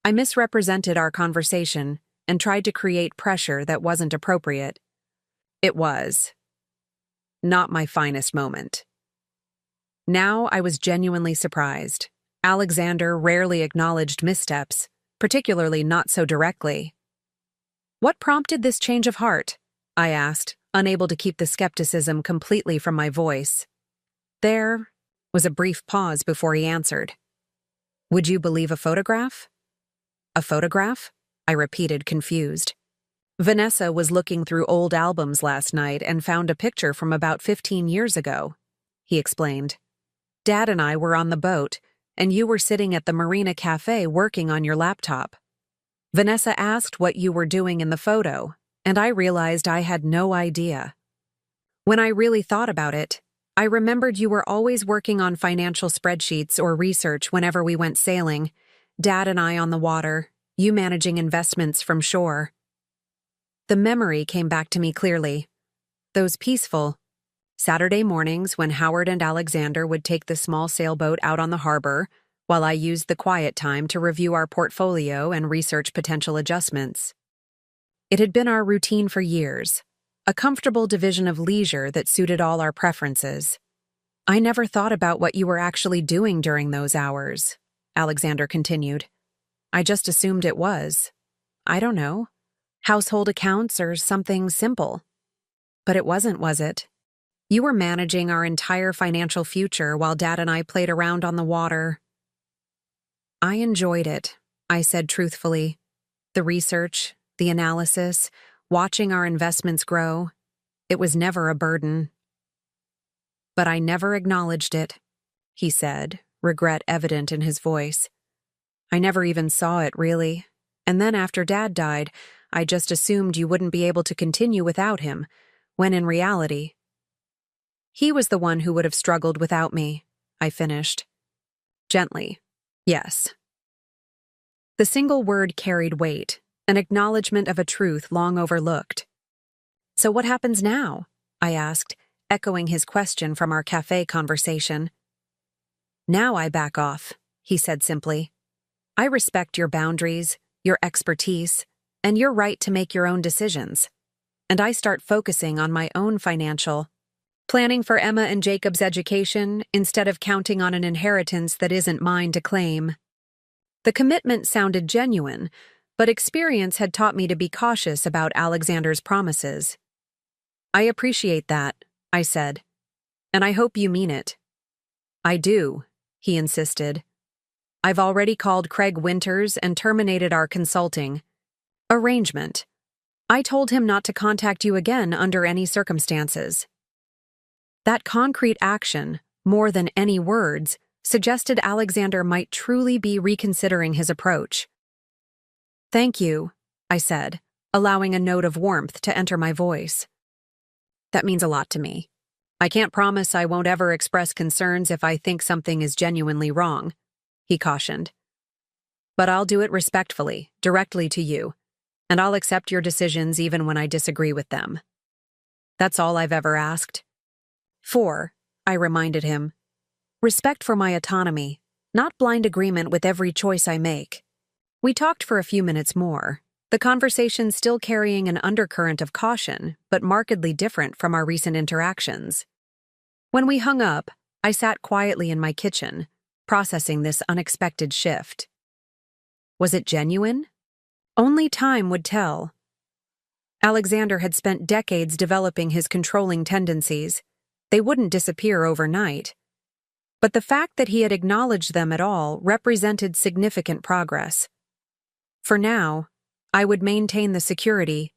I misrepresented our conversation and tried to create pressure that wasn't appropriate. It was not my finest moment. Now I was genuinely surprised. Alexander rarely acknowledged missteps, particularly not so directly. What prompted this change of heart? I asked, unable to keep the skepticism completely from my voice. There was a brief pause before he answered. Would you believe a photograph? A photograph? I repeated, confused. Vanessa was looking through old albums last night and found a picture from about 15 years ago, he explained. Dad and I were on the boat, and you were sitting at the Marina Cafe working on your laptop. Vanessa asked what you were doing in the photo, and I realized I had no idea. When I really thought about it, I remembered you were always working on financial spreadsheets or research whenever we went sailing, Dad and I on the water, you managing investments from shore. The memory came back to me clearly. Those peaceful Saturday mornings when Howard and Alexander would take the small sailboat out on the harbor, while I used the quiet time to review our portfolio and research potential adjustments. It had been our routine for years, a comfortable division of leisure that suited all our preferences. I never thought about what you were actually doing during those hours, Alexander continued. I just assumed it was, I don't know, household accounts or something simple. But it wasn't, was it? You were managing our entire financial future while Dad and I played around on the water. I enjoyed it, I said truthfully. The research, the analysis, watching our investments grow. It was never a burden. But I never acknowledged it, he said, regret evident in his voice. I never even saw it, really. And then after Dad died, I just assumed you wouldn't be able to continue without him, when in reality, he was the one who would have struggled without me, I finished. Gently, yes. The single word carried weight, an acknowledgement of a truth long overlooked. So what happens now? I asked, echoing his question from our cafe conversation. Now I back off, he said simply. I respect your boundaries, your expertise, and your right to make your own decisions. And I start focusing on my own financial, planning for Emma and Jacob's education instead of counting on an inheritance that isn't mine to claim. The commitment sounded genuine, but experience had taught me to be cautious about Alexander's promises. I appreciate that, I said, and I hope you mean it. I do, he insisted. I've already called Craig Winters and terminated our consulting arrangement. I told him not to contact you again under any circumstances. That concrete action, more than any words, suggested Alexander might truly be reconsidering his approach. Thank you, I said, allowing a note of warmth to enter my voice. That means a lot to me. I can't promise I won't ever express concerns if I think something is genuinely wrong, he cautioned. But I'll do it respectfully, directly to you, and I'll accept your decisions even when I disagree with them. That's all I've ever asked. 4, I reminded him. Respect for my autonomy, not blind agreement with every choice I make. We talked for a few minutes more, the conversation still carrying an undercurrent of caution, but markedly different from our recent interactions. When we hung up, I sat quietly in my kitchen, processing this unexpected shift. Was it genuine? Only time would tell. Alexander had spent decades developing his controlling tendencies. They wouldn't disappear overnight. But the fact that he had acknowledged them at all represented significant progress. For now, I would maintain the security,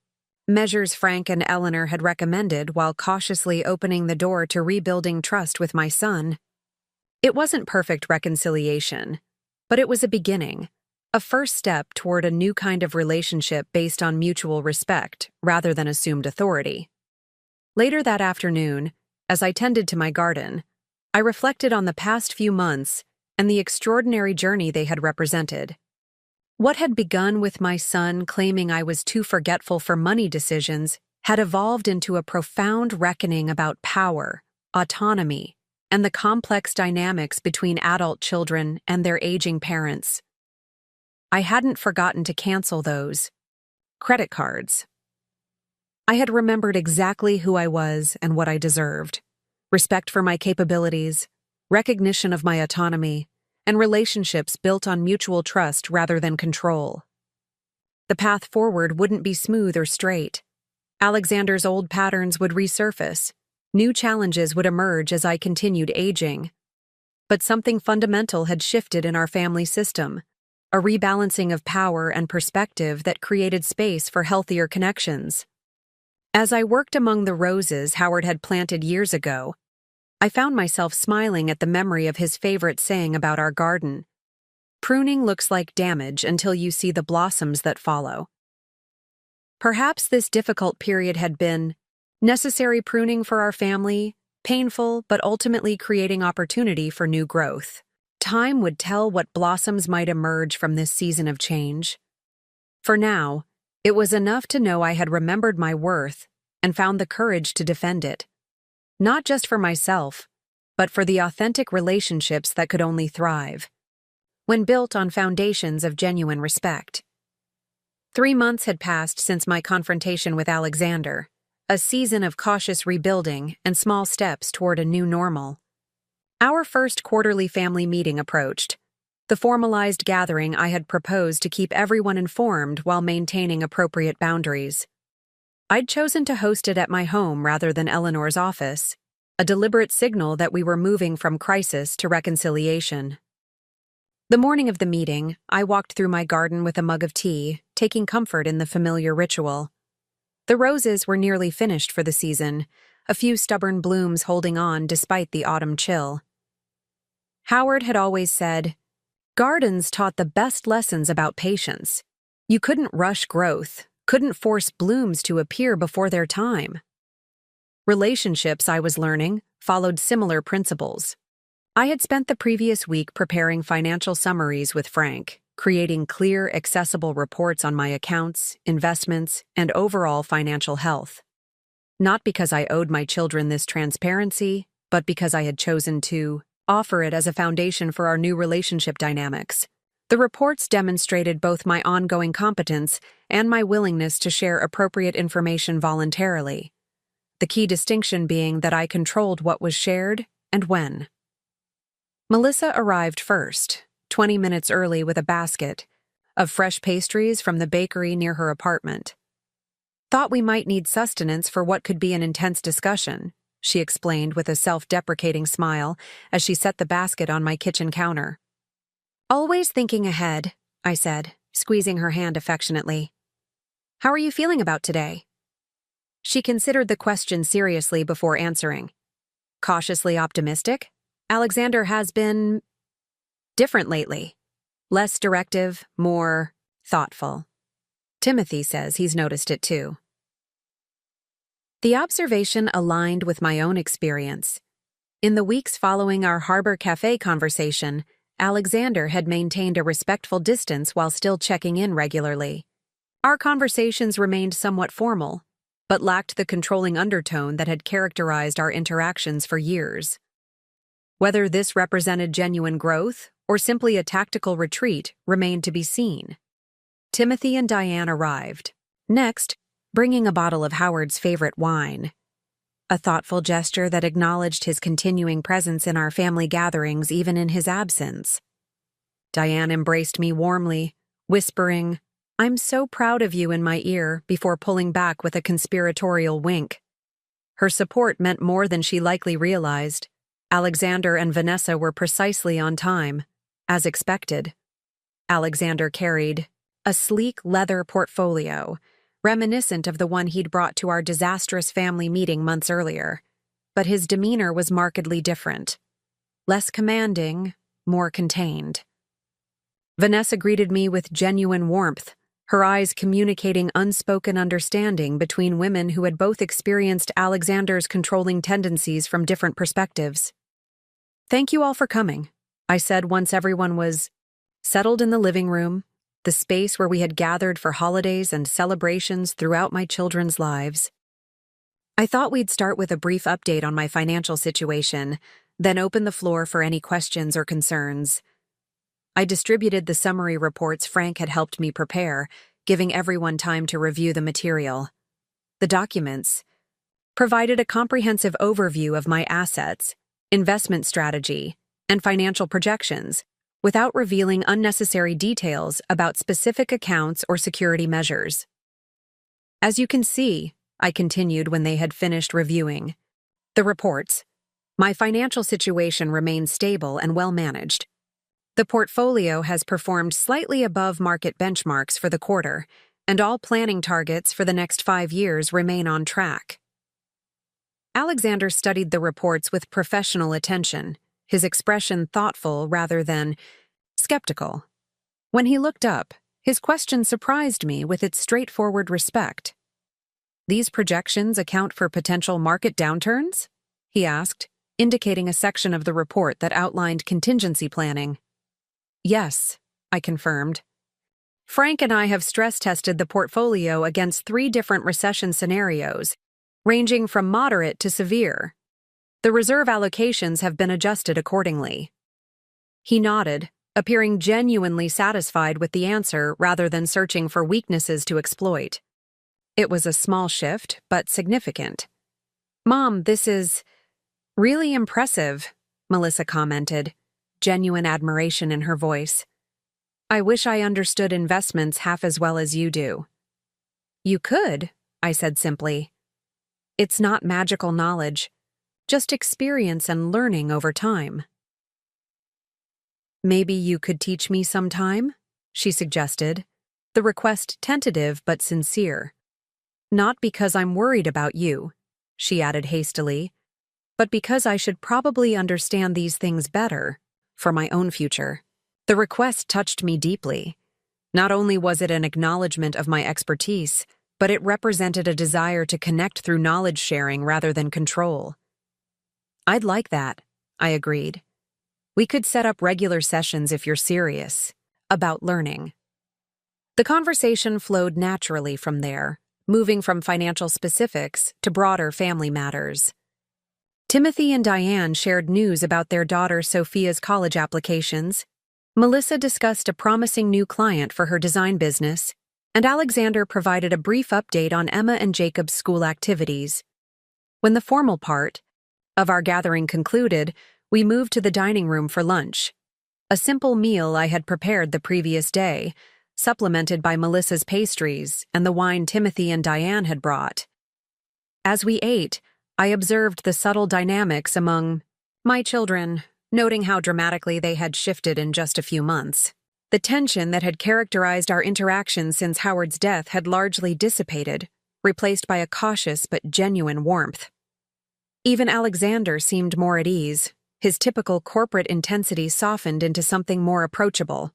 measures Frank and Eleanor had recommended while cautiously opening the door to rebuilding trust with my son. It wasn't perfect reconciliation, but it was a beginning, a first step toward a new kind of relationship based on mutual respect rather than assumed authority. Later that afternoon, as I tended to my garden, I reflected on the past few months and the extraordinary journey they had represented. What had begun with my son claiming I was too forgetful for money decisions had evolved into a profound reckoning about power, autonomy, and the complex dynamics between adult children and their aging parents. I hadn't forgotten to cancel those credit cards. I had remembered exactly who I was and what I deserved. Respect for my capabilities, recognition of my autonomy, and relationships built on mutual trust rather than control. The path forward wouldn't be smooth or straight. Alexander's old patterns would resurface. New challenges would emerge as I continued aging. But something fundamental had shifted in our family system, a rebalancing of power and perspective that created space for healthier connections. As I worked among the roses Howard had planted years ago, I found myself smiling at the memory of his favorite saying about our garden. Pruning looks like damage until you see the blossoms that follow. Perhaps this difficult period had been necessary pruning for our family, painful but ultimately creating opportunity for new growth. Time would tell what blossoms might emerge from this season of change. For now, it was enough to know I had remembered my worth and found the courage to defend it. Not just for myself, but for the authentic relationships that could only thrive when built on foundations of genuine respect. 3 months had passed since my confrontation with Alexander, a season of cautious rebuilding and small steps toward a new normal. Our first quarterly family meeting approached, the formalized gathering I had proposed to keep everyone informed while maintaining appropriate boundaries. I'd chosen to host it at my home rather than Eleanor's office, a deliberate signal that we were moving from crisis to reconciliation. The morning of the meeting, I walked through my garden with a mug of tea, taking comfort in the familiar ritual. The roses were nearly finished for the season, a few stubborn blooms holding on despite the autumn chill. Howard had always said, "Gardens taught the best lessons about patience. You couldn't rush growth, couldn't force blooms to appear before their time." Relationships, I was learning, followed similar principles. I had spent the previous week preparing financial summaries with Frank, creating clear, accessible reports on my accounts, investments, and overall financial health. Not because I owed my children this transparency, but because I had chosen to offer it as a foundation for our new relationship dynamics. The reports demonstrated both my ongoing competence and my willingness to share appropriate information voluntarily. The key distinction being that I controlled what was shared and when. Melissa arrived first, 20 minutes early with a basket of fresh pastries from the bakery near her apartment. "Thought we might need sustenance for what could be an intense discussion," she explained with a self-deprecating smile as she set the basket on my kitchen counter. "Always thinking ahead," I said, squeezing her hand affectionately. "How are you feeling about today?" She considered the question seriously before answering. "Cautiously optimistic? Alexander has been different lately. Less directive, more thoughtful. Timothy says he's noticed it too." The observation aligned with my own experience. In the weeks following our Harbor Cafe conversation, Alexander had maintained a respectful distance while still checking in regularly. Our conversations remained somewhat formal, but lacked the controlling undertone that had characterized our interactions for years. Whether this represented genuine growth or simply a tactical retreat remained to be seen. Timothy and Diane arrived, next, bringing a bottle of Howard's favorite wine. A thoughtful gesture that acknowledged his continuing presence in our family gatherings even in his absence. Diane embraced me warmly, whispering, "I'm so proud of you," in my ear before pulling back with a conspiratorial wink. Her support meant more than she likely realized. Alexander and Vanessa were precisely on time, as expected. Alexander carried a sleek leather portfolio, reminiscent of the one he'd brought to our disastrous family meeting months earlier, but his demeanor was markedly different. Less commanding, more contained. Vanessa greeted me with genuine warmth, her eyes communicating unspoken understanding between women who had both experienced Alexander's controlling tendencies from different perspectives. "Thank you all for coming," I said once everyone was settled in the living room, the space where we had gathered for holidays and celebrations throughout my children's lives. I thought we'd start with a brief update on my financial situation, then open the floor for any questions or concerns. I distributed the summary reports Frank had helped me prepare, giving everyone time to review the material. The documents provided a comprehensive overview of my assets, investment strategy, and financial projections, without revealing unnecessary details about specific accounts or security measures. "As you can see," I continued when they had finished reviewing the reports, "my financial situation remains stable and well managed. The portfolio has performed slightly above market benchmarks for the quarter, and all planning targets for the next 5 years remain on track." Alexander studied the reports with professional attention, his expression thoughtful rather than skeptical. When he looked up, his question surprised me with its straightforward respect. "These projections account for potential market downturns?" he asked, indicating a section of the report that outlined contingency planning. "Yes," I confirmed. "Frank and I have stress-tested the portfolio against 3 different recession scenarios, ranging from moderate to severe. The reserve allocations have been adjusted accordingly." He nodded, appearing genuinely satisfied with the answer rather than searching for weaknesses to exploit. It was a small shift, but significant. "Mom, this is really impressive," Melissa commented, genuine admiration in her voice. "I wish I understood investments half as well as you do." "You could," I said simply. "It's not magical knowledge, just experience and learning over time. "Maybe you could teach me sometime?" she suggested, the request tentative but sincere. "Not because I'm worried about you," she added hastily, "but because I should probably understand these things better for my own future." The request touched me deeply. Not only was it an acknowledgement of my expertise, but it represented a desire to connect through knowledge sharing rather than control. "I'd like that," I agreed. "We could set up regular sessions if you're serious about learning." The conversation flowed naturally from there, moving from financial specifics to broader family matters. Timothy and Diane shared news about their daughter Sophia's college applications. Melissa discussed a promising new client for her design business, and Alexander provided a brief update on Emma and Jacob's school activities. When the formal part of our gathering concluded, we moved to the dining room for lunch. A simple meal I had prepared the previous day, supplemented by Melissa's pastries and the wine Timothy and Diane had brought. As we ate, I observed the subtle dynamics among my children, noting how dramatically they had shifted in just a few months. The tension that had characterized our interactions since Howard's death had largely dissipated, replaced by a cautious but genuine warmth. Even Alexander seemed more at ease. His typical corporate intensity softened into something more approachable.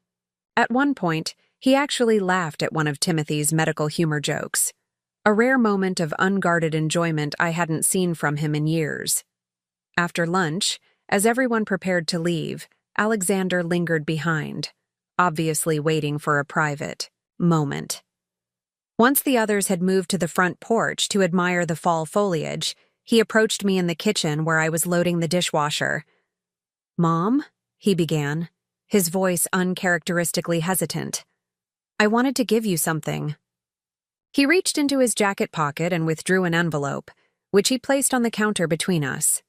At one point, he actually laughed at one of Timothy's medical humor jokes, a rare moment of unguarded enjoyment I hadn't seen from him in years. After lunch, as everyone prepared to leave, Alexander lingered behind, obviously waiting for a private moment. Once the others had moved to the front porch to admire the fall foliage, he approached me in the kitchen where I was loading the dishwasher. "Mom?" he began, his voice uncharacteristically hesitant. "I wanted to give you something." He reached into his jacket pocket and withdrew an envelope, which he placed on the counter between us.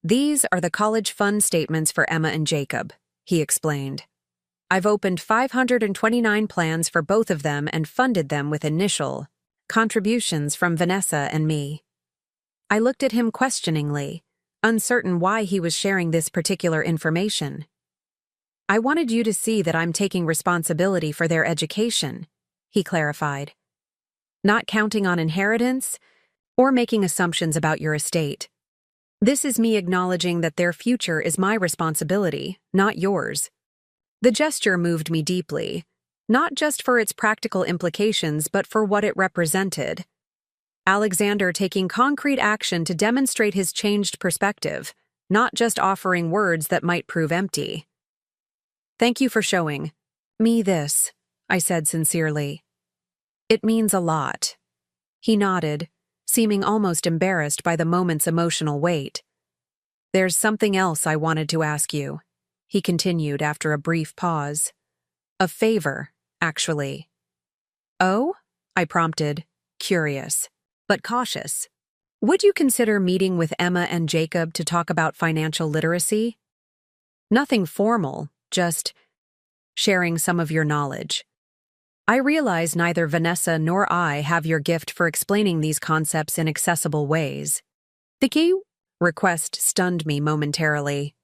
"These are the college fund statements for Emma and Jacob," he explained. "I've opened 529 plans for both of them and funded them with initial contributions from Vanessa and me." I looked at him questioningly, uncertain why he was sharing this particular information. "I wanted you to see that I'm taking responsibility for their education," he clarified. "Not counting on inheritance or making assumptions about your estate. This is me acknowledging that their future is my responsibility, not yours." The gesture moved me deeply, not just for its practical implications but for what it represented. Alexander taking concrete action to demonstrate his changed perspective, not just offering words that might prove empty. "Thank you for showing me this," I said sincerely. "It means a lot." He nodded, seeming almost embarrassed by the moment's emotional weight. "There's something else I wanted to ask you," he continued after a brief pause. "A favor, actually." "Oh?" I prompted, curious, but cautious. "Would you consider meeting with Emma and Jacob to talk about financial literacy? Nothing formal, just sharing some of your knowledge. I realize neither Vanessa nor I have your gift for explaining these concepts in accessible ways." The key request stunned me momentarily.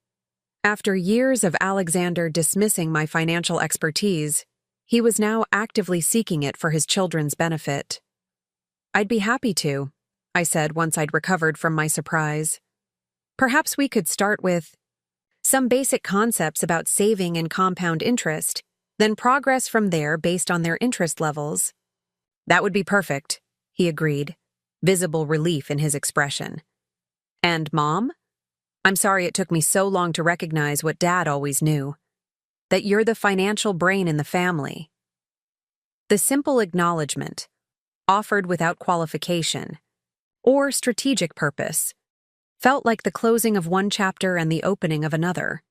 After years of Alexander dismissing my financial expertise, he was now actively seeking it for his children's benefit. "I'd be happy to," I said once I'd recovered from my surprise. "Perhaps we could start with some basic concepts about saving and compound interest, then progress from there based on their interest levels." "That would be perfect," he agreed, visible relief in his expression. "And Mom? I'm sorry it took me so long to recognize what Dad always knew, that you're the financial brain in the family." The simple acknowledgement, offered without qualification or strategic purpose, felt like the closing of one chapter and the opening of another.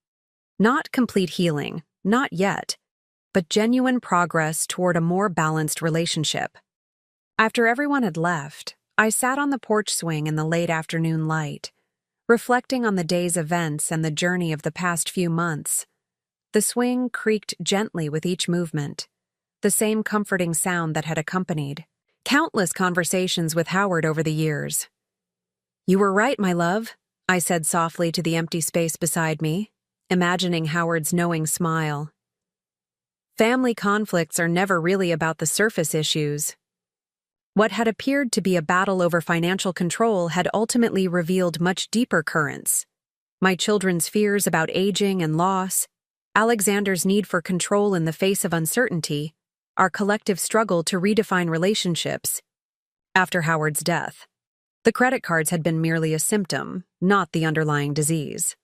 Not complete healing, not yet, but genuine progress toward a more balanced relationship. After everyone had left, I sat on the porch swing in the late afternoon light, reflecting on the day's events and the journey of the past few months. The swing creaked gently with each movement, the same comforting sound that had accompanied countless conversations with Howard over the years. "You were right, my love," I said softly to the empty space beside me, imagining Howard's knowing smile. Family conflicts are never really about the surface issues. What had appeared to be a battle over financial control had ultimately revealed much deeper currents. My children's fears about aging and loss, Alexander's need for control in the face of uncertainty, our collective struggle to redefine relationships. After Howard's death, the credit cards had been merely a symptom, not the underlying disease.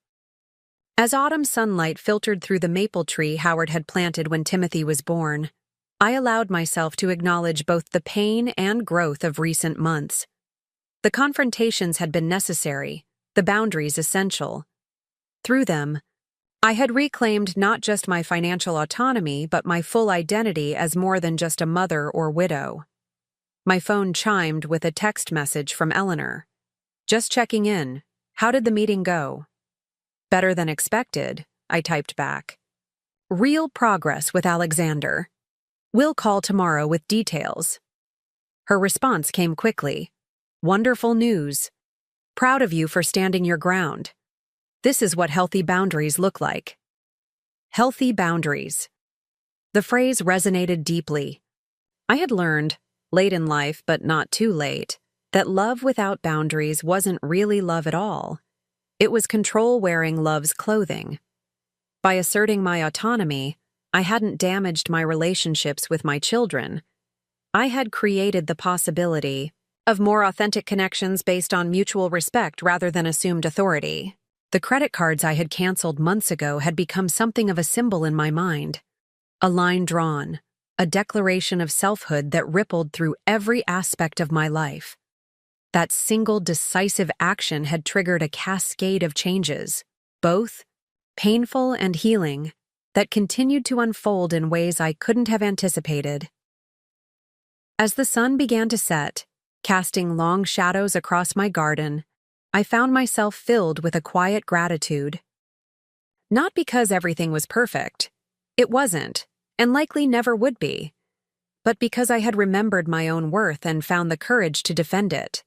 As autumn sunlight filtered through the maple tree Howard had planted when Timothy was born, I allowed myself to acknowledge both the pain and growth of recent months. The confrontations had been necessary, the boundaries essential. Through them, I had reclaimed not just my financial autonomy but my full identity as more than just a mother or widow. My phone chimed with a text message from Eleanor. "Just checking in. How did the meeting go?" "Better than expected," I typed back. "Real progress with Alexander. We'll call tomorrow with details." Her response came quickly. "Wonderful news. Proud of you for standing your ground. This is what healthy boundaries look like." Healthy boundaries. The phrase resonated deeply. I had learned, late in life but not too late, that love without boundaries wasn't really love at all. It was control wearing love's clothing. By asserting my autonomy, I hadn't damaged my relationships with my children. I had created the possibility of more authentic connections based on mutual respect rather than assumed authority. The credit cards I had canceled months ago had become something of a symbol in my mind. A line drawn, a declaration of selfhood that rippled through every aspect of my life. That single decisive action had triggered a cascade of changes, both painful and healing, that continued to unfold in ways I couldn't have anticipated. As the sun began to set, casting long shadows across my garden, I found myself filled with a quiet gratitude. Not because everything was perfect. It wasn't, and likely never would be. But because I had remembered my own worth and found the courage to defend it.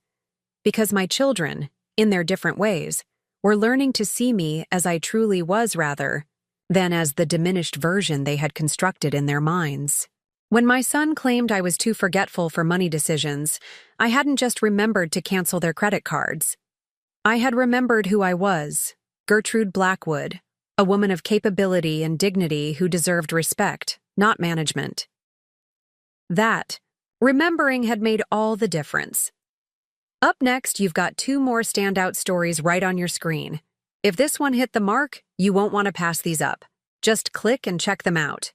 Because my children, in their different ways, were learning to see me as I truly was rather than as the diminished version they had constructed in their minds. When my son claimed I was too forgetful for money decisions, I hadn't just remembered to cancel their credit cards. I had remembered who I was, Gertrude Blackwood, a woman of capability and dignity who deserved respect, not management. That, remembering had made all the difference. Up next, you've got 2 more standout stories right on your screen. If this one hit the mark, you won't want to pass these up. Just click and check them out.